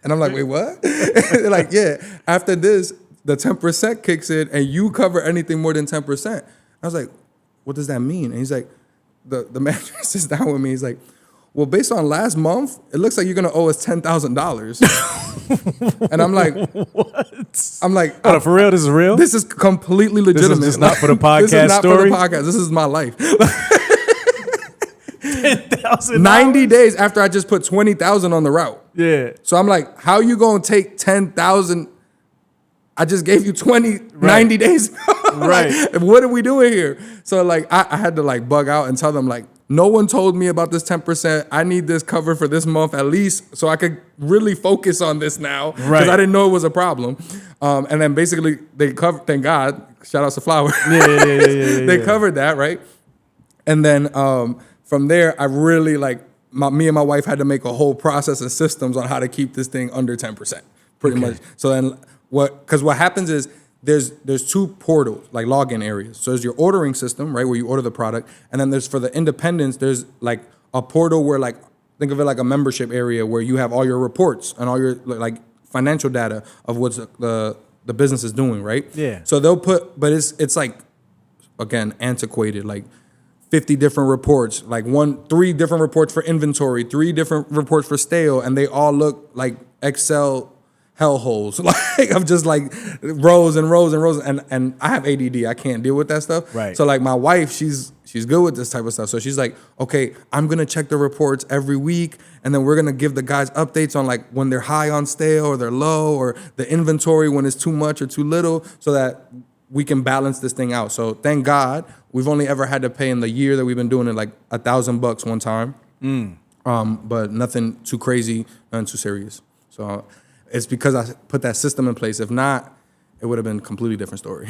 And I'm like, wait, what? They're like, yeah, after this, the 10% kicks in and you cover anything more than 10%. I was like, what does that mean? And he's like, the manager sits down with me. He's like, well, based on last month, it looks like you're gonna owe us $10,000. And I'm like, what? I'm like, oh, for real? This is real? This is completely legitimate. This is not for the podcast This is not story? for the podcast. This is my life. $10,000? 90 days after I just put 20,000 on the route. Yeah. So I'm like, how you gonna take 10,000? I just gave you 90 days. Like, what are we doing here? So like, I had to like bug out and tell them like, no one told me about this 10%. I need this covered for this month at least so I could really focus on this now because I didn't know it was a problem. And then basically they covered, thank God, shout out to Flower. They covered that, right? And then from there, I really like, me and my wife had to make a whole process and systems on how to keep this thing under 10%, pretty much. So then because what happens is, there's two portals, like login areas. So there's your ordering system, right, where you order the product. And then there's for the independents, there's like a portal where like, think of it like a membership area where you have all your reports and all your like financial data of what the business is doing, right? Yeah. So they'll put, but it's like, again, antiquated, like 50 different reports, like 3 different reports for inventory, 3 different reports for stale, and they all look like Excel hellholes, like of just like rows and rows and rows, and I have ADD. I can't deal with that stuff. Right. So like my wife, she's good with this type of stuff. So she's like, okay, I'm gonna check the reports every week, and then we're gonna give the guys updates on like when they're high on stale or they're low, or the inventory when it's too much or too little, so that we can balance this thing out. So thank God we've only ever had to pay in the year that we've been doing it like $1,000 one time, but nothing too crazy and too serious. So. It's because I put that system in place. If not, it would have been a completely different story.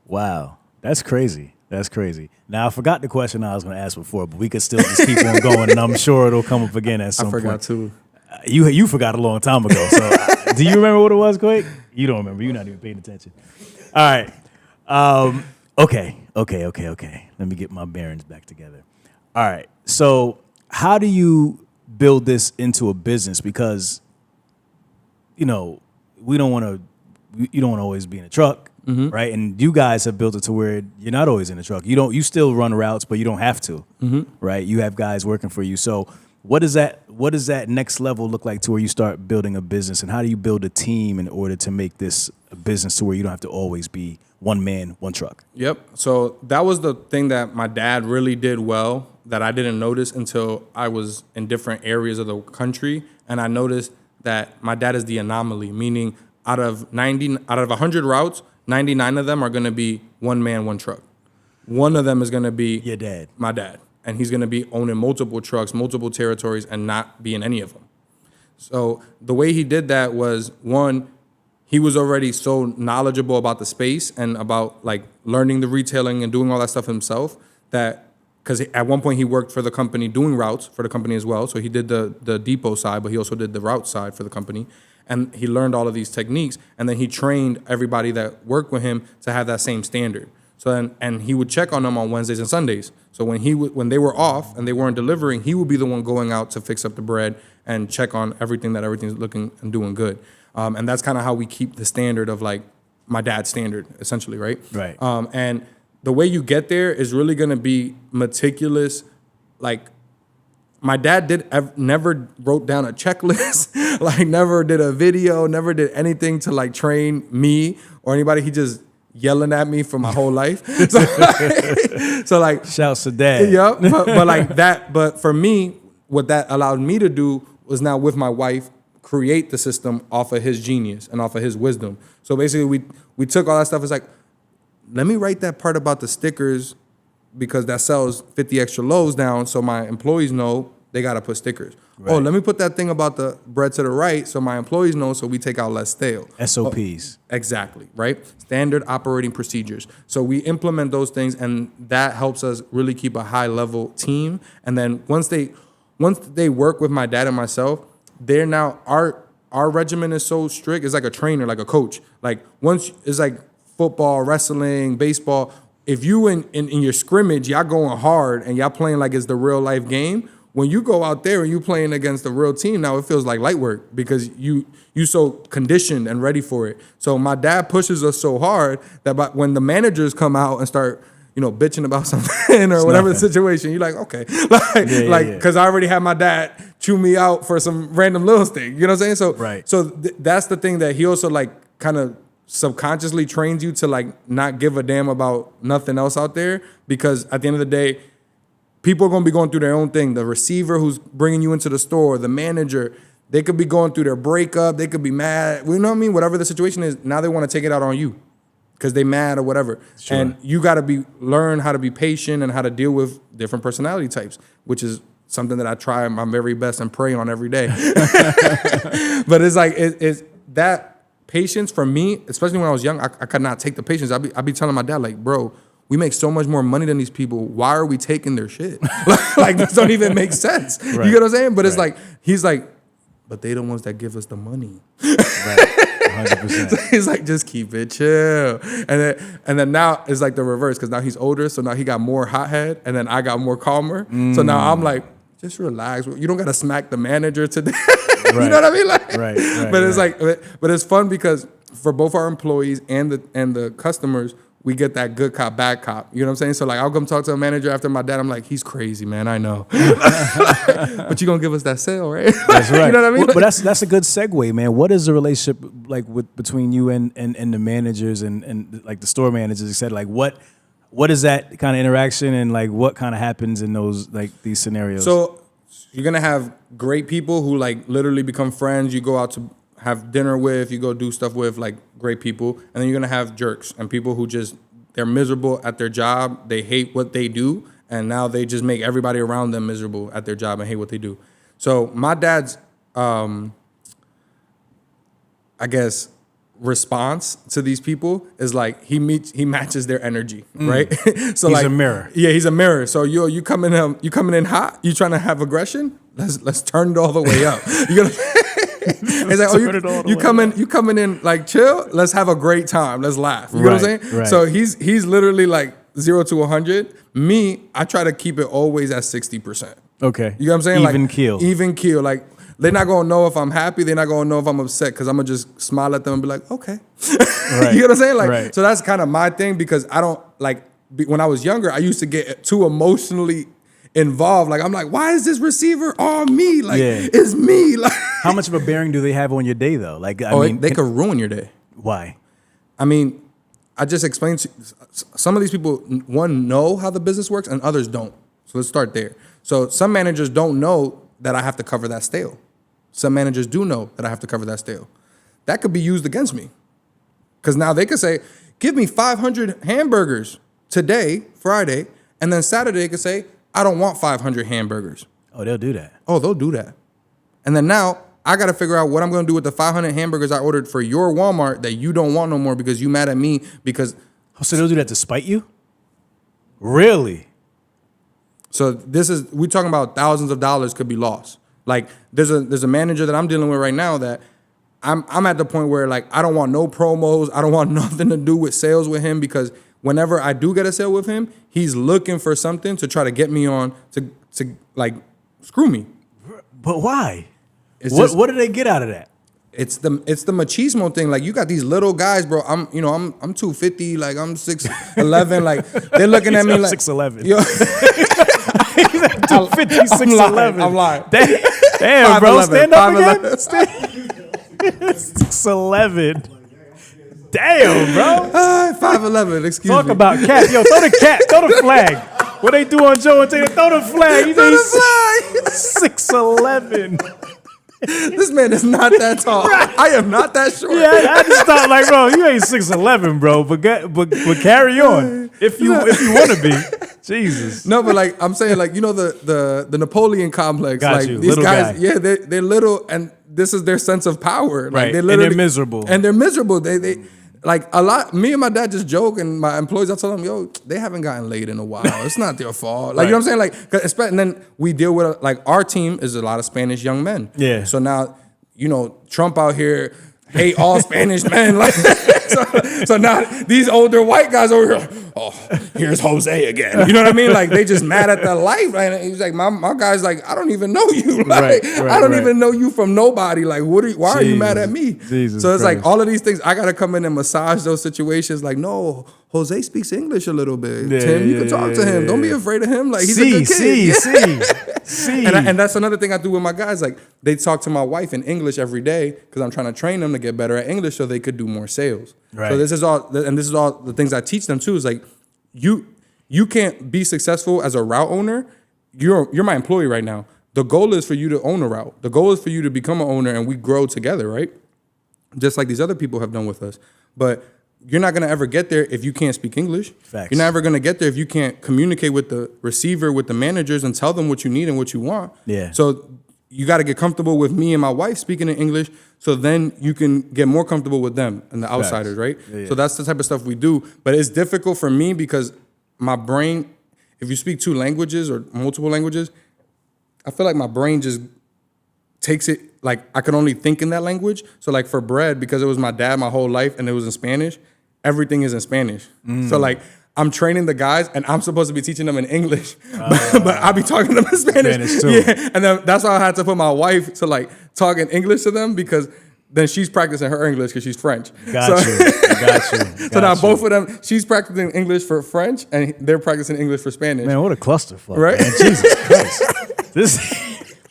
Wow. That's crazy. That's crazy. Now, I forgot the question I was going to ask before, but we could still just keep on going, and I'm sure it'll come up again at some point. I forgot too. You forgot a long time ago. So do you remember what it was, Quake? You don't remember. You're not even paying attention. All right. Okay. Let me get my bearings back together. All right. So how do you build this into a business? Because you don't want to always be in a truck, right? And you guys have built it to where you're not always in a truck. You still run routes, but you don't have to, right? You have guys working for you. So what does that next level look like to where you start building a business, and how do you build a team in order to make this a business to where you don't have to always be one man, one truck? Yep. So that was the thing that my dad really did well that I didn't notice until I was in different areas of the country, and I noticed that my dad is the anomaly, meaning out of 100 routes, 99 of them are going to be one man, one truck. One of them is going to be your dad, my dad, and he's going to be owning multiple trucks, multiple territories, and not be in any of them. So the way he did that was, one, he was already so knowledgeable about the space and about like learning the retailing and doing all that stuff himself, that because at one point he worked for the company doing routes for the company as well. So he did the depot side, but he also did the route side for the company. And he learned all of these techniques, and then he trained everybody that worked with him to have that same standard. So then, and he would check on them on Wednesdays and Sundays. So when they were off and they weren't delivering, he would be the one going out to fix up the bread and check on everything's looking and doing good. And that's kind of how we keep the standard of like my dad's standard, essentially, right? Right. And the way you get there is really going to be meticulous. Like my dad never wrote down a checklist, like never did a video, never did anything to like train me or anybody. He just yelling at me for my whole life. So like shouts to dad. Yep. But like that. But for me, what that allowed me to do was now with my wife create the system off of his genius and off of his wisdom. So basically, we took all that stuff. It's like, let me write that part about the stickers because that sells 50 extra loaves down, so my employees know they got to put stickers. Right. Oh, let me put that thing about the bread to the right so my employees know so we take out less stale. SOPs. Exactly, right? Standard operating procedures. So we implement those things, and that helps us really keep a high-level team. And then once they work with my dad and myself, they're now, our regimen is so strict. It's like a trainer, like a coach. Like once it's like football, wrestling, baseball. If you in your scrimmage, y'all going hard and y'all playing like it's the real life game. When you go out there and you playing against the real team, now it feels like light work because you so conditioned and ready for it. So my dad pushes us so hard that when the managers come out and start, bitching about something or whatever the situation, you're like, okay, because I already had my dad chew me out for some random little thing. You know what I'm saying? So right. So that's the thing that he also like kind of subconsciously trains you to like not give a damn about nothing else out there, because at the end of the day, people are going to be going through their own thing. The receiver who's bringing you into the store, the manager, they could be going through their breakup. They could be mad. You know what I mean? Whatever the situation is, now they want to take it out on you because they mad or whatever. Sure. And you got to learn how to be patient and how to deal with different personality types, which is something that I try my very best and pray on every day. But it's like, it's that patience for me, especially when I was young, I could not take the patience. I'd be telling my dad, like, bro, we make so much more money than these people. Why are we taking their shit? Like, this don't even make sense. Right. You get what I'm saying? But it's like, he's like, but they the ones that give us the money. Right. 100%. So he's like, just keep it chill. And then now it's like the reverse, because now he's older, so now he got more hothead, and then I got more calmer. So now I'm like, just relax. You don't got to smack the manager today. Right. You know what I mean? Like, right. But it's like, but it's fun because for both our employees and the customers, we get that good cop, bad cop. You know what I'm saying? So like, I'll come talk to a manager after my dad. I'm like, he's crazy, man. I know. But you gonna give us that sale, right? That's right. You know what I mean? But that's a good segue, man. What is the relationship like between you and the managers and like the store managers, et cetera? Like what is that kind of interaction, and like what kind of happens in those like these scenarios? So you're gonna have great people who like literally become friends. You go out to have dinner with, you go do stuff with, like great people. And then you're gonna have jerks and people who they're miserable at their job. They hate what they do. And now they just make everybody around them miserable at their job and hate what they do. So my dad's, I guess, response to these people is like, he matches their energy, right? So he's like a mirror. Yeah, he's a mirror. So you coming in hot, you trying to have aggression? Let's turn it all the way up. You gotta it's like, you coming in like chill. Let's have a great time. Let's laugh. You know what I'm saying? Right. So he's literally like 0 to 100. Me, I try to keep it always at 60%. Okay. You know what I'm saying? Even keel. Like they're not gonna know if I'm happy. They're not gonna know if I'm upset because I'm gonna just smile at them and be like, okay. Right. You know what I'm saying? Like, so that's kind of my thing, because I don't like when I was younger, I used to get too emotionally involved. Like, I'm like, why is this receiver on me? Like, it's me. Like, how much of a bearing do they have on your day though? Like, I mean, they could ruin your day. Why? I mean, I just explained to some of these people, one, know how the business works and others don't. So let's start there. So some managers don't know that I have to cover that stale. Some managers do know that I have to cover that stale. That could be used against me. Because now they could say, give me 500 hamburgers today, Friday, and then Saturday they could say, I don't want 500 hamburgers. Oh, they'll do that. Oh, they'll do that. And then now I got to figure out what I'm going to do with the 500 hamburgers I ordered for your Walmart that you don't want no more because you mad at me because... Oh, so they'll do that to spite you? Really? So we talking about thousands of dollars could be lost. Like there's a manager that I'm dealing with right now that I'm at the point where like I don't want no promos. I don't want nothing to do with sales with him because whenever I do get a sale with him, he's looking for something to try to get me on to like screw me. But why? What What do they get out of that? It's the machismo thing. Like you got these little guys, bro. I'm 250, like I'm 6'11", like they're looking at me like 6'11". Yo, 250, 6'11". I'm lying. Damn, bro. 5'11", Stand up 5'11". again. 6'11". Damn, bro. 5'11", excuse Talk me. about cat. Yo, throw the cat. Throw the flag. What they do on Joe and Taylor? Throw the flag. He's 6'11". This man is not that tall. I am not that short. Yeah, I just thought like, bro, you ain't 6'11", bro. But carry on if you want to be. Jesus. No, but like I'm saying, like the Napoleon complex. Got like you. these Little guys, guy. yeah, they're little, and this is their sense of power. Like, Right. They And literally, they're miserable. And they're miserable. They like a lot. Me and my dad just joke, and my employees, I tell them, yo, they haven't gotten laid in a while. It's not their fault. Like you know what I'm saying? Like, and then we deal with like our team is a lot of Spanish young men. Yeah. So now Trump out here hate all Spanish men. Like, so now these older white guys over here, oh, here's Jose again. You know what I mean? Like they just mad at their life. And he's like, my guy's like, I don't even know you. Like, I don't even know you from nobody. Like, why are you mad at me? Jesus so it's Christ. like all of these things. I gotta come in and massage those situations. Like, no, Jose speaks English a little bit. Yeah, Tim, you can talk to him. Don't be afraid of him. Like he's a good kid. See. And that's another thing I do with my guys. Like they talk to my wife in English every day because I'm trying to train them to get better at English so they could do more sales. Right. So this is all the things I teach them too. Is like you can't be successful as a route owner. You're my employee right now. The goal is for you to own a route. The goal is for you to become an owner and we grow together, right? Just like these other people have done with us. But you're not gonna ever get there if you can't speak English. Facts. You're never gonna get there if you can't communicate with the receiver, with the managers, and tell them what you need and what you want. Yeah. So you got to get comfortable with me and my wife speaking in English, so then you can get more comfortable with them and the outsiders, right? Yeah. So that's the type of stuff we do. But it's difficult for me because my brain, if you speak 2 languages or multiple languages, I feel like my brain just takes it, like I can only think in that language. So like for bread, because it was my dad my whole life and it was in Spanish, everything is in Spanish. So like I'm training the guys and I'm supposed to be teaching them in English, but I'll be talking to them in Spanish too. Yeah, and then that's why I had to put my wife to like talk in English to them because then she's practicing her English because she's French. Got you. So now both of them, she's practicing English for French and they're practicing English for Spanish. Man, what a clusterfuck, Right? man. Jesus Christ.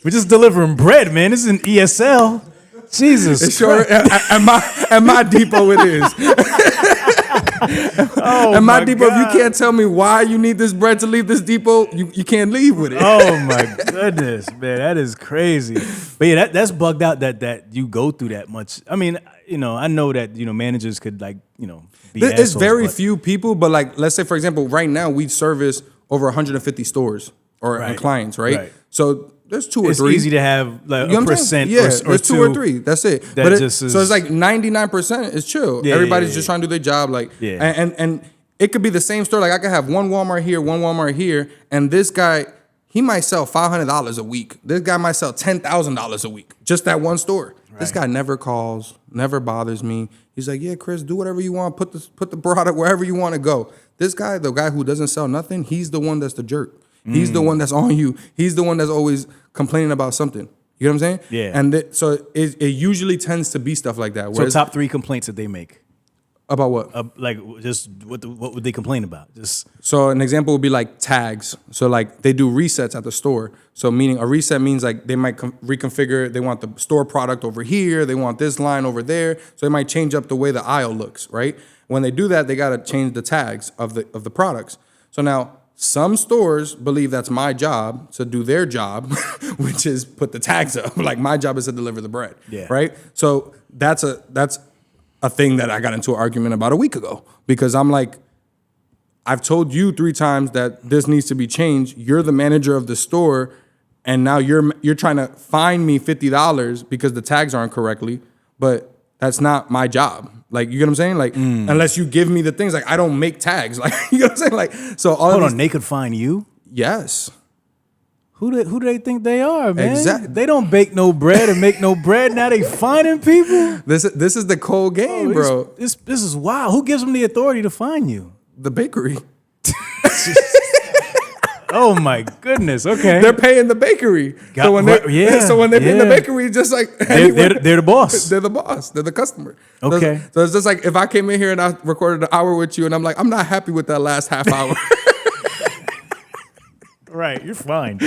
We're just delivering bread, man. This is an ESL. Jesus It's sure at my depot it is. Oh, At my my depot, if God. you can't tell me why you need this bread to leave this depot, you can't leave with it. Oh my goodness, man, that is crazy. But yeah, that's bugged out that you go through that much. I mean, I know that managers could be It's assholes, very but- few people, but like let's say for example, right now we service over 150 stores and Right. clients, right? Right. So there's 2 or It's 3. easy to have like You know a what I'm saying? percent Yeah, or there's 2 or 3. That's it. that But just is- so it's like 99% is chill. Yeah, Everybody's yeah, just yeah. trying to do their job. Like, Yeah. and it could be the same store. Like I could have one Walmart here, one Walmart here, and this guy, he might sell $500 a week. This guy might sell $10,000 a week. Just that one store. This guy never calls, never bothers me. He's like, yeah, Chris, do whatever you want. Put the product wherever you want to go. This guy, the guy who doesn't sell nothing, he's the one that's the jerk. He's the one that's on you. He's the one that's always complaining about something. You know what I'm saying? Yeah. And so it usually tends to be stuff like that. So top 3 complaints that they make, about what? like just what would they complain about? Just So an example would be like tags. So like they do resets at the store. So meaning a reset means like they might reconfigure. They want the store product over here. They want this line over there. So they might change up the way the aisle looks, right? When they do that, they got to change the tags of the products. So now some stores believe that's my job to do their job, which is put the tags up. Like my job is to deliver the bread, Yeah. right? So that's a thing that I got into an argument about a week ago because I'm like, I've told you 3 times that this needs to be changed. You're the manager of the store, and now you're trying to fine me $50 because the tags aren't correctly, but that's not my job. Like, you get what I'm saying? Like, unless you give me the things, like I don't make tags. Like, you know what I'm saying? Like, so all hold of on, they could find you. yes. Who do they think they are, man? Exactly. They don't bake no bread or make no bread. Now they finding people. This is the cold game, bro. This is wild. Who gives them the authority to find you? The bakery. Oh my goodness. Okay. They're paying the bakery. So when they pay the bakery, just like they're the boss. They're the boss. They're the customer. Okay. So it's just like if I came in here and I recorded an hour with you and I'm like, I'm not happy with that last half hour. Right. You're fine.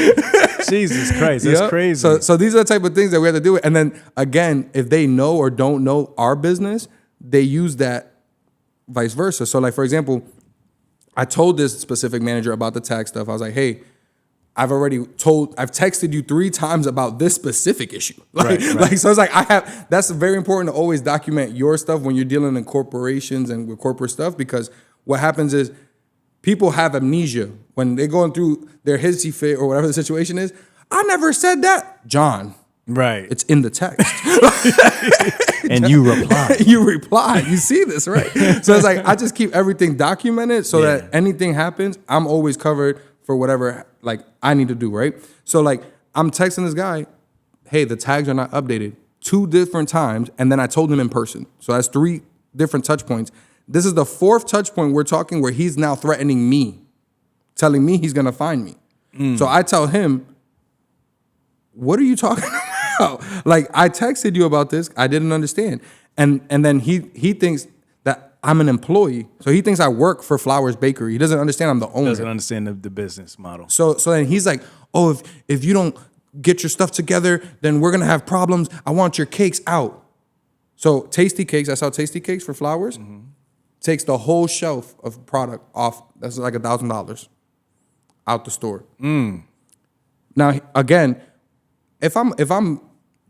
Jesus Christ. That's crazy. So these are the type of things that we have to do. And then again, if they know or don't know our business, they use that vice versa. So like, for example, I told this specific manager about the tax stuff. I was like, hey, I've texted you 3 times about this specific issue. Like, so it's like, that's very important to always document your stuff when you're dealing in corporations and with corporate stuff, because what happens is people have amnesia when they're going through their hissy fit or whatever the situation is. I never said that, John. Right. It's in the text. And you reply. You see this, right? So it's like, I just keep everything documented so that anything happens, I'm always covered for whatever like I need to do, right? So like I'm texting this guy, hey, the tags are not updated 2 different times. And then I told him in person. So that's 3 different touch points. This is the 4th touch point we're talking where he's now threatening me, telling me he's going to find me. So I tell him, what are you talking about? Like, I texted you about this. I didn't understand. And then he thinks that I'm an employee. So he thinks I work for Flowers Bakery. He doesn't understand I'm the owner. Doesn't understand the business model. So then he's like, oh, if you don't get your stuff together, then we're going to have problems. I want your cakes out. So Tasty Cakes, I sell Tasty Cakes for Flowers. Takes the whole shelf of product off. That's like $1,000 out the store. Now, again, if I'm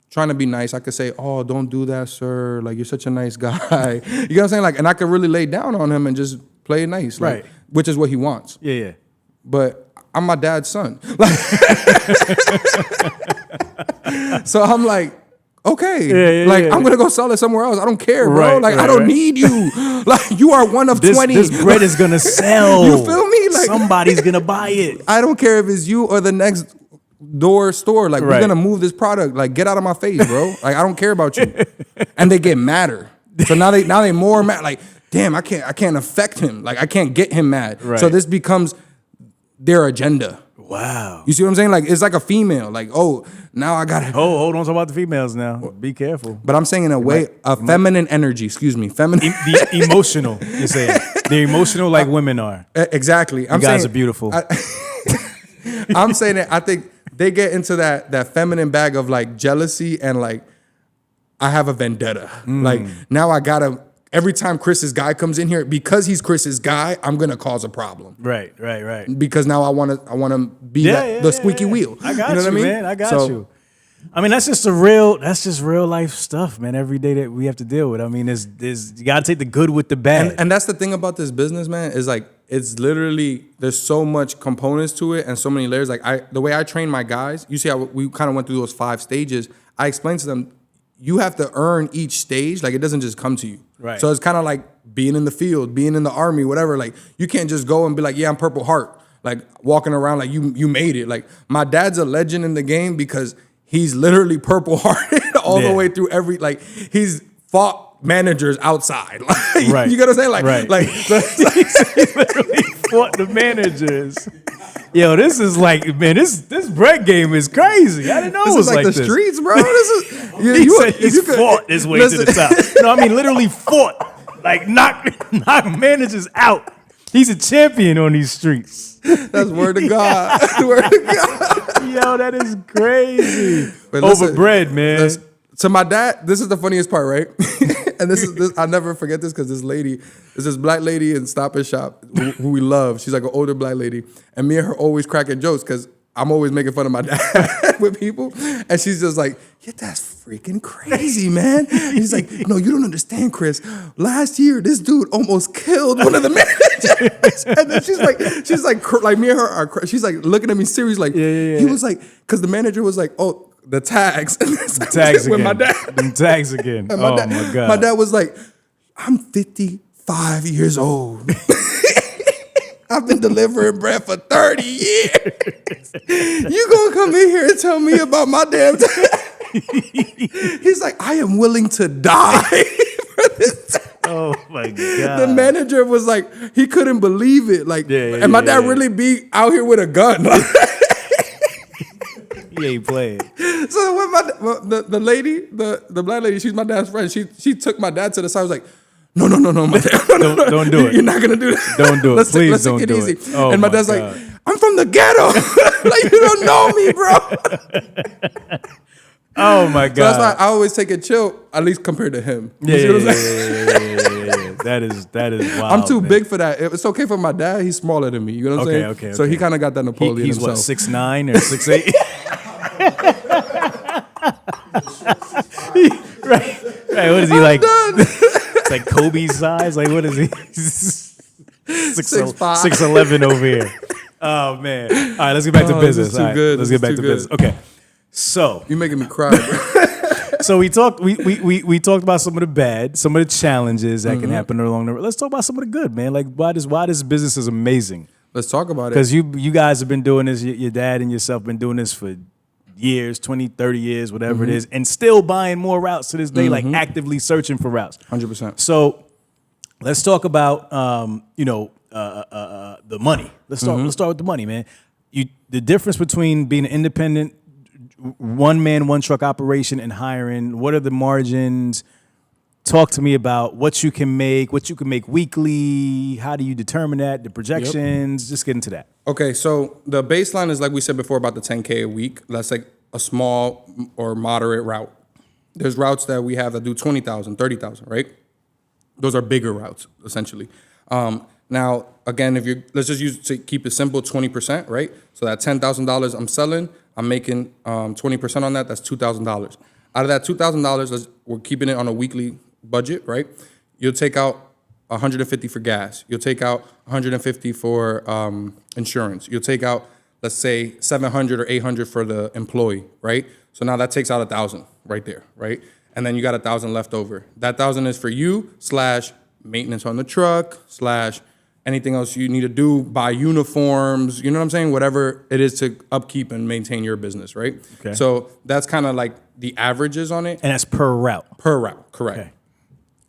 trying to be nice, I could say, oh, don't do that, sir. Like, you're such a nice guy. You know what I'm saying? Like, and I could really lay down on him and just play it nice. Like, right. Which is what he wants. Yeah. But I'm my dad's son. So I'm like, okay, I'm going to go sell it somewhere else. I don't care, bro. I don't need you. Like, you are one of 20. This bread is going to sell. You feel me? Like, somebody's going to buy it. I don't care if it's you or the next door store. Like, we're going to move this product. Like, get out of my face, bro. Like, I don't care about you. And they get madder. So now they more mad. Like, damn, I can't affect him. Like, I can't get him mad. Right. So this becomes their agenda. Wow. You see what I'm saying? Like, it's like a female. Like, oh, now I got to... Oh, hold on. Talk about the females now. Be careful. But I'm saying in a way, feminine energy. Excuse me. Feminine... The emotional, you're saying. They're emotional like women are. Exactly. You guys are beautiful. I'm saying that I think they get into that feminine bag of, like, jealousy and, like, I have a vendetta. Like, now I got to... Every time Chris's guy comes in here, because he's Chris's guy, I'm gonna cause a problem. Right. Because now I want to be the squeaky wheel. I got you, man. I got you. I mean, that's just real life stuff, man. Every day that we have to deal with. I mean, you gotta take the good with the bad. And that's the thing about this business, man. Is like it's literally there's so much components to it and so many layers. Like the way I train my guys, you see how we kind of went through those 5 stages. I explained to them, you have to earn each stage. Like, it doesn't just come to you. Right. So it's kind of like being in the field, being in the army, whatever. Like, you can't just go and be like, yeah, I'm Purple Heart. Like, walking around like you made it. Like, my dad's a legend in the game because he's literally Purple Hearted all the way through he's fought managers outside. Like, right. You gotta say he literally fought the managers. Yo, this is like, man, this bread game is crazy. I didn't know it was like the this. Streets, bro. This is he said he's fought his way to the top. No, I mean literally fought, like knock managers out. He's a champion on these streets. That's word of God. Word of God. Yo, that is crazy. Over bread, man. So my dad, this is the funniest part, right? And this I'll never forget this because this black lady in Stop and Shop who we love. She's like an older black lady. And me and her always cracking jokes because I'm always making fun of my dad with people. And she's just like, yeah, that's freaking crazy, man. And he's like, no, you don't understand, Chris. Last year, this dude almost killed one of the managers. And then she's like, me and her are, she's like looking at me serious, like, he was like, because the manager was like, oh, the tags. The tags again. With my dad. The tags again. My God. My dad was like, I'm 55 years old. I've been delivering bread for 30 years. You gonna come in here and tell me about my damn He's like, I am willing to die for this. Oh my God. The manager was like, he couldn't believe it. Like, and my dad really be out here with a gun. He ain't playing. So when the lady, the black lady, she's my dad's friend. She took my dad to the side. I was like, no, my dad. Don't do it. You're not gonna do that. Don't do it. Let's Please take don't it do easy. it. Oh, and my dad's God. like, I'm from the ghetto. Like, you don't know me, bro. Oh my God. So that's why I always take it chill, at least compared to him. You see what I'm saying? That is wild. I'm too big for that. It's okay for my dad. He's smaller than me. You know what I'm saying? Okay. So he kind of got that Napoleon He's himself. what, 6'9" or 6'8"? Right. What is he like? It's like Kobe's size. Like, what is he? 6'5". 6'11" over here. Oh man. All right, let's get back to business. This is too All right, good. let's This get back is to too business. good. Okay. So You're making me cry, bro. so we talked about some of the bad, some of the challenges that can happen along the road. Let's talk about some of the good, man. Like why this business is amazing. Let's talk about it. Because you guys have been doing this, your dad and yourself been doing this for years, 20, 30 years, whatever it is, and still buying more routes to this day, like actively searching for routes. 100%. So let's talk about the money. Let's start with the money, man. The difference between being an independent one man, one truck operation and hiring, what are the margins? Talk to me about what you can make weekly. How do you determine that? The projections, Just get into that. Okay, so the baseline is like we said before about the 10K a week. That's like a small or moderate route. There's routes that we have that do 20,000, 30,000, right? Those are bigger routes, essentially. Now, again, let's just use to keep it simple, 20%, right? So that $10,000 I'm selling, I'm making 20% on that. That's $2,000. Out of that $2,000, we're keeping it on a weekly budget, right? You'll take out $150 for gas. You'll take out $150 for insurance. You'll take out, let's say, $700 or $800 for the employee, right? So now that takes out $1,000 right there, right? And then you got $1,000 left over. That $1,000 is for you / maintenance on the truck / anything else you need to do, buy uniforms, you know what I'm saying? Whatever it is to upkeep and maintain your business, right? Okay. So that's kind of like the averages on it. And that's per route. Per route, correct. Okay.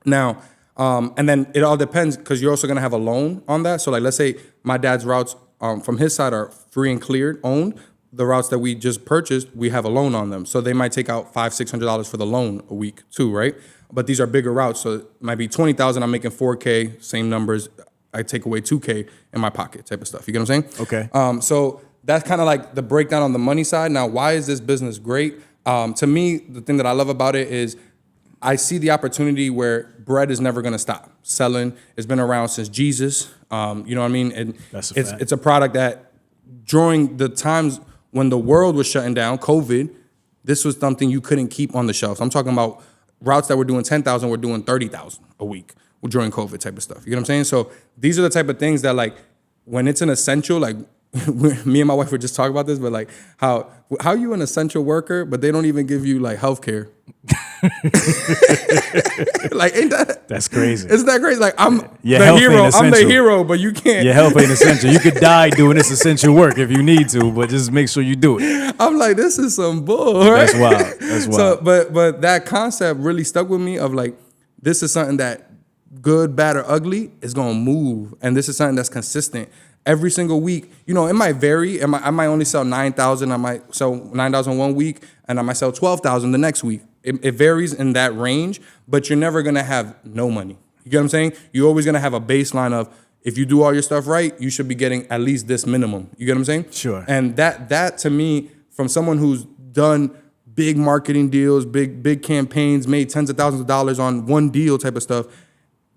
Now, and then it all depends because you're also going to have a loan on that. So like, let's say my dad's routes from his side are free and cleared, owned. The routes that we just purchased, we have a loan on them. So they might take out $500-$600 for the loan a week too, right? But these are bigger routes. So it might be 20,000, I'm making 4K, same numbers. I take away 2K in my pocket type of stuff. You get what I'm saying? Okay. So that's kind of like the breakdown on the money side. Now, why is this business great? To me, the thing that I love about it is I see the opportunity where bread is never going to stop. Selling has been around since Jesus. You know what I mean? And That's a fact. it's a product that during the times when the world was shutting down, COVID, this was something you couldn't keep on the shelves. I'm talking about routes that were doing 10,000, were doing 30,000 a week during COVID type of stuff. You know what I'm saying? So these are the type of things that like when it's an essential, like me and my wife were just talking about this, but like how you an essential worker, but they don't even give you like healthcare. Like ain't that's crazy? Isn't that crazy? Like I'm Your the health hero. ain't I'm the essential. hero, but you can't. Your health ain't essential. You could die doing this essential work if you need to, but just make sure you do it. I'm like, this is some bull, right? That's wild. That's wild. So, but that concept really stuck with me of like, this is something that good, bad, or ugly is gonna move, and this is something that's consistent every single week. You know, it might vary. I might only sell 9,000. I might sell 9,000 one week, and I might sell 12,000 the next week. It varies in that range, but you're never gonna have no money. You get what I'm saying? You're always gonna have a baseline of if you do all your stuff right, you should be getting at least this minimum. You get what I'm saying? Sure. And that to me, from someone who's done big marketing deals, big campaigns, made tens of thousands of dollars on one deal type of stuff,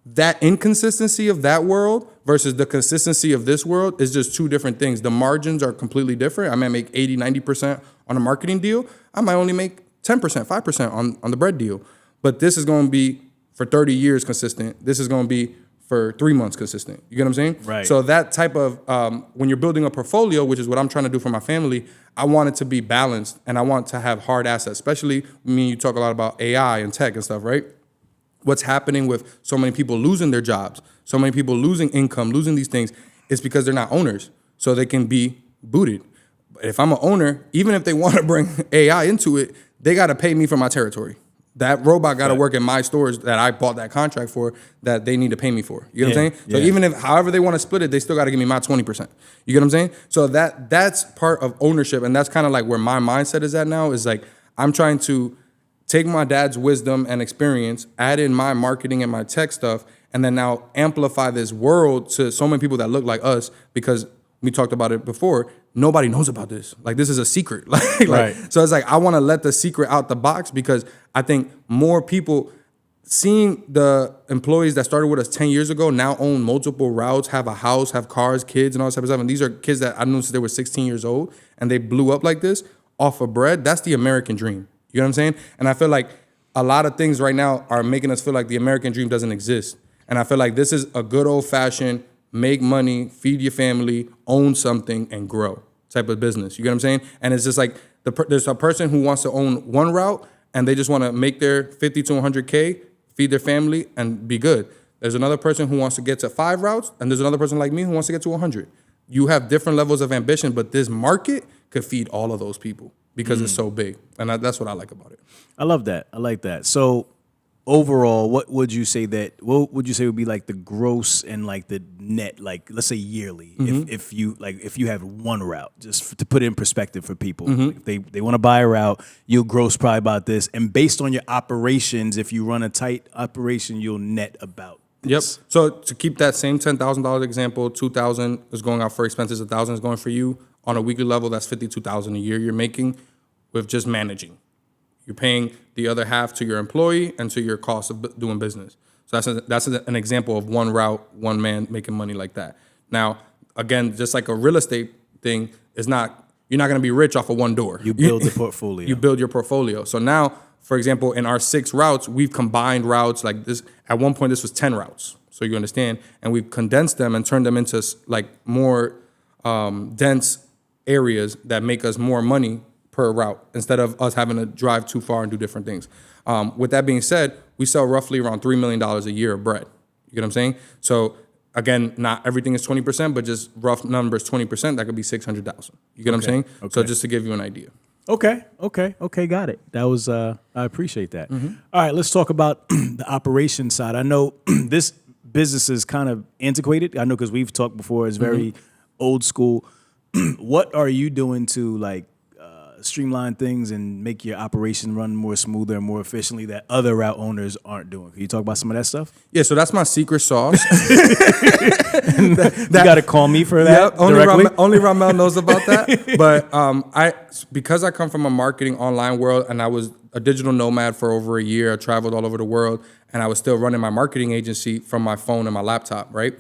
that inconsistency of that world versus the consistency of this world is just two different things. The margins are completely different. I might make 80, 90% on a marketing deal. I might only make 10%, 5% on the bread deal. But this is going to be for 30 years consistent. This is going to be for 3 months consistent. You get what I'm saying? Right. So that type of, when you're building a portfolio, which is what I'm trying to do for my family, I want it to be balanced and I want to have hard assets, especially you talk a lot about AI and tech and stuff, right? What's happening with so many people losing their jobs, so many people losing income, losing these things. it's because they're not owners, so they can be booted. But if I'm an owner, even if they want to bring AI into it, they got to pay me for my territory. That robot got to work in my stores that I bought that contract for, that they need to pay me for. You know what I'm saying? So even if, however they want to split it, they still got to give me my 20%. You get what I'm saying? So that's part of ownership. And that's kind of like where my mindset is at now, is like, I'm trying to take my dad's wisdom and experience, add in my marketing and my tech stuff, and then now amplify this world to so many people that look like us, because we talked about it before. Nobody knows about this. Like, this is a secret. Right. So it's like, I want to let the secret out the box, because I think more people seeing the employees that started with us 10 years ago now own multiple routes, have a house, have cars, kids, and all this type of stuff. And these are kids that I knew since they were 16 years old, and they blew up like this off of bread. That's the American dream. You know what I'm saying? And I feel like a lot of things right now are making us feel like the American dream doesn't exist. And I feel like this is a good old fashioned make money, feed your family, own something, and grow type of business. You get what I'm saying? And it's just like there's a person who wants to own one route and they just want to make their 50 to 100K, feed their family, and be good. There's another person who wants to get to 5 routes, and there's another person like me who wants to get to 100. You have different levels of ambition, but this market could feed all of those people because it's so big. And that's what I like about it. I love that. I like that. So overall, what would you say would be like the gross and like the net, like let's say yearly, if you have one route, just to put it in perspective for people. If they want to buy a route, you'll gross probably about this, and based on your operations, if you run a tight operation, you'll net about this. Yep. So to keep that same $10,000 example, $2,000 is going out for expenses, $1,000 is going for you. On a weekly level, that's $52,000 a year you're making with just managing. You're paying the other half to your employee and to your cost of doing business. So that's an example of one route, one man making money like that. Now, again, just like a real estate thing, you're not going to be rich off of one door. You build the portfolio. You build your portfolio. So now, for example, in our 6 routes, we've combined routes like this. At one point, this was 10 routes. So you understand? And we've condensed them and turned them into like more dense areas that make us more money per route, instead of us having to drive too far and do different things. With that being said, we sell roughly around $3 million a year of bread. You get what I'm saying? So again, not everything is 20%, but just rough numbers, 20%, that could be 600,000. You get what I'm saying? Okay. So just to give you an idea. Okay, got it. That was, I appreciate that. All right, let's talk about the operation side. I know this business is kind of antiquated. I know because we've talked before, it's very old school. What are you doing to like streamline things and make your operation run more smoother and more efficiently that other route owners aren't doing? Can you talk about some of that stuff? Yeah, so that's my secret sauce. You got to call me for that. Yep, only Ramel knows about that. But because I come from a marketing online world, and I was a digital nomad for over a year, I traveled all over the world, and I was still running my marketing agency from my phone and my laptop, right?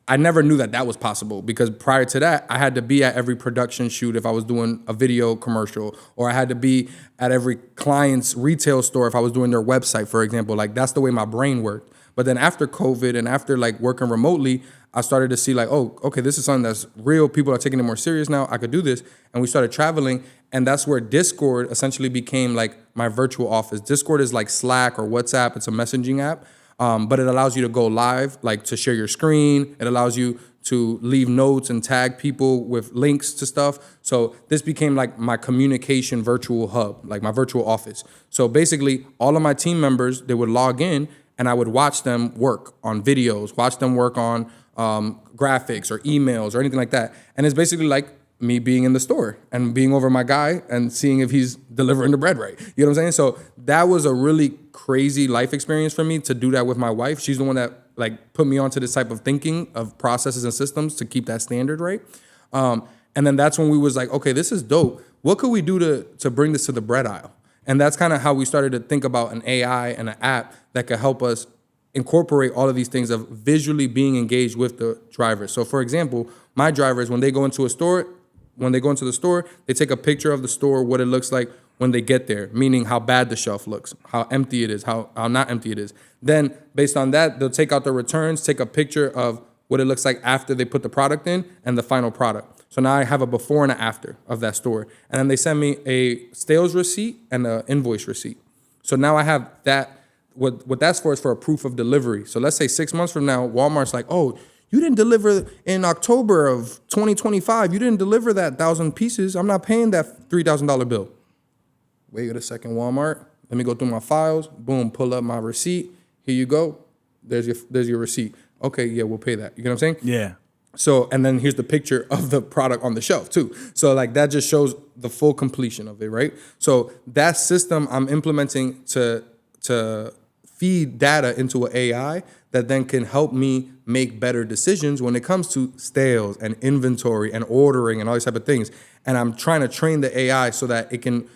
I never knew that was possible, because prior to that, I had to be at every production shoot if I was doing a video commercial, or I had to be at every client's retail store if I was doing their website, for example. Like, that's the way my brain worked. But then after COVID and after like working remotely, I started to see like, oh, okay, this is something that's real. People are taking it more serious now. I could do this. And we started traveling. And that's where Discord essentially became like my virtual office. Discord is like Slack or WhatsApp. It's a messaging app. But it allows you to go live, like to share your screen. It allows you to leave notes and tag people with links to stuff. So this became like my communication virtual hub, like my virtual office. So basically, all of my team members, they would log in, and I would watch them work on videos, watch them work on graphics or emails or anything like that. And it's basically like me being in the store and being over my guy and seeing if he's delivering the bread right. You know what I'm saying? So that was a really crazy life experience for me to do that with my wife. She's the one that like put me onto this type of thinking of processes and systems to keep that standard right. And then that's when we was like, okay, this is dope. What could we do to bring this to the bread aisle? And that's kind of how we started to think about an AI and an app that could help us incorporate all of these things of visually being engaged with the drivers. So for example, my drivers, when they go into the store, they take a picture of the store, what it looks like when they get there, meaning how bad the shelf looks, how empty it is, how not empty it is. Then based on that, they'll take out the returns, take a picture of what it looks like after they put the product in and the final product. So now I have a before and an after of that store. And then they send me a sales receipt and an invoice receipt. So now I have that. What that's for is for a proof of delivery. So let's say 6 months from now, Walmart's like, oh, you didn't deliver in October of 2025. You didn't deliver that 1,000 pieces. I'm not paying that $3,000 bill. Wait a second, Walmart. Let me go through my files. Boom, pull up my receipt. Here you go. There's your receipt. Okay, yeah, we'll pay that. You know what I'm saying? Yeah. So, and then here's the picture of the product on the shelf too. So like that just shows the full completion of it, right? So that system I'm implementing to feed data into an AI that then can help me make better decisions when it comes to sales and inventory and ordering and all these type of things. And I'm trying to train the AI so that it can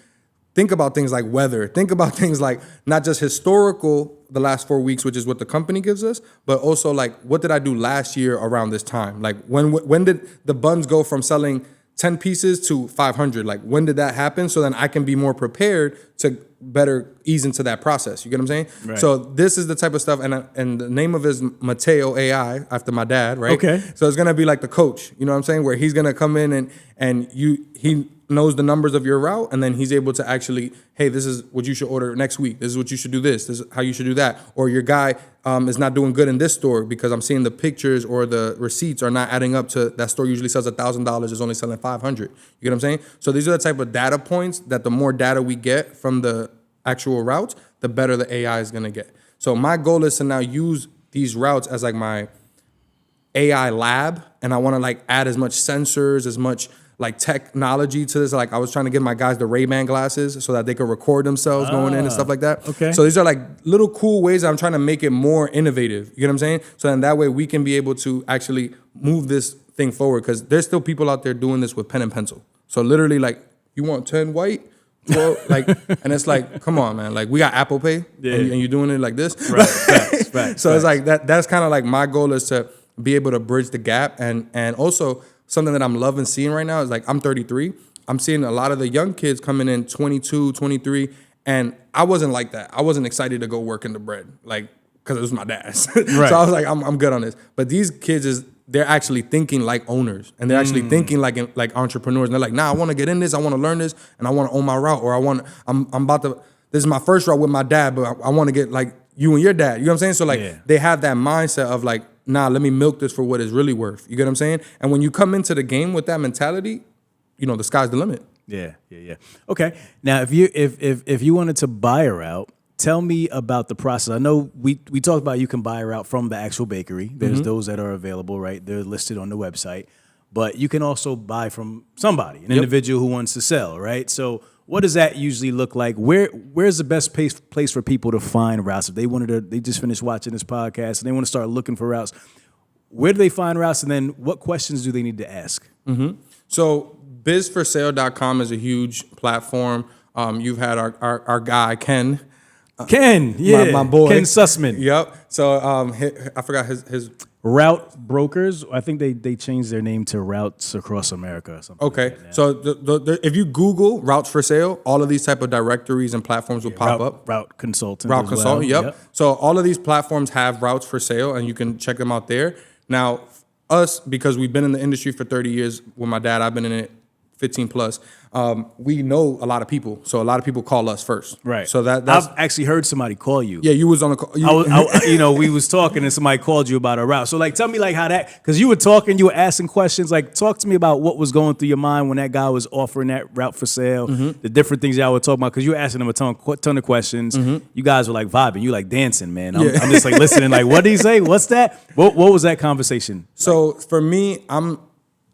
think about things like weather, think about things like not just historical, the last 4 weeks, which is what the company gives us, but also like, what did I do last year around this time? Like when did the buns go from selling 10 pieces to 500? Like when did that happen? So then I can be more prepared to better ease into that process. You get what I'm saying? Right. So this is the type of stuff, and the name of it is Mateo AI, after my dad, right? Okay. So it's gonna be like the coach, you know what I'm saying? Where he's gonna come in and he knows the numbers of your route, and then he's able to actually, hey, this is what you should order next week. This is what you should do this is how you should do that. Or your guy is not doing good in this store because I'm seeing the pictures or the receipts are not adding up to that store usually sells $1,000 is only selling 500. You get what I'm saying? So these are the type of data points that the more data we get from the actual routes, the better the AI is gonna get. So my goal is to now use these routes as like my AI lab, and I want to like add as much sensors, as much like technology to this. Like I was trying to give my guys the Ray-Ban glasses so that they could record themselves going in and stuff like that. Okay. So these are like little cool ways that I'm trying to make it more innovative. You know what I'm saying? So then that way we can be able to actually move this thing forward, because there's still people out there doing this with pen and pencil. So literally like, you want 10 white? 12, like, and it's like, come on, man. Like we got Apple Pay, and you're doing it like this. Right. Facts. So it's like that's kind of like my goal is to be able to bridge the gap, and also something that I'm loving seeing right now is like, I'm 33. I'm seeing a lot of the young kids coming in 22, 23, and I wasn't like that. I wasn't excited to go work in the bread, like, because it was my dad's. Right. So I was like, I'm good on this. But these kids they're actually thinking like owners, and they're actually thinking like entrepreneurs. And they're like, nah, I want to get in this. I want to learn this, and I want to own my route, or I'm about to. This is my first route with my dad, but I want to get like you and your dad. You know what I'm saying? So like they have that mindset of like, nah, let me milk this for what it's really worth. You get what I'm saying? And when you come into the game with that mentality, you know, the sky's the limit. Yeah. Okay. Now, if you wanted to buy a route, tell me about the process. I know we talked about you can buy a route from the actual bakery. There's those that are available, right? They're listed on the website. But you can also buy from somebody, an individual who wants to sell, right? So what does that usually look like? Where's the best place for people to find routes? If they just finished watching this podcast and they want to start looking for routes, where do they find routes? And then what questions do they need to ask? So bizforsale.com is a huge platform. You've had our guy, Ken. My boy. Ken Sussman. Yep. So I forgot his Route Brokers. I think they changed their name to Routes Across America or something. Okay. Like so if you Google routes for sale, all of these type of directories and platforms will pop up. Route Consultant. Route Consultant, yep. So all of these platforms have routes for sale, and you can check them out there. Now, us, because we've been in the industry for 30 years with my dad, I've been in it 15 plus. We know a lot of people, so a lot of people call us first. Right. So that's I've actually heard somebody call you. Yeah, you was on the call. We was talking and somebody called you about a route. So like, tell me like how that, because you were talking, you were asking questions. Like, talk to me about what was going through your mind when that guy was offering that route for sale. The different things y'all were talking about, because you were asking him a ton of questions. You guys were like vibing, you like dancing, man. I'm just like listening. Like, what did he say? What's that? What was that conversation? So for me,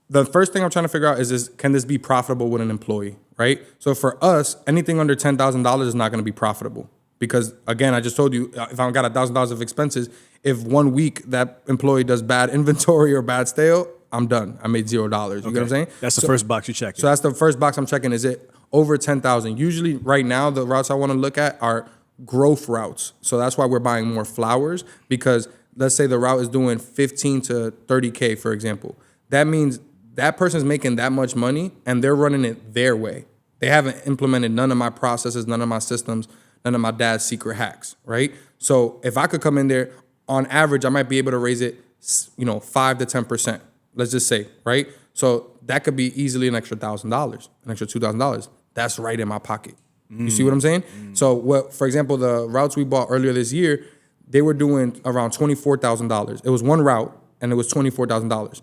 the first thing I'm trying to figure out is can this be profitable with an employee, right? So for us, anything under $10,000 is not going to be profitable, because again, I just told you, if I got $1,000 of expenses, if 1 week that employee does bad inventory or bad stale, I'm done. I made $0. You get what I'm saying? That's the first box you check. So that's the first box I'm checking. Is it over 10,000? Usually right now, the routes I want to look at are growth routes. So that's why we're buying more flowers, because let's say the route is doing 15 to 30K, for example. That means that person's making that much money and they're running it their way. They haven't implemented none of my processes, none of my systems, none of my dad's secret hacks, right? So if I could come in there, on average, I might be able to raise it, 5 to 10%. Let's just say, right? So that could be easily an extra $1,000, an extra $2,000. That's right in my pocket. You see what I'm saying? So for example, the routes we bought earlier this year, they were doing around $24,000. It was one route, and it was $24,000.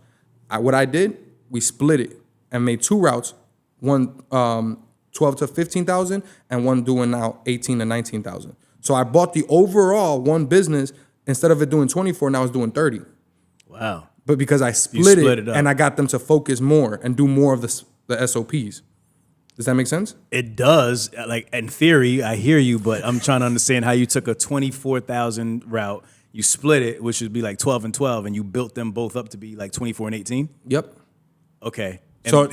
What I did, we split it and made 2 routes, one 12 to 15,000 and one doing now 18 to 19,000. So I bought the overall one business, instead of it doing 24, now it's doing 30. Wow. But because I split it up. and I got them to focus more and do more of the SOPs. Does that make sense? It does. Like, in theory, I hear you, but I'm trying to understand how you took a 24,000 route, you split it, which would be like 12 and 12, and you built them both up to be like 24 and 18? Yep. Okay. So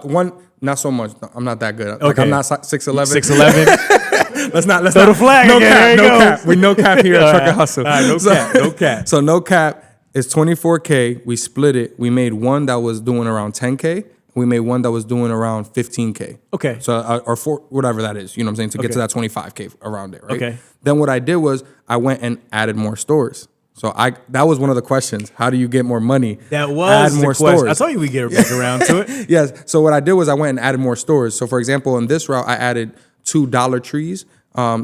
one, not so much. No, I'm not that good. Like, Okay. I'm not 6'11". 6'11". Let's not Throw the flag no again. cap, no cap. We no cap here at Truck and Hustle. All right, no cap. So no cap is 24K. We split it. We made one that was doing around 10K. We made one that was doing around 15K. Okay. So or 4, whatever that is, you know what I'm saying, to get to that 25K around there, right? Okay. Then what I did was I went and added more stores. So that was one of the questions. How do you get more money? That was Add more the question. stores. I told you we'd get back around to it. Yes. So what I did was I went and added more stores. So for example, on this route, I added 2 Dollar Trees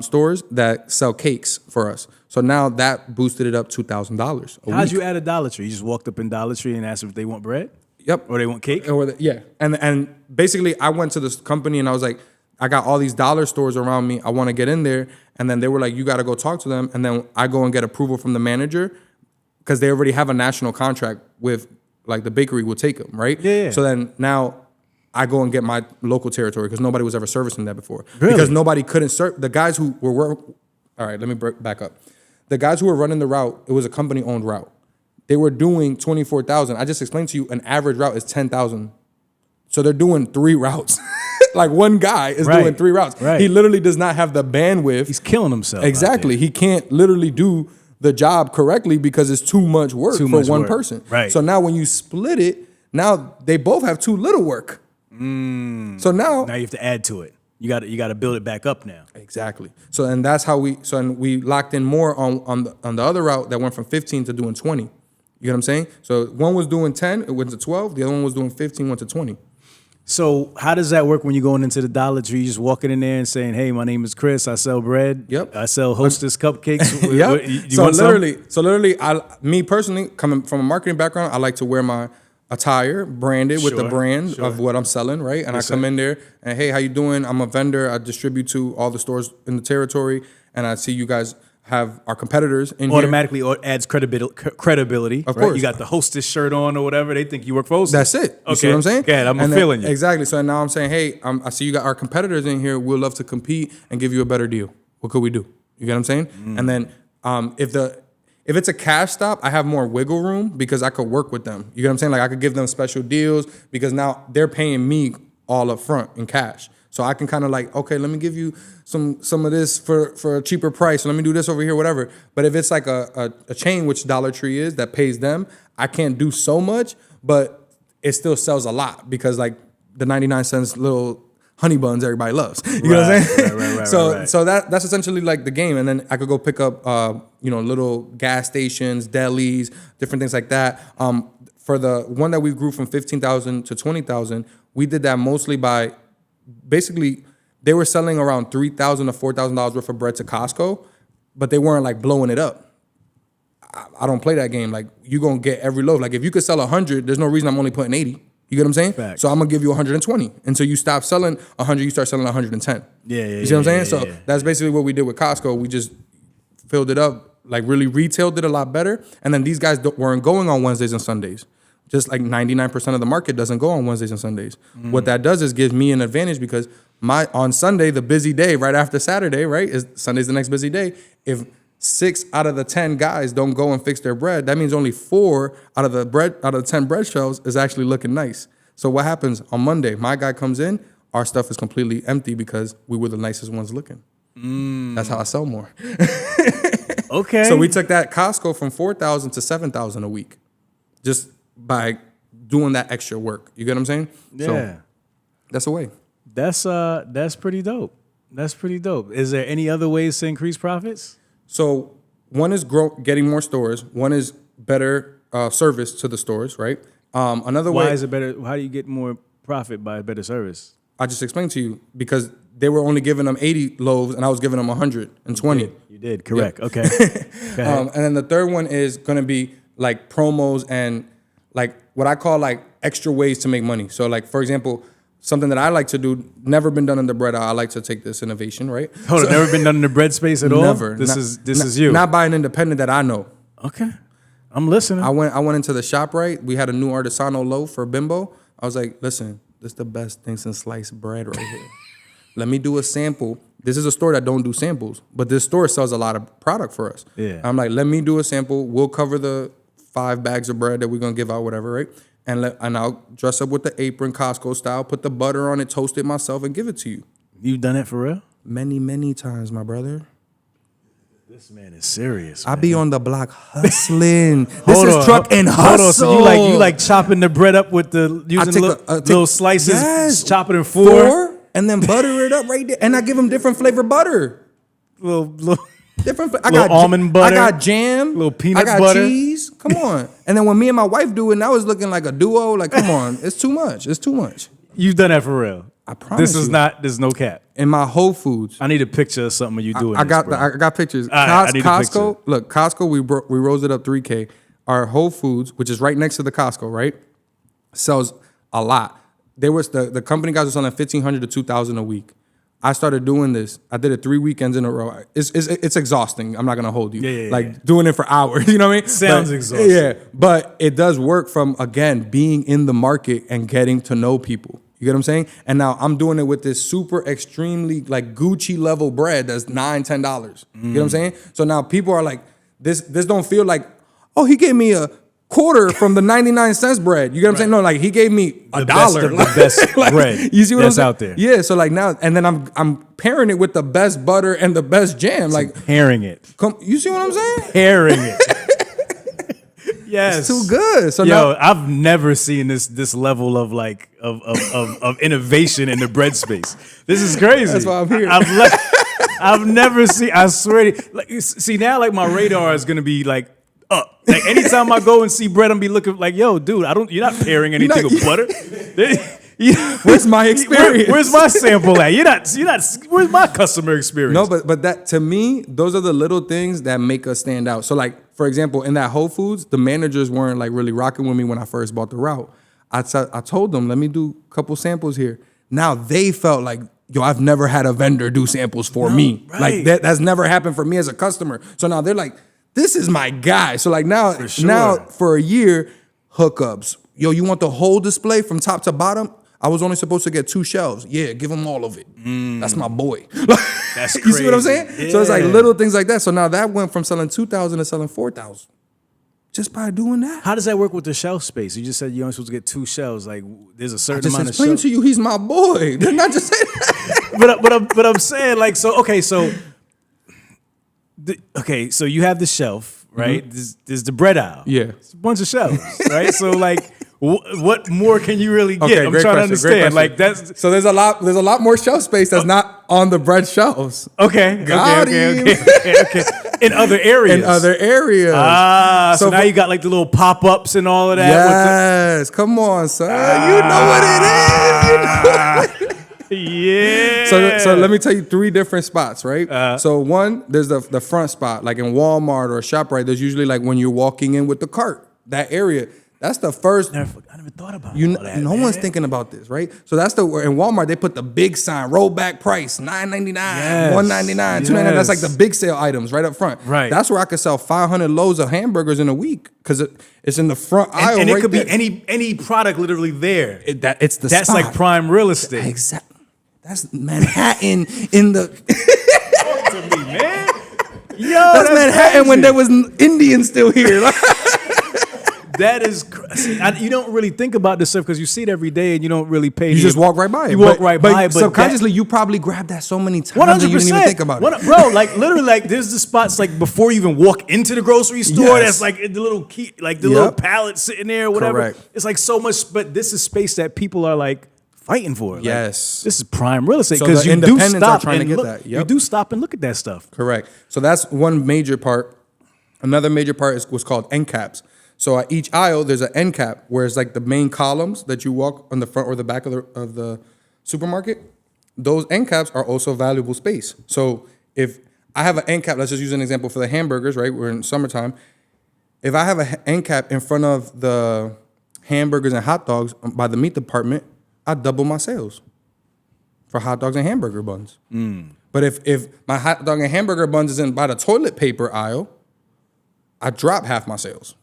stores that sell cakes for us. So now that boosted it up $2,000 a How'd week. you add a Dollar Tree? You just walked up in Dollar Tree and asked them if they want bread? Yep. Or they want cake? Yeah. And basically I went to this company and I was like, I got all these dollar stores around me. I want to get in there. And then they were like, you got to go talk to them. And then I go and get approval from the manager because they already have a national contract with, like, the bakery will take them, right? Yeah. So then now I go and get my local territory because nobody was ever servicing that before. Really? Because nobody couldn't serve. The guys who were all right, let me back up. The guys who were running the route, it was a company-owned route. They were doing 24,000. I just explained to you an average route is 10,000. So they're doing 3 routes. Like, one guy is doing 3 routes. Right. He literally does not have the bandwidth. He's killing himself. Exactly. He can't literally do the job correctly because it's too much work for one person. Right. So now when you split it, now they both have too little work. So now you have to add to it. You got to build it back up now. exactly. So and that's how we locked in more on the other route that went from 15 to doing 20. You get what I'm saying? So one was doing 10, it went to 12. The other one was doing 15, went to 20. So how does that work when you're going into the Dollar Tree? You just walking in there and saying, "Hey, my name is Chris. I sell bread. Yep. I sell Hostess cupcakes." Yep. You want some? So literally, me personally, coming from a marketing background, I like to wear my attire branded with the Sure, brand sure. of what I'm selling, right? And Yes, I come sir. in there and, hey, how you doing? I'm a vendor. I distribute to all the stores in the territory, and I see you guys have our competitors in here. Automatically adds credibility. Of right? course. You got the Hostess shirt on or whatever. They think you work for Hostess. That's it. You Okay. see what I'm saying? Yeah, I'm And then- feeling you. Exactly. So now I'm saying, hey, I see you got our competitors in here. We'd love to compete and give you a better deal. What could we do? You get what I'm saying? And then if it's a cash stop, I have more wiggle room because I could work with them. You get what I'm saying? Like, I could give them special deals because now they're paying me all up front in cash. So I can kind of like, okay, let me give you some of this for a cheaper price. Let me do this over here, whatever. But if it's like a chain, which Dollar Tree is, that pays them, I can't do so much, but it still sells a lot because, like, the 99 cents little honey buns everybody loves. You know what I'm saying? Right. So that's essentially like the game. And then I could go pick up little gas stations, delis, different things like that. For the one that we grew from 15,000 to 20,000, we did that mostly by basically they were selling around $3,000 to $4,000 worth of bread to Costco, but they weren't like blowing it up. I don't play that game. Like, you gonna get every loaf. Like, if you could sell 100, there's no reason I'm only putting 80. You get what I'm saying? Facts. So I'm gonna give you 120 until you stop selling 100. You start selling 110. Yeah. You see what I'm saying? Yeah, So yeah. that's basically what we did with Costco. We just filled it up, like really retailed it a lot better. And then these guys weren't going on Wednesdays and Sundays. Just like 99% of the market doesn't go on Wednesdays and Sundays. What that does is gives me an advantage because on Sunday, the busy day right after Saturday, right, is Sunday's the next busy day. If 6 out of the 10 guys don't go and fix their bread, that means only 4 out of the 10 bread shelves is actually looking nice. So what happens on Monday? My guy comes in, our stuff is completely empty because we were the nicest ones looking. That's how I sell more. Okay. So we took that Costco from 4,000 to 7,000 a week, just by doing that extra work. You get what I'm saying? Yeah. So that's a way. That's pretty dope. That's pretty dope. Is there any other ways to increase profits? So one is getting more stores. One is better service to the stores, right? Another way. Why is it better? How do you get more profit by better service? I just explained to you because they were only giving them 80 loaves and I was giving them 120. You did correct. Yep. Okay. Go ahead. And then the third one is going to be like promos and like what I call like extra ways to make money. So like, for example, something that I like to do, never been done in the bread aisle. I like to take this innovation, right? Hold on, never been done in the bread space at all? Never. This is you. Not by an independent that I know. Okay. I'm listening. I went into the shop, right? We had a new artisanal loaf for Bimbo. I was like, listen, this is the best thing since sliced bread right here. Let me do a sample. This is a store that don't do samples, but this store sells a lot of product for us. Yeah. I'm like, let me do a sample. We'll cover the 5 bags of bread that we're gonna give out, whatever, right? And I'll dress up with the apron, Costco style, put the butter on it, toast it myself, and give it to you. You've done it for real? Many, many times, my brother. This man is serious. I be on the block hustling. This Hold is on. truck and hustle. Hold on. So you like chopping the bread up with using little slices, yes, chop it in four, and then butter it up right there. And I give them different flavor butter. little Different. I got almond butter. I got jam. Little peanut I got butter. cheese. Come on. And then when me and my wife do it, now it's looking like a duo. Like, come on, it's too much. It's too much. You've done that for real. I promise. There's no cap. In my Whole Foods, I need a picture of something of you doing. I got pictures. All right, I need a Costco. picture. Look, Costco. We rose it up 3K. Our Whole Foods, which is right next to the Costco, right, sells a lot. There was the company guys were selling 1,500 to 2,000 a week. I started doing this. I did it 3 weekends in a row. It's exhausting. I'm not gonna hold you. Yeah. Doing it for hours. You know what I mean? Sounds exhausting. Yeah, but it does work from again being in the market and getting to know people. You get what I'm saying? And now I'm doing it with this super extremely like Gucci level bread that's $9, $10. You get what I'm saying? So now people are like, this don't feel like, oh, he gave me a quarter from the 99-cent bread. You get what I'm saying? No, like he gave me $1. The best like, bread you see what that's I'm saying? out there. Yeah. So like now, and then I'm pairing it with the best butter and the best jam. Like Pairing it. you see what I'm saying? Pairing it. Yes. It's too good. So Yo, now I've never seen this level of like of innovation in the bread space. This is crazy. That's why I'm here. I've never seen. I swear. See now, like my radar is gonna be like up. Like anytime I go and see bread, I'm be looking like, yo, dude, you're not pairing anything with butter. where's my experience? Where's my sample at? You're not. Where's my customer experience? No, but that to me, those are the little things that make us stand out. So like, for example, in that Whole Foods, the managers weren't like really rocking with me when I first bought the route. I told them, let me do a couple samples here. Now they felt like, yo, I've never had a vendor do samples for me. Right. Like that's never happened for me as a customer. So now they're like, this is my guy. So like now for a year, hookups. Yo, you want the whole display from top to bottom? I was only supposed to get 2 shelves. Yeah, give him all of it. That's my boy. That's crazy. You see what I'm saying? Yeah. So it's like little things like that. So now that went from selling 2,000 to selling 4,000 just by doing that. How does that work with the shelf space? You just said you're only supposed to get 2 shelves. Like there's a I certain just amount of explained shelves. to you, he's my boy. They're not just saying that. but I'm saying like so. Okay, so so you have the shelf, right? There's the bread aisle. Yeah. It's a bunch of shelves, right? So like, what more can you really get? Okay, I'm great trying to question, great understand. Like question. that's So there's a lot more shelf space that's not on the bread shelves. okay. Got him. Okay. In other areas. In other areas. So now you got like the little pop-ups and all of that. Yes, come on, son. You know what it is. You know what it is. Yeah. So let me tell you 3 different spots, right? So one, there's the front spot, like in Walmart or ShopRite. There's usually like when you're walking in with the cart, that area. That's the first. I never thought about all that. No one's thinking about this, right? So that's in Walmart they put the big sign, rollback price, $9.99, $1.99, $2.99. That's like the big sale items right up front. Right. That's where I could sell 500 loaves of hamburgers in a week because it's in the front aisle. And it right could there. be any product literally there. It's the That's spot. like prime real estate. Exactly. That's Manhattan in the. Talk to me, man. Yo, that's Manhattan crazy. when there was Indians still here. That is crazy. You don't really think about this stuff because you see it every day and you don't really pay. You just walk right by it. You walk right by it. But subconsciously, you probably grabbed that so many times 100%. that you didn't even think about it. Bro, like literally, like there's the spots like before you even walk into the grocery store. Yes. That's like the little key, like the little pallet sitting there, or whatever. Correct. It's like so much, but this is space that people are like fighting for. Like, Yes. this is prime real estate So because the you do independents are stop trying to and get look. that. Yep. You do stop and look at that stuff. Correct. So that's one major part. Another major part is what's called end caps. So at each aisle, there's an end cap, where it's like the main columns that you walk on the front or the back of the supermarket. Those end caps are also valuable space. So if I have an end cap, let's just use an example for the hamburgers, right? We're in summertime. If I have an end cap in front of the hamburgers and hot dogs by the meat department, I double my sales for hot dogs and hamburger buns. But if my hot dog and hamburger buns is in by the toilet paper aisle, I drop half my sales.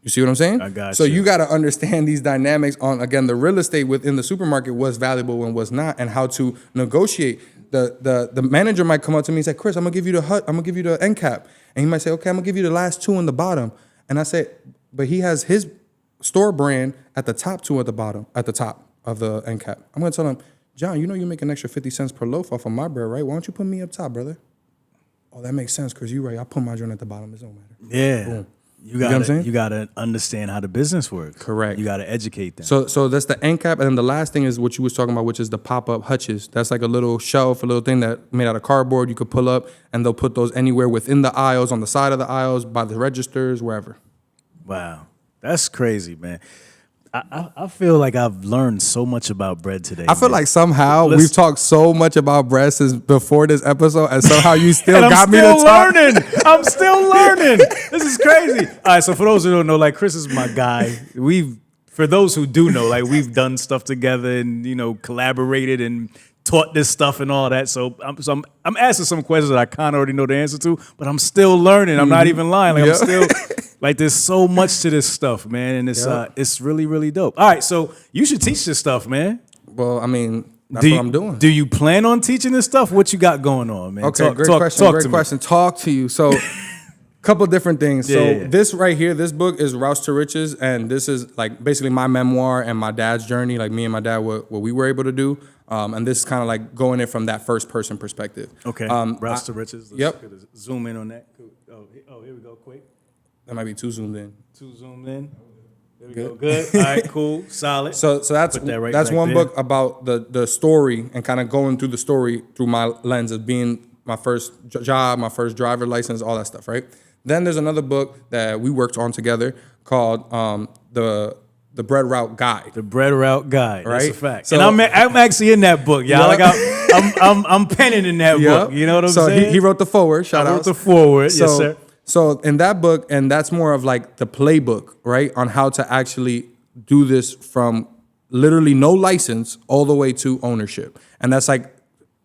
You see what I'm saying? I got so you. you got to understand these dynamics on, again, the real estate within the supermarket, what's valuable and what's not, and how to negotiate. The manager might come up to me and say, Chris, I'm gonna give you the end cap. And he might say, okay, I'm gonna give you the last two in the bottom. And I say, but he has his store brand at the top two at the bottom, at the top of the end cap. I'm gonna tell him, John, you know you make an extra 50 cents per loaf off of my bread, right? Why don't you put me up top, brother? Oh, that makes sense, Chris. You're right. I put my joint at the bottom. It don't matter. Yeah. Boom. You know what I'm saying? gotta understand how the business works. Correct. You gotta educate them. So that's the end cap, and then the last thing is what you was talking about, which is the pop-up hutches. That's like a little shelf, a little thing that made out of cardboard you could pull up, and they'll put those anywhere within the aisles, on the side of the aisles, by the registers, wherever. Wow, that's crazy, man. I feel like I've learned so much about bread today. I feel man. like somehow we've talked so much about bread since before this episode, and somehow you still got me to talk. I'm still learning. This is crazy. All right, so for those who don't know, like Chris is my guy. For those who do know, like we've done stuff together and collaborated and taught this stuff and all that. So I'm asking some questions that I kind of already know the answer to, but I'm still learning. I'm not even lying. Like I'm still like there's so much to this stuff, man, and it's really really dope. All right, so you should teach this stuff, man. Well, I mean, that's what I'm doing. Do you plan on teaching this stuff? What you got going on, man? Okay, great question. Talk to you. So, couple different things. This right here, this book is Routes to Riches, and this is like basically my memoir and my dad's journey, like me and my dad, what we were able to do. And this is kind of like going in from that first person perspective. Okay, Routes to Riches. Yep. Zoom in on that. Oh, here we go, quick. That might be too zoomed in. Too zoomed in. There we go. Good. All right, cool. Solid. So that's one book about the story and kind of going through the story through my lens of being my first job, my first driver license, all that stuff, right? Then there's another book that we worked on together called the Bread Route Guide. The Bread Route Guide. Right? That's a fact. So, and I'm actually in that book, y'all. Yep. Like I'm penning in that book. You know what I'm saying? So he wrote the foreword. Shout out. I wrote the foreword. Yes, sir. So in that book, and that's more of like the playbook, right, on how to actually do this from literally no license all the way to ownership. And that's like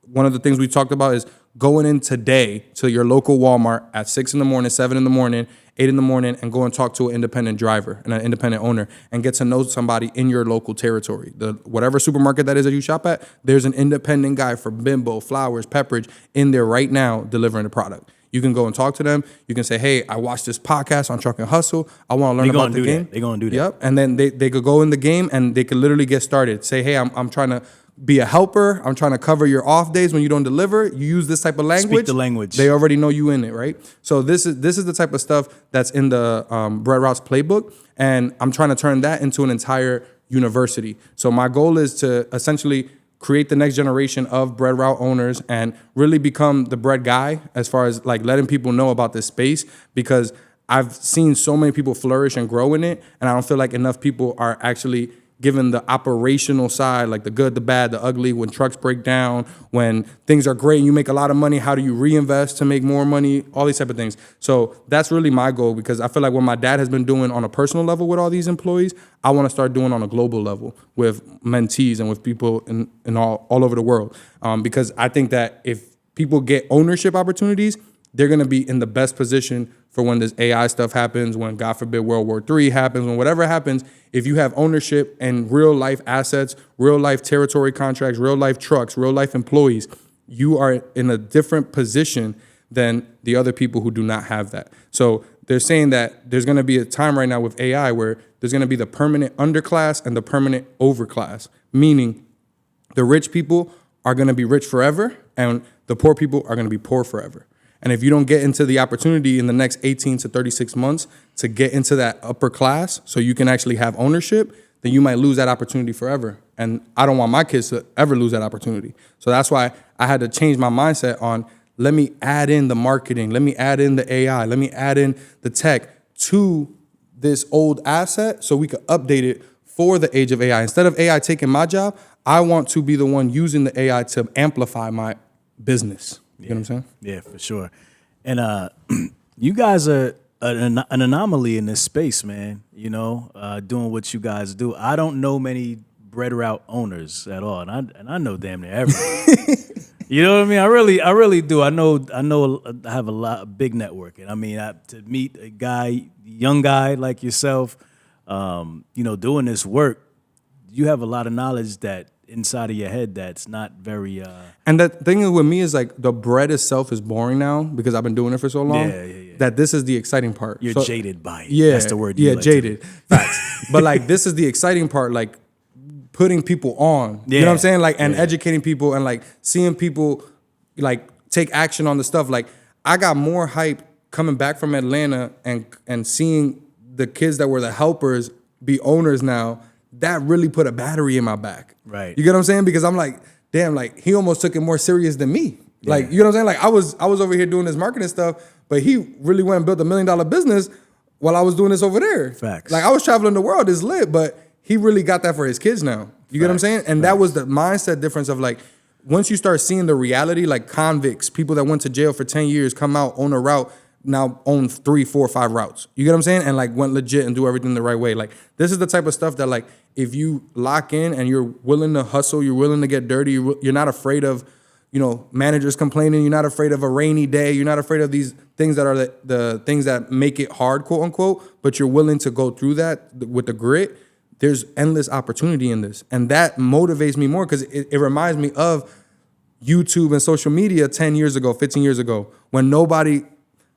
one of the things we talked about is going in today to your local Walmart at 6 in the morning, 7 in the morning, 8 in the morning, and go and talk to an independent driver and an independent owner and get to know somebody in your local territory. Whatever supermarket that is that you shop at, there's an independent guy for Bimbo, Flowers, Pepperidge in there right now delivering the product. You can go and talk to them. You can say, hey, I watched this podcast on Truck and Hustle. I want to learn about the game. They're going to do that. Yep. And then they could go in the game and they could literally get started. Say, hey, I'm trying to be a helper. I'm trying to cover your off days when you don't deliver. You use this type of language. Speak the language. They already know you in it, right? So this is the type of stuff that's in the Bread Routes playbook. And I'm trying to turn that into an entire university. So my goal is to essentially create the next generation of bread route owners and really become the bread guy as far as like letting people know about this space, because I've seen so many people flourish and grow in it, and I don't feel like enough people are actually given the operational side, like the good, the bad, the ugly, when trucks break down, when things are great and you make a lot of money, how do you reinvest to make more money, all these type of things. So that's really my goal, because I feel like what my dad has been doing on a personal level with all these employees, I want to start doing on a global level with mentees and with people in all over the world. Because I think that if people get ownership opportunities, they're going to be in the best position for when this AI stuff happens, when, God forbid, World War III happens, when whatever happens. If you have ownership and real life assets, real life territory contracts, real life trucks, real life employees, you are in a different position than the other people who do not have that. So they're saying that there's going to be a time right now with AI where there's going to be the permanent underclass and the permanent overclass, meaning the rich people are going to be rich forever and the poor people are going to be poor forever. And if you don't get into the opportunity in the next 18 to 36 months to get into that upper class so you can actually have ownership, then you might lose that opportunity forever. And I don't want my kids to ever lose that opportunity. So that's why I had to change my mindset on, let me add in the marketing, let me add in the AI, let me add in the tech to this old asset so we could update it for the age of AI. Instead of AI taking my job, I want to be the one using the AI to amplify my business. You know what I'm saying? Yeah, for sure. And you guys are an anomaly in this space, man. Doing what you guys do. I don't know many bread route owners at all, and I know damn near everyone. You know what I mean? I really do. I know. I have a big networking. I mean, to meet a young guy like yourself, doing this work, you have a lot of knowledge that inside of your head that's not very. And the thing with me is like the bread itself is boring now because I've been doing it for so long. Yeah. That this is the exciting part. You're jaded by it. Yeah, that's the word. Jaded. Facts. But like this is the exciting part. Like putting people on. Yeah. You know what I'm saying? Like and educating people and like seeing people like take action on the stuff. Like I got more hype coming back from Atlanta and seeing the kids that were the helpers be owners now. That really put a battery in my back. Right. You get what I'm saying? Because I'm like, damn, like he almost took it more serious than me. Yeah. Like, you know what I'm saying? Like I was over here doing this marketing stuff, but he really went and built $1 million business while I was doing this over there. Facts. Like I was traveling the world, it's lit, but he really got that for his kids now. You get what I'm saying? And that was the mindset difference of like, once you start seeing the reality, like convicts, people that went to jail for 10 years, come out, own a route, now own 3, 4, 5 routes. You get what I'm saying? And like went legit and do everything the right way. Like this is the type of stuff that like, if you lock in and you're willing to hustle, you're willing to get dirty, you're not afraid of, managers complaining, you're not afraid of a rainy day, you're not afraid of these things that are the things that make it hard, quote unquote, but you're willing to go through that with the grit, there's endless opportunity in this. And that motivates me more because it reminds me of YouTube and social media 10 years ago, 15 years ago, when nobody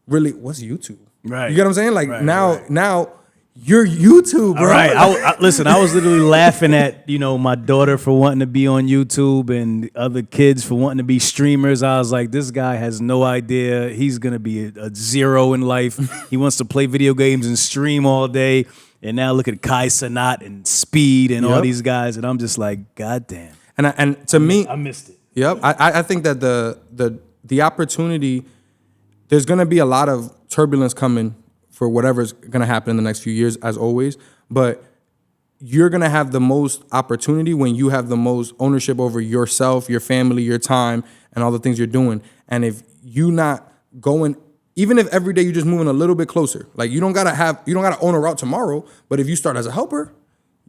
really, what's YouTube? Right. You get what I'm saying? Like now you're YouTube, bro. Right. Listen, I was literally laughing at, my daughter for wanting to be on YouTube and other kids for wanting to be streamers. I was like, this guy has no idea. He's going to be a zero in life. He wants to play video games and stream all day. And now look at Kai Cenat and Speed and all these guys. And I'm just like, God damn. And to me, I missed it. Yep. I think that the opportunity, there's going to be a lot of turbulence coming for whatever's going to happen in the next few years, as always. But you're going to have the most opportunity when you have the most ownership over yourself, your family, your time, and all the things you're doing. And if you not going, even if every day you're just moving a little bit closer, like you don't gotta own a route tomorrow, but if you start as a helper,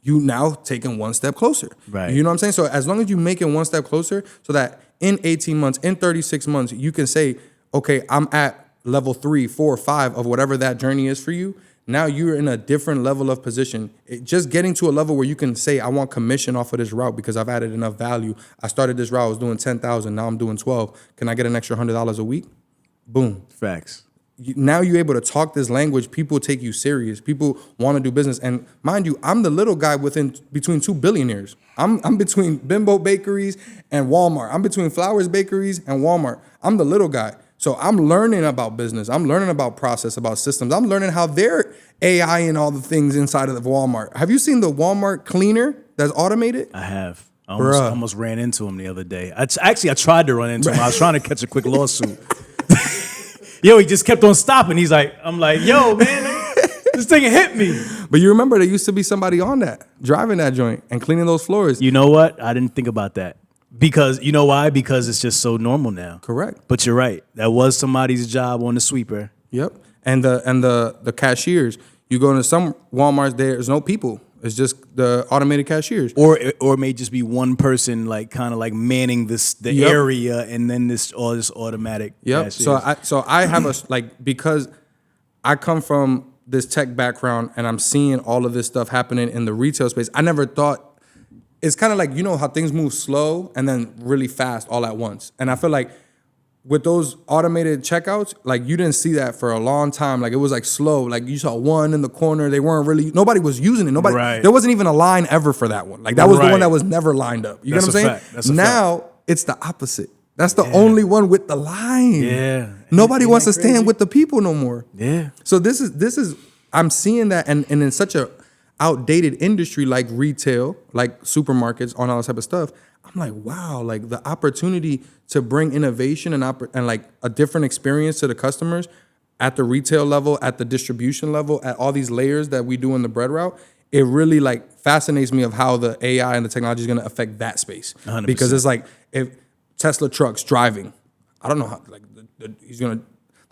you now taking one step closer. Right. You know what I'm saying? So as long as you make it one step closer, so that in 18 months, in 36 months, you can say, okay, I'm at level 3, 4, 5 of whatever that journey is for you. Now you're in a different level of position. Just getting to a level where you can say, I want commission off of this route because I've added enough value. I started this route, I was doing 10,000, now I'm doing 12. Can I get an extra $100 a week? Boom. Facts. Now you're able to talk this language. People take you serious. People want to do business. And mind you, I'm the little guy between 2 billionaires. I'm between Bimbo Bakeries and Walmart. I'm between Flowers Bakeries and Walmart. I'm the little guy. So I'm learning about business. I'm learning about process, about systems. I'm learning how they're AI and all the things inside of the Walmart. Have you seen the Walmart cleaner that's automated? I have. I almost ran into him the other day. I tried to run into him. I was trying to catch a quick lawsuit. Yo, he just kept on stopping. I'm like, yo, man, this thing hit me. But you remember there used to be somebody on that, driving that joint and cleaning those floors. You know what? I didn't think about that. Because, you know why? Because it's just so normal now. Correct. But you're right. That was somebody's job on the sweeper. Yep. And the cashiers. You go into some Walmarts, there's no people. It's just the automated cashiers. Or it may just be one person kind of manning the area and then this automatic cashiers. So I have because I come from this tech background and I'm seeing all of this stuff happening in the retail space. I never thought, it's kind of like, how things move slow and then really fast all at once. And I feel like with those automated checkouts, you didn't see that for a long time. It was slow. You saw one in the corner. They weren't really, nobody was using it. There wasn't even a line ever for that one. That was the one that was never lined up. You know what I'm saying? Now it's the opposite. That's the only one with the line. Yeah. Nobody wants to stand with the people no more. Yeah. So this is I'm seeing that and in such a outdated industry like retail, like supermarkets, on all that type of stuff. I'm like, wow, the opportunity to bring innovation and a different experience to the customers at the retail level, at the distribution level, at all these layers that we do in the bread route, it really fascinates me of how the AI and the technology is going to affect that space. 100%. Because it's if Tesla trucks driving, I don't know how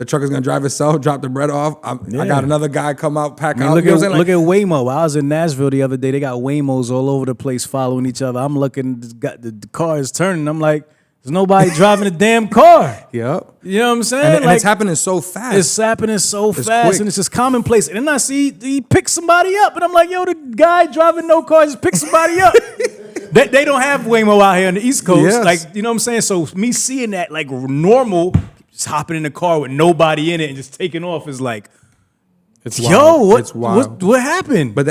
The truck is gonna drive itself, drop the bread off. I got another guy come out, pack out. Look You know what I'm saying? look at Waymo. I was in Nashville the other day. They got Waymos all over the place following each other. I'm looking, the car is turning. I'm like, there's nobody driving a damn car. Yep. You know what I'm saying? And it's happening so fast. It's happening so fast, quick. and it's just commonplace. And then I see he picks somebody up, and I'm like, yo, the guy driving no car just picked somebody up. They don't have Waymo out here on the East Coast. Yes. Like, you know what I'm saying? So me seeing that, like, normal, just hopping in the car with nobody in it and just taking off is like, It's yo, wild. It's wild. what happened? But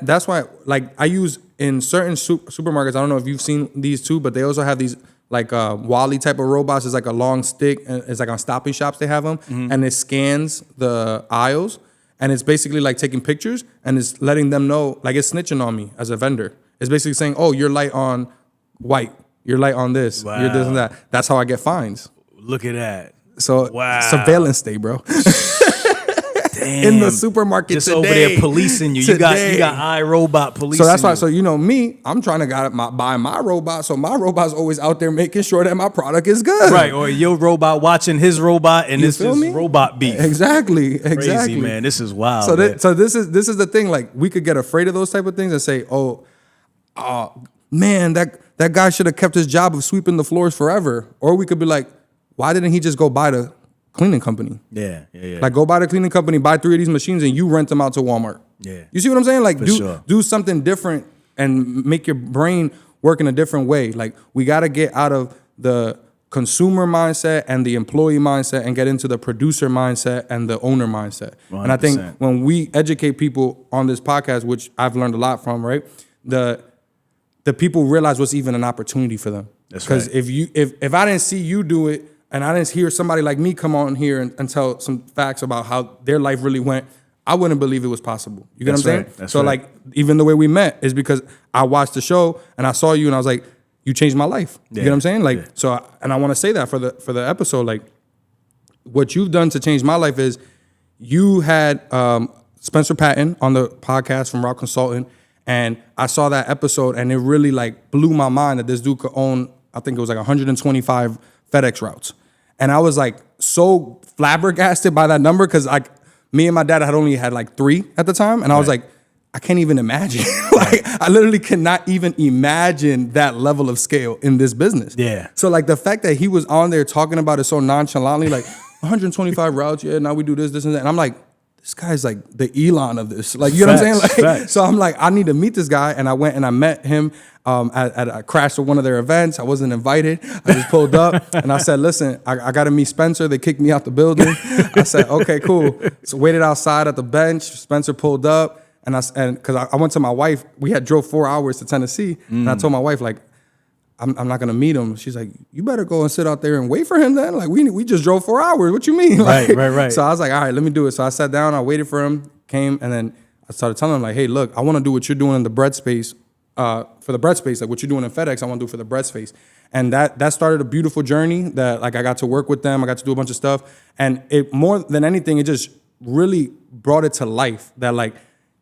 that's why, like, I use in certain supermarkets. I don't know if you've seen these too, but they also have these like Wally type of robots. It's like a long stick, and it's like on Stop and Shops they have them, and it scans the aisles, and it's basically like taking pictures, and it's letting them know, like it's snitching on me as a vendor. It's basically saying, oh, you're light on white, you're light on this, you're this and that. That's how I get fines. Look at that. So surveillance state, bro. Damn. In the supermarket just today. over there policing you. You got iRobot policing. So that's why. you. So you know me, I'm trying to buy my robot. So my robot's always out there making sure that my product is good. Right, or your robot watching his robot, and it's just me? robot beef. Exactly. Crazy, man. This is wild. So this is the thing. Like, we could get afraid of those type of things and say, oh, man, that guy should have kept his job of sweeping the floors forever. Or we could be like, why didn't he just go buy the cleaning company? Yeah. Like, go buy the cleaning company, buy 3 of these machines, and you rent them out to Walmart. Yeah. You see what I'm saying? Like, sure. do something different and make your brain work in a different way. Like, we got to get out of the consumer mindset and the employee mindset and get into the producer mindset and the owner mindset. 100%. And I think when we educate people on this podcast, which I've learned a lot from, right? The people realize what's even an opportunity for them. That's right. Because if I didn't see you do it, and I didn't hear somebody like me come on here and tell some facts about how their life really went, I wouldn't believe it was possible. You get what I'm saying? That's so right. Like, even the way we met is because I watched the show and I saw you and I was like, you changed my life. You get what I'm saying? Like, so, and I want to say that for the episode, like, what you've done to change my life is you had Spencer Patton on the podcast from Rock Consultant, and I saw that episode and it really like blew my mind that this dude could own, I think it was like 125 FedEx routes. And I was like so flabbergasted by that number because like me and my dad had only had like 3 at the time. And I was like, I can't even imagine. Like, I literally cannot even imagine that level of scale in this business. Yeah. So like the fact that he was on there talking about it so nonchalantly, like 125 routes, yeah, now we do this and that. And I'm like, this guy's like the Elon of this. Like, you know what I'm saying? Like, so I'm like, I need to meet this guy. And I went and I met him at a crash at one of their events. I wasn't invited. I just pulled up and I said, listen, I got to meet Spencer. They kicked me out the building. I said, okay, cool. So waited outside at the bench. Spencer pulled up and because I went to my wife. We had drove 4 hours to Tennessee. And I told my wife, like, I'm not gonna meet him. She's like, you better go and sit out there and wait for him then. Like, we just drove 4 hours. What you mean? Like, Right. So I was like, all right, let me do it. So I sat down, I waited for him, came, and then I started telling him like, hey, look, I want to do what you're doing in the bread space, for the bread space, like what you're doing in FedEx, I want to do for the bread space. And that started a beautiful journey that like I got to work with them. I got to do a bunch of stuff. And it more than anything, it just really brought it to life that like,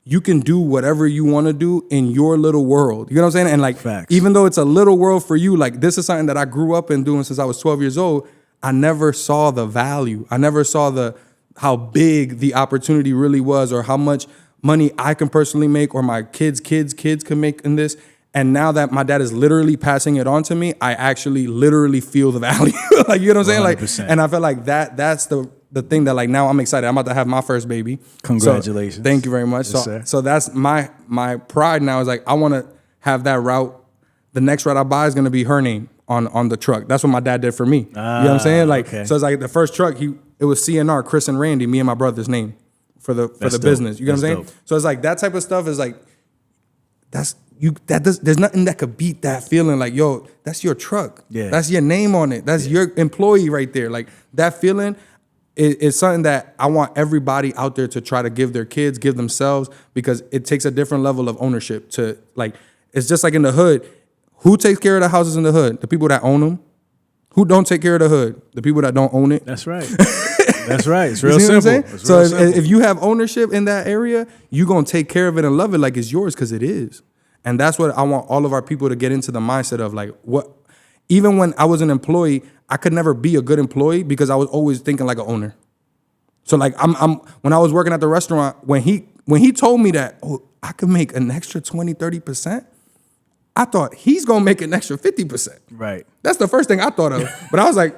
you can do whatever you want to do in your little world. You know what I'm saying? And like, Facts. Even though it's a little world for you, like this is something that I grew up in doing since I was 12 years old. I never saw the value. I never saw how big the opportunity really was, or how much money I can personally make, or my kids can make in this. And now that my dad is literally passing it on to me, I actually literally feel the value. Like, you know what I'm saying? 100%. Like, and I feel like that's the thing that like now I'm excited. I'm about to have my first baby. Congratulations. So, thank you very much. Yes, So that's my pride now is like, I want to have that route. The next route I buy is going to be her name on the truck. That's what my dad did for me. You know what I'm saying? Like, okay. So it's like the first truck, it was CNR, Chris and Randy, me and my brother's name for the dope. business. You know what I'm saying? Dope. So it's like that type of stuff is like, there's nothing that could beat that feeling. Like, yo, that's your truck. Yeah. That's your name on it. That's your employee right there. Like that feeling is something that I want everybody out there to try to give their kids, give themselves, because it takes a different level of ownership to like, it's just like in the hood. Who takes care of the houses in the hood? The people that own them. Who don't take care of the hood? The people that don't own it. That's right. That's right. It's real You see what simple. I'm saying? So if you have ownership in that area, you're going to take care of it and love it like it's yours, because it is. And that's what I want all of our people to get into the mindset of, like, even when I was an employee, I could never be a good employee because I was always thinking like an owner. So like I'm when I was working at the restaurant, when he told me that, oh, I could make an extra 20, 30%, I thought he's gonna make an extra 50%. Right. That's the first thing I thought of. But I was like,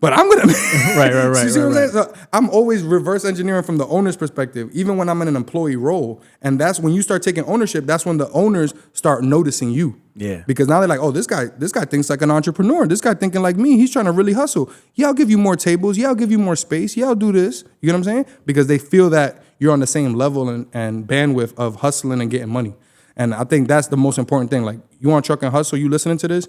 but I'm gonna right. See what I'm saying? So I'm always reverse engineering from the owner's perspective, even when I'm in an employee role. And that's when you start taking ownership, that's when the owners start noticing you. Yeah. Because now they're like, oh, this guy thinks like an entrepreneur. This guy thinking like me. He's trying to really hustle. Yeah, I'll give you more tables. Yeah, I'll give you more space. Yeah, I'll do this. You know what I'm saying? Because they feel that you're on the same level and bandwidth of hustling and getting money. And I think that's the most important thing. Like, you want truck and hustle, you listening to this,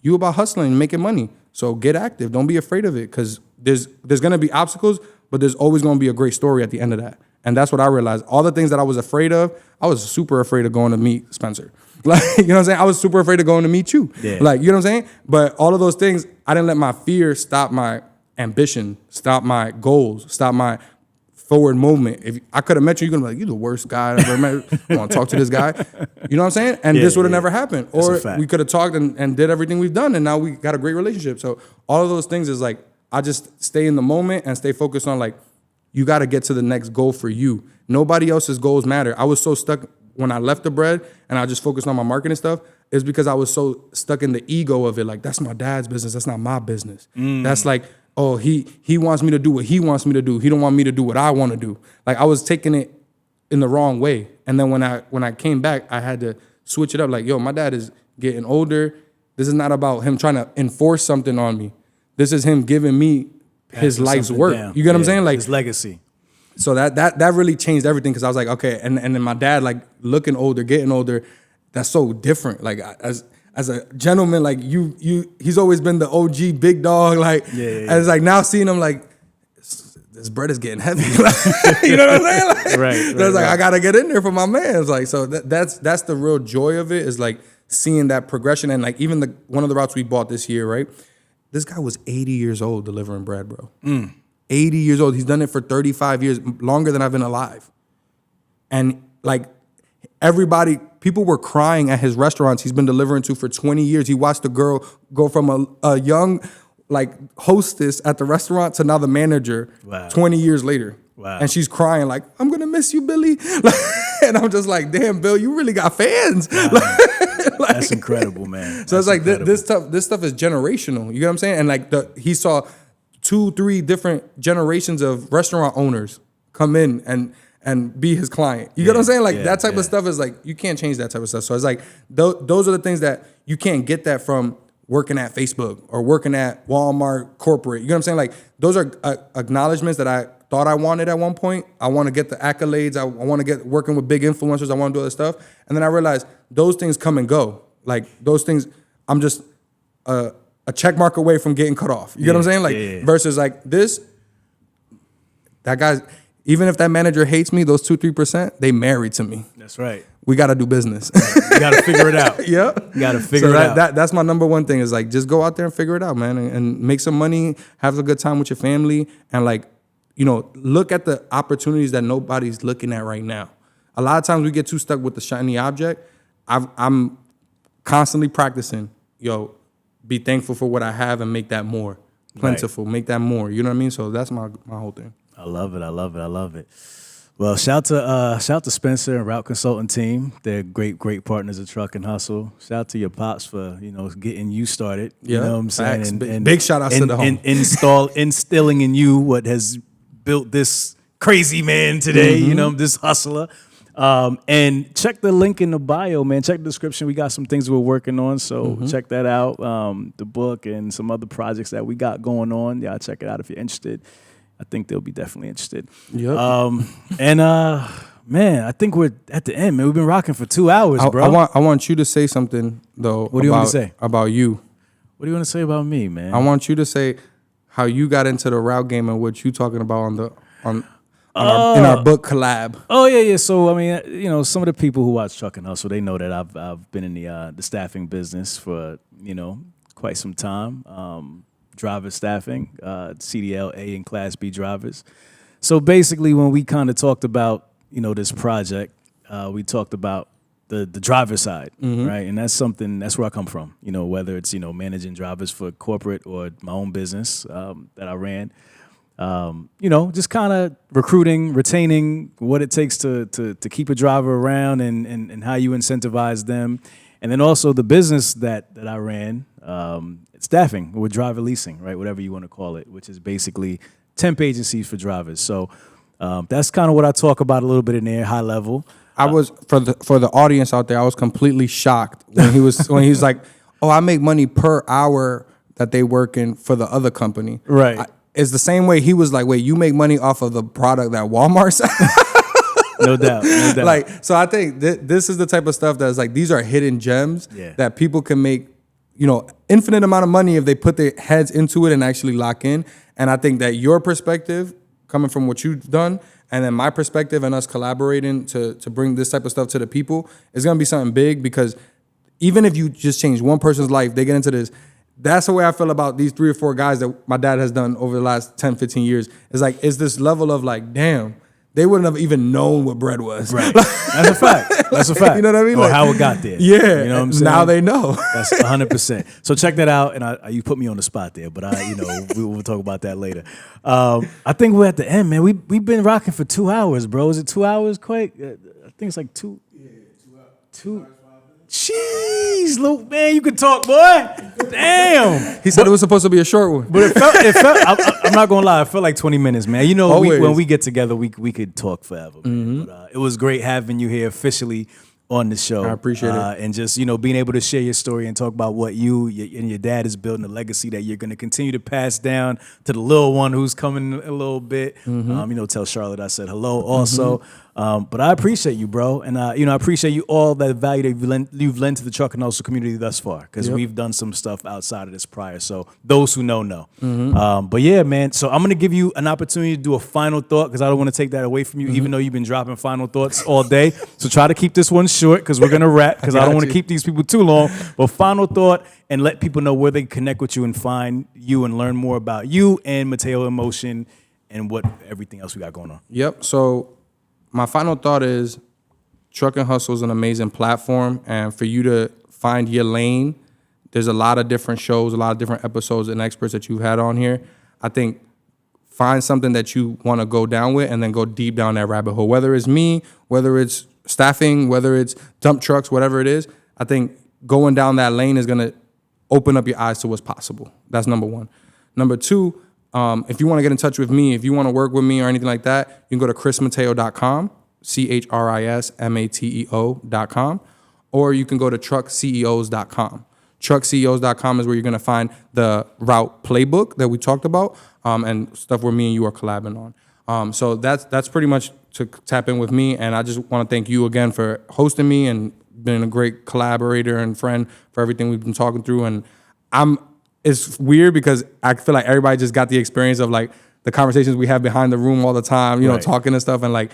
you about hustling and making money. So get active. Don't be afraid of it, because there's going to be obstacles, but there's always going to be a great story at the end of that. And that's what I realized. All the things that I was afraid of, I was super afraid of going to meet Spencer. Like, you know what I'm saying? I was super afraid of going to meet you. Yeah. Like, you know what I'm saying? But all of those things, I didn't let my fear stop my ambition, stop my goals, stop my forward movement. If I could have met you, you're gonna be like, you're the worst guy I ever met. I want to talk to this guy. You know what I'm saying? And this would have never happened. Or we could have talked and did everything we've done, and now we got a great relationship. So all of those things is like, I just stay in the moment and stay focused on, like, you got to get to the next goal for you. Nobody else's goals matter. I was so stuck when I left the bread and I just focused on my marketing stuff. It's because I was so stuck in the ego of it. Like, that's my dad's business. That's not my business. That's like, oh, he wants me to do what he wants me to do. He don't want me to do what I want to do. Like, I was taking it in the wrong way. And then when I came back, I had to switch it up. Like, yo, my dad is getting older. This is not about him trying to enforce something on me. This is him giving me his life's work. Down. You get what I'm saying? Like, his legacy. So that really changed everything, because I was like, okay, and then my dad, like, looking older, getting older, that's so different. Like, as a gentleman, like, he's always been the OG big dog. Like, and it's like, now seeing him, like, this bread is getting heavy. You know what I'm saying? Like, right. I gotta get in there for my man. It's like, so that's the real joy of it, is like seeing that progression. And like, even one of the routes we bought this year, right? This guy was 80 years old delivering bread, bro. 80 years old. He's done it for 35 years, longer than I've been alive. And like, people were crying at his restaurants he's been delivering to for 20 years. He watched the girl go from a young, like, hostess at the restaurant to now the manager 20 years later. Wow. And she's crying like, I'm going to miss you, Billy. And I'm just like, damn, Bill, you really got fans. Wow. That's incredible, man. So it's like, this stuff is generational. You get what I'm saying? And like, he saw 2-3 different generations of restaurant owners come in and be his client. You get what I'm saying? Like, that type of stuff is like, you can't change that type of stuff. So it's like, those are the things that you can't get that from working at Facebook or working at Walmart corporate. You know what I'm saying? Like, those are acknowledgments that I thought I wanted at one point. I want to get the accolades. I want to get working with big influencers. I want to do other stuff. And then I realized those things come and go. Like, those things, I'm just a check mark away from getting cut off. You get what I'm saying? Like, versus like this, that guy's, even if that manager hates me, those 2-3%, they married to me. That's right. We got to do business. You got to figure it out. Yeah. You got to figure it out. That's my number one thing, is like, just go out there and figure it out, man, and make some money, have a good time with your family, and like, you know, look at the opportunities that nobody's looking at right now. A lot of times we get too stuck with the shiny object. I'm constantly practicing, be thankful for what I have and make that more plentiful, make that more. You know what I mean? So that's my whole thing. I love it. Well, shout to Spencer and Route Consulting team. They're great partners of Truck and Hustle. Shout out to your pops for, getting you started. You know what I'm saying? And big shout out to the home. Instilling in you what has built this crazy man today, this hustler. And check the link in the bio, man. Check the description. We got some things we're working on, so check that out. The book and some other projects that we got going on. Yeah, check it out if you're interested. I think they'll be definitely interested. Yep. Man, I think we're at the end, man. We've been rocking for 2 hours, bro. I want you to say something though. What do you want to say about you? What do you want to say about me, man? I want you to say how you got into the route game and what you talking about in our book collab. Oh yeah. So I mean, some of the people who watch Truck and Hustle, they know that I've been in the staffing business for quite some time. Driver staffing, CDL A and Class B drivers. So basically, when we kind of talked about this project, we talked about the driver side, right? And that's where I come from. Whether it's managing drivers for corporate or my own business that I ran. Just kind of recruiting, retaining, what it takes to keep a driver around, and how you incentivize them. And then also the business that I ran, staffing with driver leasing, right? Whatever you want to call it, which is basically temp agencies for drivers. So that's kind of what I talk about a little bit in there, high level. I was for the audience out there. I was completely shocked when he was like, "Oh, I make money per hour that they working for the other company." Right. It's the same way he was like, "Wait, you make money off of the product that Walmart sells?" No doubt. Like, so I think this is the type of stuff that's like, these are hidden gems that people can make, infinite amount of money if they put their heads into it and actually lock in. And I think that your perspective, coming from what you've done, and then my perspective and us collaborating to bring this type of stuff to the people, is going to be something big, because even if you just change one person's life, they get into this. That's the way I feel about these 3 or 4 guys that my dad has done over the last 10, 15 years. It's like, it's this level of like, damn, they wouldn't have even known what bread was. Right. That's a fact. That's a fact. You know what I mean? Or how it got there. Yeah. You know what I'm saying? Now they know. That's 100%. So check that out. And you put me on the spot there, but we'll talk about that later. I think we're at the end, man. We've been rocking for 2 hours, bro. Is it 2 hours, Quake? I think it's like 2. Yeah, 2 hours. 2. Jeez, Luke, man, you can talk, boy. Damn. He said it was supposed to be a short one. But it felt I'm not going to lie, it felt like 20 minutes, man. When we get together, we could talk forever, man. But it was great having you here officially on the show. I appreciate it. And just, being able to share your story and talk about what you and your dad is building, a legacy that you're going to continue to pass down to the little one who's coming a little bit. Tell Charlotte I said hello also. But I appreciate you, bro. And, I appreciate you all that value that you've lent to the truck and hustle community thus far, because we've done some stuff outside of this prior. So those who know. But yeah, man, so I'm going to give you an opportunity to do a final thought, because I don't want to take that away from you, even though you've been dropping final thoughts all day. So try to keep this one short, because we're going to wrap, because I don't want to keep these people too long. But final thought, and let people know where they can connect with you and find you and learn more about you and Mateo in Motion and everything else we got going on. Yep. So my final thought is, Truck and Hustle is an amazing platform, and for you to find your lane, there's a lot of different shows, a lot of different episodes and experts that you've had on here. I think find something that you want to go down with, and then go deep down that rabbit hole. Whether it's me, whether it's staffing, whether it's dump trucks, whatever it is, I think going down that lane is going to open up your eyes to what's possible. That's number one. Number two, if you want to get in touch with me, if you want to work with me or anything like that, you can go to chrismateo.com, CHRISMATEO.com, or you can go to truckceos.com. Truckceos.com is where you're going to find the route playbook that we talked about, and stuff where me and you are collabing on. So that's pretty much to tap in with me. And I just want to thank you again for hosting me and being a great collaborator and friend for everything we've been talking through. And it's weird because I feel like everybody just got the experience of like the conversations we have behind the room all the time, you know, talking and stuff. And like,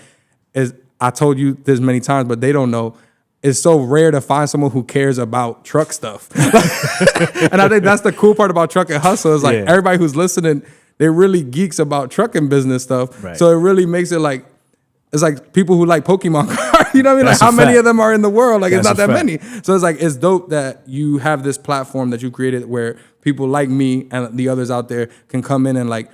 I told you this many times, but they don't know. It's so rare to find someone who cares about truck stuff. And I think that's the cool part about Truck and Hustle is like everybody who's listening, they're really geeks about trucking business stuff. Right. So it really makes it like, it's like people who like Pokemon cards, you know what I mean? That's like how many of them are in the world? Like, it's not that many. So it's like, it's dope that you have this platform that you created where people like me and the others out there can come in and like,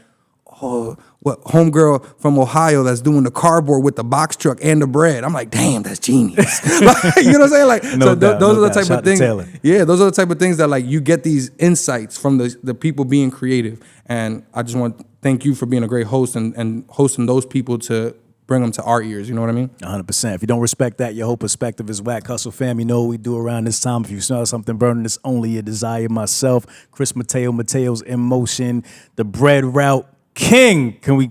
oh, what homegirl from Ohio that's doing the cardboard with the box truck and the bread. I'm like, damn, that's genius. Like, you know what I'm saying? Like, those are the type of things. Yeah, those are the type of things that like you get these insights from the people being creative. And I just want to thank you for being a great host and hosting those people to bring them to our ears. You know what I mean? 100%. If you don't respect that, your whole perspective is whack. Hustle fam, you know what we do around this time. If you smell something burning, it's only a desire. Myself, Chris Mateo, Mateo's in Motion, the bread route king. Can we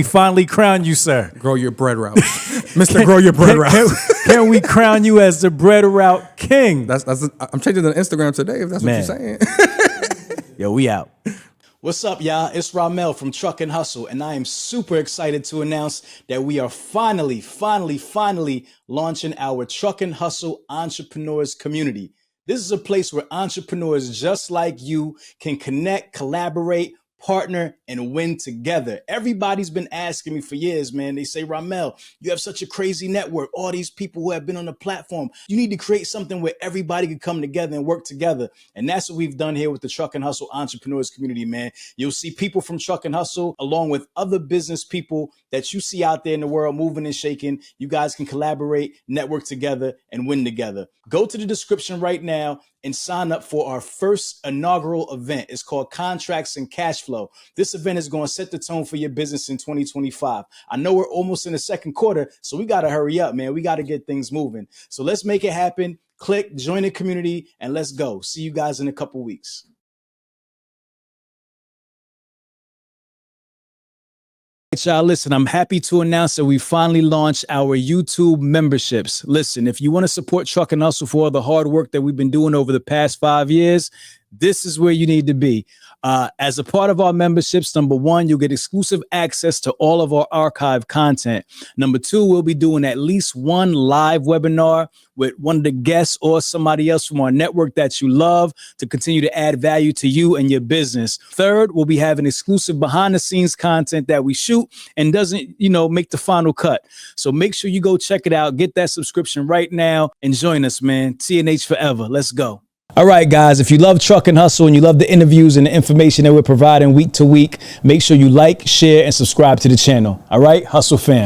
finally crown you, sir? Grow your bread route. Mr. Grow your bread route. Can we crown you as the bread route king? I'm changing the Instagram today if that's what you're saying. Yo, we out. What's up, y'all? It's Ramel from Truck and Hustle, and I am super excited to announce that we are finally launching our Truck and Hustle Entrepreneurs community. This is a place where entrepreneurs just like you can connect, collaborate, partner, and win together. Everybody's been asking me for years, man. They say, Ramel, you have such a crazy network. All these people who have been on the platform. You need to create something where everybody can come together and work together. And that's what we've done here with the Truck and Hustle Entrepreneurs community, man. You'll see people from Truck and Hustle along with other business people that you see out there in the world moving and shaking. You guys can collaborate, network together, and win together. Go to the description right now and sign up for our first inaugural event. It's called Contracts and Cash Flow. This event is going to set the tone for your business in 2025. I know we're almost in the second quarter, so we got to hurry up, man. We got to get things moving. So let's make it happen. Click, join the community, and let's go. See you guys in a couple weeks. Y'all, listen, I'm happy to announce that we finally launched our YouTube memberships. Listen, if you want to support Truck and Hustle for all the hard work that we've been doing over the past 5 years, this is where you need to be. As a part of our memberships, number one, you'll get exclusive access to all of our archive content. Number two, we'll be doing at least one live webinar with one of the guests or somebody else from our network that you love to continue to add value to you and your business. Third, we'll be having exclusive behind the scenes content that we shoot and doesn't, make the final cut. So make sure you go check it out. Get that subscription right now and join us, man. TNH forever. Let's go. All right, guys, if you love Truck and Hustle and you love the interviews and the information that we're providing week to week, make sure you like, share, and subscribe to the channel. All right, Hustle fam.